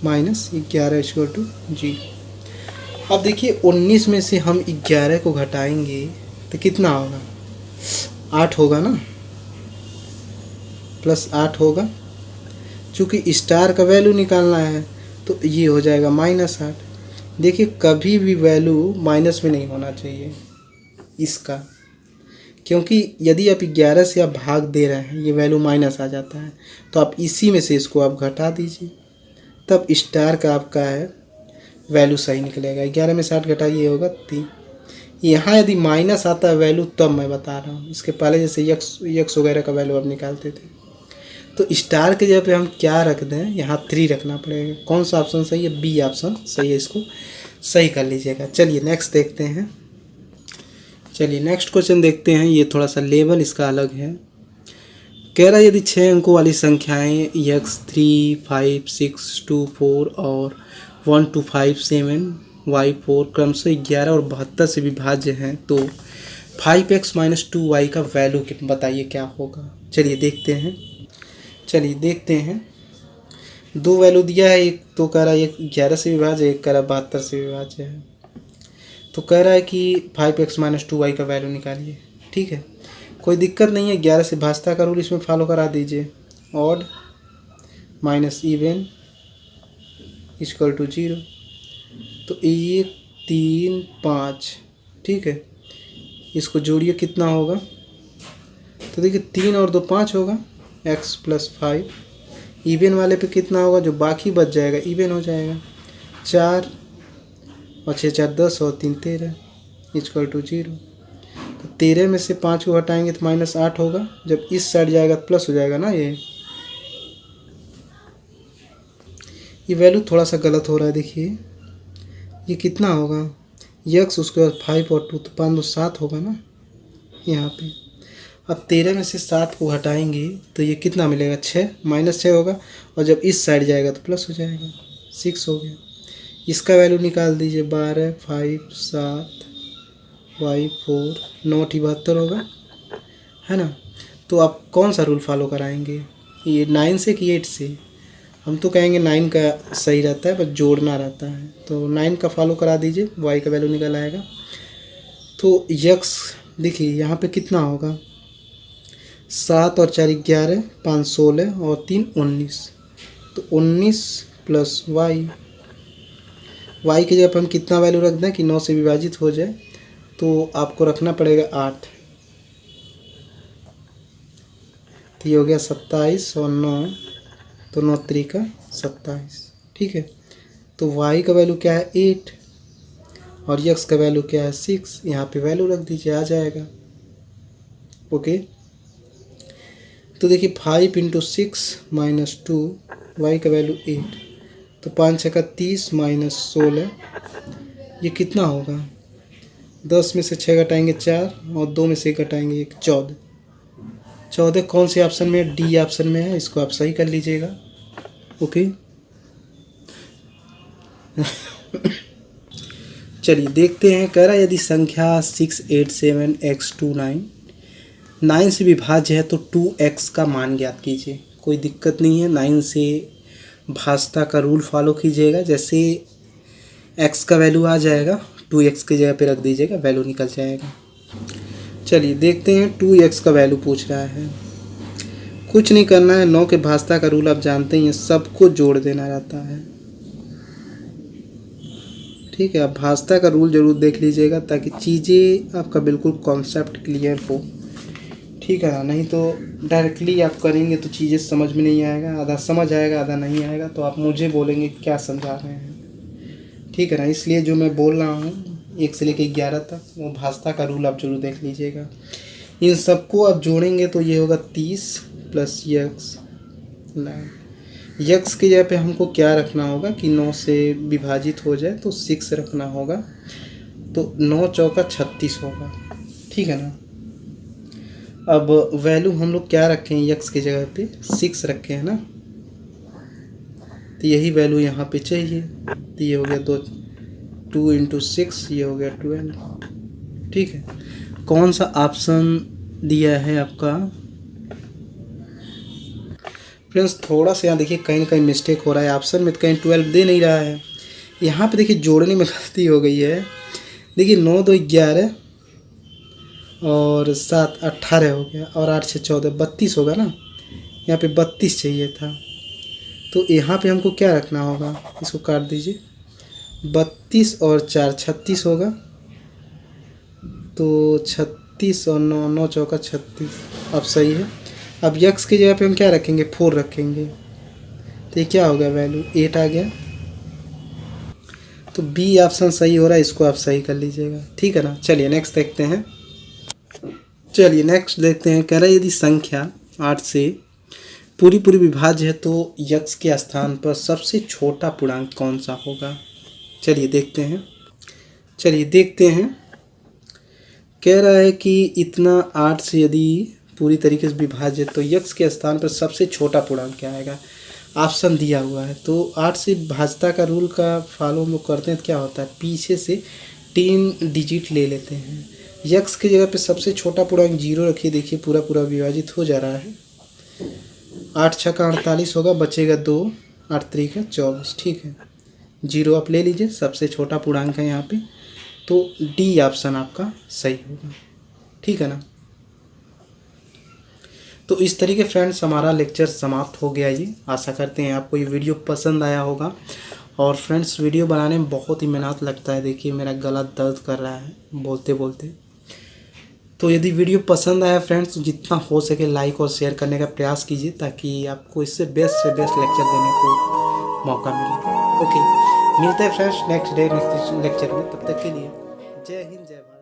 minus 11 equal to 0। अब देखिए 19 में से हम 11 को घटाएंगे तो कितना होगा, 8 होगा ना, प्लस 8 होगा। चूँकि स्टार का वैल्यू निकालना है तो ये हो जाएगा -8। देखिए कभी भी वैल्यू माइनस में नहीं होना चाहिए इसका, क्योंकि यदि आप 11 से आप भाग दे रहे हैं ये वैल्यू माइनस आ जाता है। तो आप इसी में से इसको आप घटा दीजिए, तब स्टार का आपका है वैल्यू सही निकलेगा। 11 में 60 घटाइए होगा 3। यहाँ यदि माइनस आता है वैल्यू तब मैं बता रहा हूँ, इसके पहले जैसे यक्स वगैरह का वैल्यू आप निकालते थे। तो स्टार के जगह पे हम क्या रख दें, यहाँ 3 रखना पड़ेगा। कौन सा ऑप्शन सही है, बी ऑप्शन सही है, इसको सही कर लीजिएगा। चलिए नेक्स्ट देखते हैं। चलिए नेक्स्ट क्वेश्चन देखते हैं। ये थोड़ा सा लेवल इसका अलग है। कह रहा है यदि 6 अंकों वाली संख्याएं x 3 5 6 2 4 और 1 2 5 7 y 4 क्रमशः 11 और 72 से विभाज्य हैं तो 5x - 2y का वैल्यू बताइए क्या होगा। चलिए देखते हैं। दो वैल्यू दिया है, एक तो कह रहा है 11 से विभाज्य, एक कह रहा है 72 से विभाज्य है। तो कह रहा है कि 5x - 2y का वैल्यू निकालिए, ठीक है, कोई दिक्कत नहीं है। 11 से भाज्यता का रूल इसमें फॉलो करा दीजिए, odd minus even equal to 0। तो 1 3 5, ठीक है, इसको जोड़िए कितना होगा। तो देखिए 3 और 2 5 होगा, x + 5। इवन वाले पे कितना होगा, जो बाकी बच जाएगा इवन हो जाएगा। 4 और 6 4 10 और 3 13 इक्वल टू 0। तो 13 में से 5 को हटाएंगे तो -8 होगा। जब इस साइड जाएगा तो प्लस हो जाएगा ना। ये वैल्यू थोड़ा सा गलत हो रहा है। देखिए ये कितना होगा, x उसके बाद 5 और 2 तो 5 2 7 होगा ना यहाँ पे। अब 13 में से 7 को हटाएंगे तो ये कितना मिलेगा, 6 -6 होगा। और जब इस साइड जाएगा तो प्लस हो जाएगा, 6 हो गया। इसका वैल्यू निकाल दीजिए, 12 5 7 y 4 9 72 होगा, है ना। तो आप कौन सा रूल फॉलो कराएंगे, ये 9 से कि 8 से। हम तो कहेंगे 9 का सही रहता है, बस जोड़ना रहता है। तो 9 का फॉलो करा दीजिए, y का वैल्यू निकल आएगा। तो x देखिए यहाँ पे कितना होगा, 7 और 4 11 5 16 और 3 19। तो 19 प्लस y की जगह पर हम कितना वैल्यू रख दें कि 9 से विभाजित हो जाए। तो आपको रखना पड़ेगा 8। तो ये हो गया 27 और 9, तो 9 3 27, ठीक है। तो y का वैल्यू क्या है 8 और x का वैल्यू क्या है 6। यहाँ पे वैल्यू रख दीजिए, आ जाएगा। ओके तो देखिए 5 × 6 - 2 y का वैल्यू 8। तो 5 6 30 - 16, ये कितना होगा, 10 में से 6 घटाएंगे 4 और 2 में से 1 घटाएंगे 1, 14। 14 कौन से ऑप्शन में है, डी ऑप्शन में है, इसको आप सही कर लीजिएगा। ओके चलिए देखते हैं। कह रहा है यदि संख्या 687x29 9 से विभाज्य है तो 2x का मान ज्ञात कीजिए। कोई दिक्कत नहीं है, 9 से भाजता का रूल फॉलो कीजिएगा। जैसे x का वैल्यू आ जाएगा 2x की जगह पे रख दीजिएगा, वैल्यू निकल जाएगा। चलिए देखते हैं 2x का वैल्यू पूछ रहा है। कुछ नहीं करना है, 9 के भाजता का रूल आप जानते ही हैं, सबको जोड़ देना रहता है। ठीक है, आप भाजता का रूल ज़रूर देख लीजिएगा ताकि चीज़ें आपका बिल्कुल कॉन्सेप्ट क्लियर हो। ठीक है ना, नहीं तो डायरेक्टली आप करेंगे तो चीज़ें समझ में नहीं आएगा, आधा समझ आएगा आधा नहीं आएगा, तो आप मुझे बोलेंगे क्या समझा रहे हैं। ठीक है ना, इसलिए जो मैं बोल रहा हूँ 1 से लेकर 11 तक वो भाजता का रूल आप जरूर देख लीजिएगा। इन सबको आप जोड़ेंगे तो ये होगा 30 प्लस यक्स 9। यक्स की जगह पे हमको क्या रखना होगा कि 9 से विभाजित हो जाए तो 6 रखना होगा, तो 9 चौका 36 होगा। ठीक है ना। अब वैल्यू हम लोग क्या रखें, यक्स की जगह पे 6 रखे हैं ना, तो यही वैल्यू यहाँ पे चाहिए। तो ये हो गया 2 इंटू 6, ये हो गया 12। ठीक है, कौन सा ऑप्शन दिया है आपका फ्रेंड्स? थोड़ा सा यहाँ देखिए कहीं ना कहीं मिस्टेक हो रहा है, ऑप्शन में तो कहीं 12 दे नहीं रहा है। यहाँ पे देखिए जोड़ने में गलती हो गई है। देखिए 9 2 11 और 7 18 हो गया, और 8 6 14 32 होगा ना, यहाँ पे 32 चाहिए था। तो यहाँ पे हमको क्या रखना होगा, इसको काट दीजिए, 32 और 4 36 होगा, तो 36 और 9 9 चौका 36। अब सही है। अब यक्स की जगह पे हम क्या रखेंगे, 4 रखेंगे, तो ये क्या हो गया, वैल्यू 8 आ गया। तो बी ऑप्शन सही हो रहा है, इसको आप सही कर लीजिएगा। ठीक है ना। चलिए नेक्स्ट देखते हैं। चलिए नेक्स्ट देखते हैं। कह रहा है यदि संख्या 8 से पूरी विभाज्य है तो यक्स के स्थान पर सबसे छोटा पूर्णांक कौन सा होगा। चलिए देखते हैं। कह रहा है कि इतना 8 से यदि पूरी तरीके से विभाज्य है तो यक्स के स्थान पर सबसे छोटा पूर्णांक क्या आएगा। ऑप्शन दिया हुआ है, तो 8 से भाजता का रूल का फॉलो हम लोग करते हैं तो क्या होता है, पीछे से 3 डिजिट ले लेते हैं। यक्स की जगह पे सबसे छोटा पूर्णांक 0 रखिए, देखिए पूरा विभाजित हो जा रहा है। 8 6 का 48 होगा, बचेगा 2, 8 3 का 24। ठीक है, 0 आप ले लीजिए, सबसे छोटा पूर्णांक है यहाँ पे, तो डी ऑप्शन आपका सही होगा। ठीक है ना। तो इस तरीके फ्रेंड्स हमारा लेक्चर समाप्त हो गया जी। आशा करते हैं आपको ये वीडियो पसंद आया होगा। और फ्रेंड्स वीडियो बनाने में बहुत ही मेहनत लगता है, देखिए मेरा गला दर्द कर रहा है बोलते बोलते। तो यदि वीडियो पसंद आया फ्रेंड्स तो जितना हो सके लाइक और शेयर करने का प्रयास कीजिए ताकि आपको इससे बेस्ट से बेस्ट लेक्चर देने को मौका मिले। ओके, मिलते हैं friends next day next lecture में, तब तक के लिए जय हिंद जय भारत।